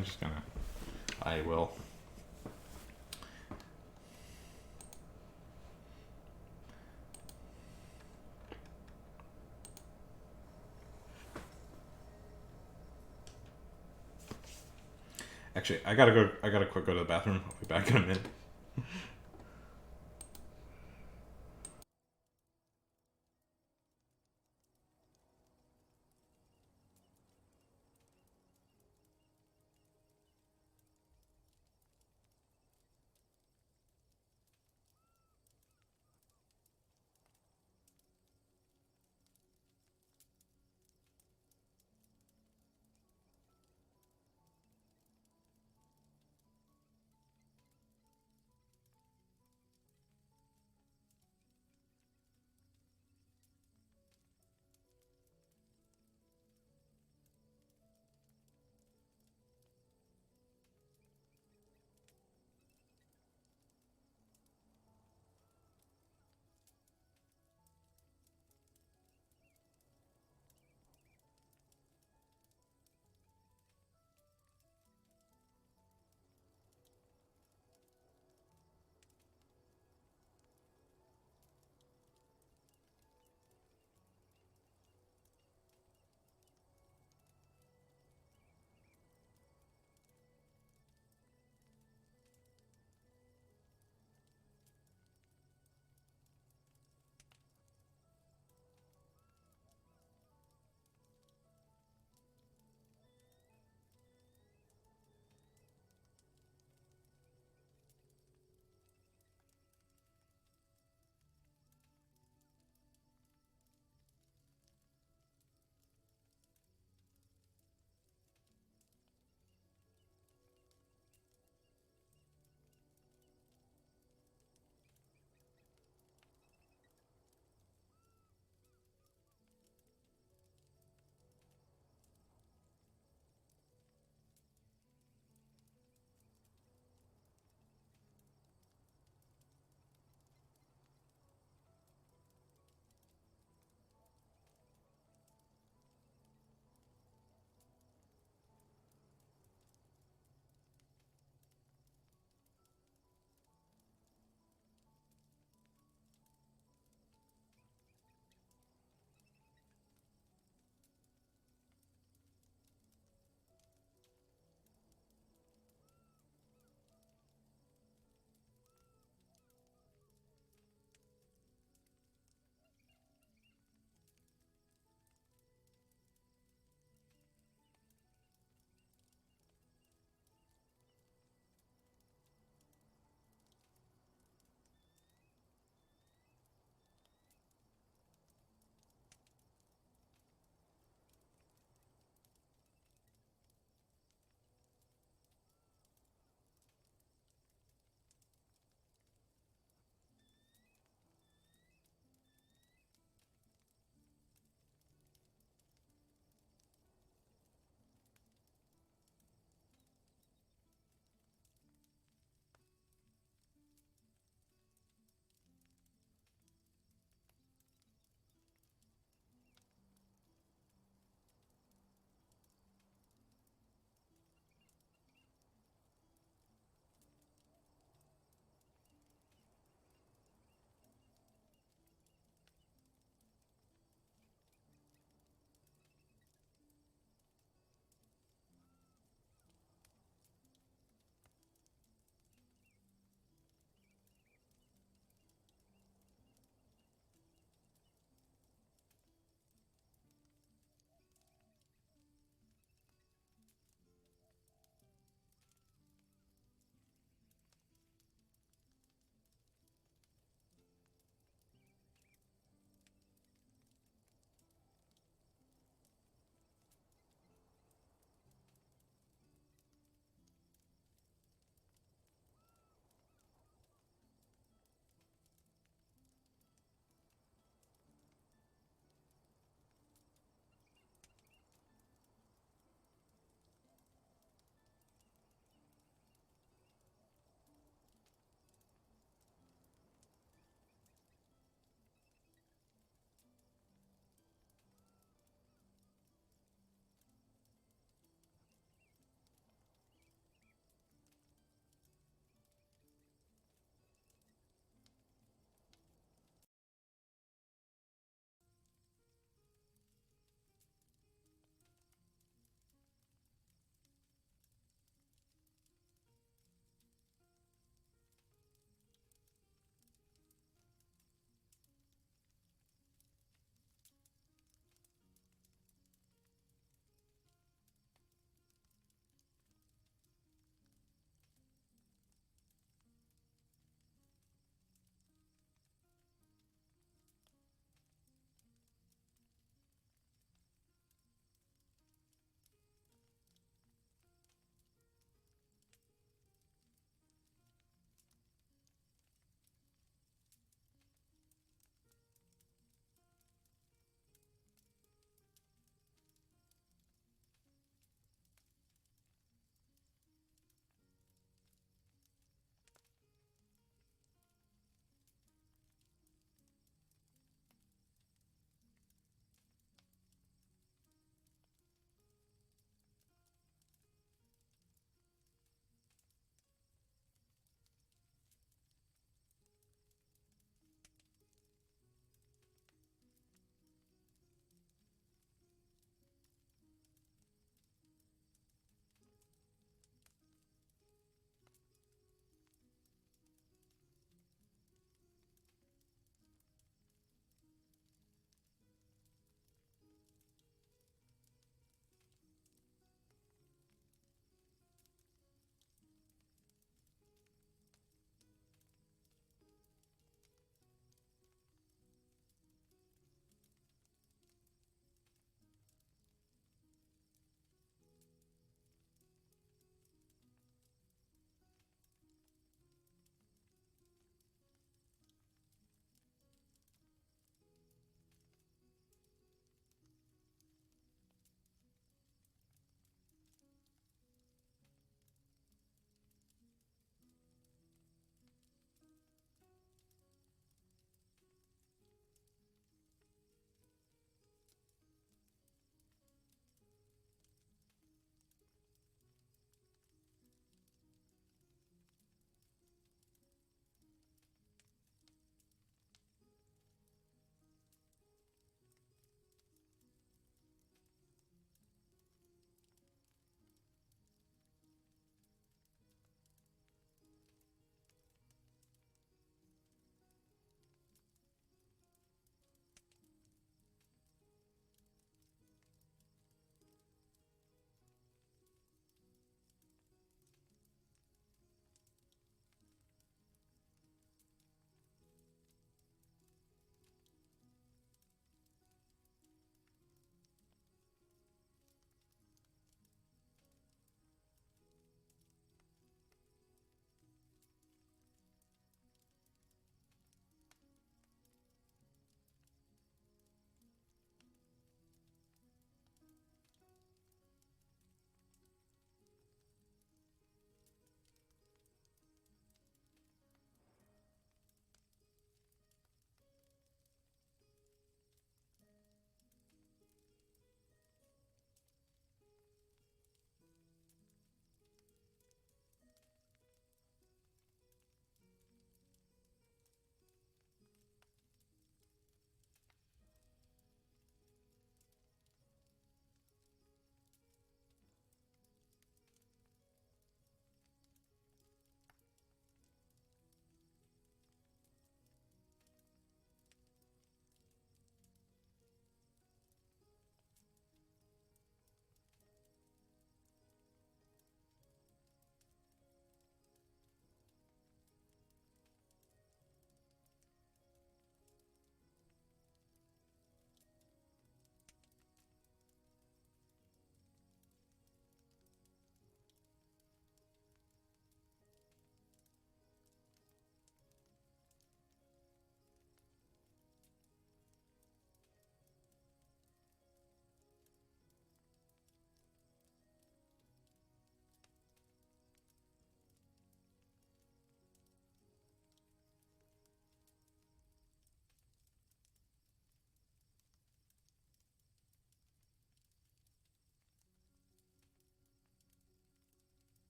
I will. Actually, I gotta quick go to the bathroom. I'll be back in a minute.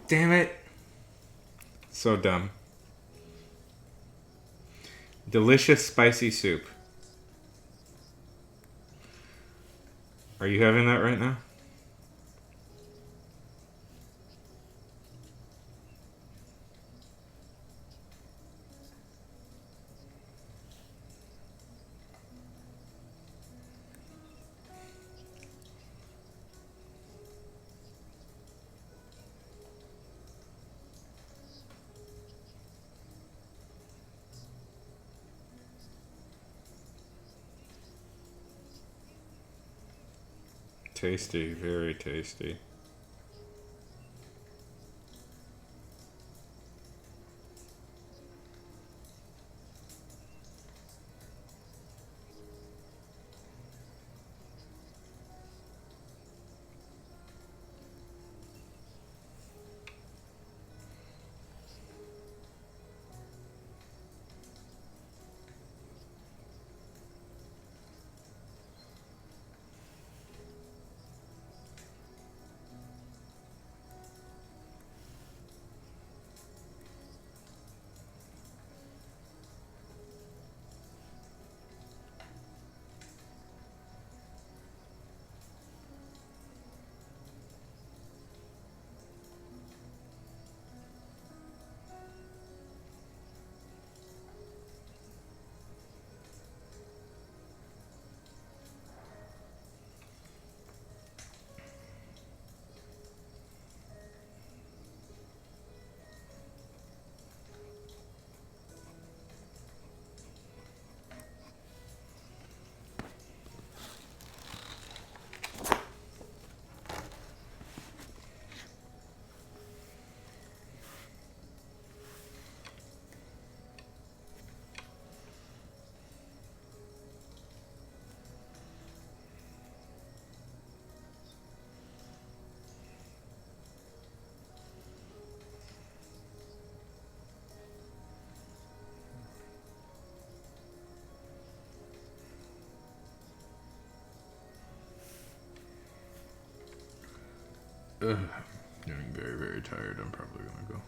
Damn it. So dumb. Delicious spicy soup. Are you having that right now? Tasty, very tasty. Ugh, I'm getting very, very tired. I'm probably gonna go.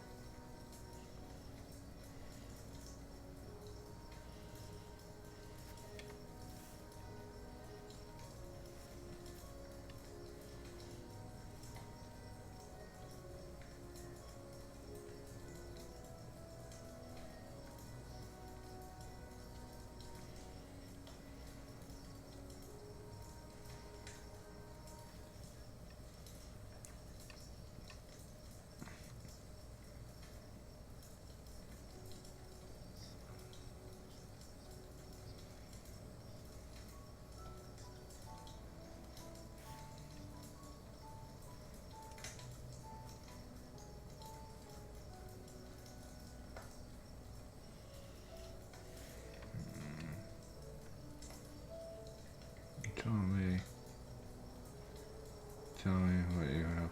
Tell me what you have.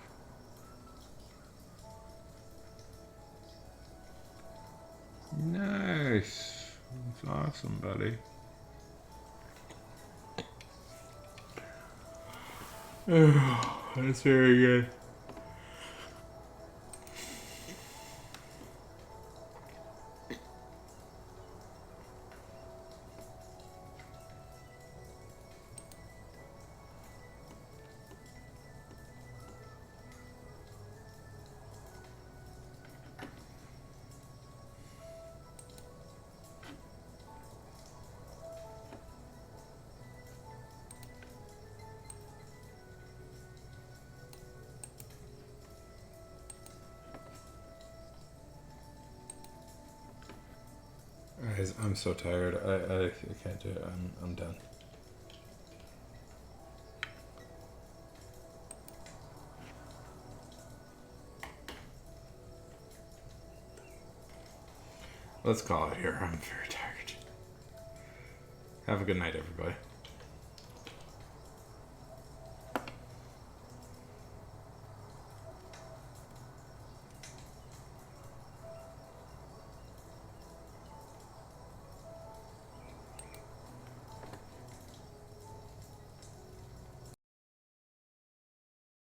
Nice. That's awesome, buddy. That's very good. Guys, I'm so tired. I can't do it. I'm done. Let's call it here. I'm very tired. Have a good night, everybody.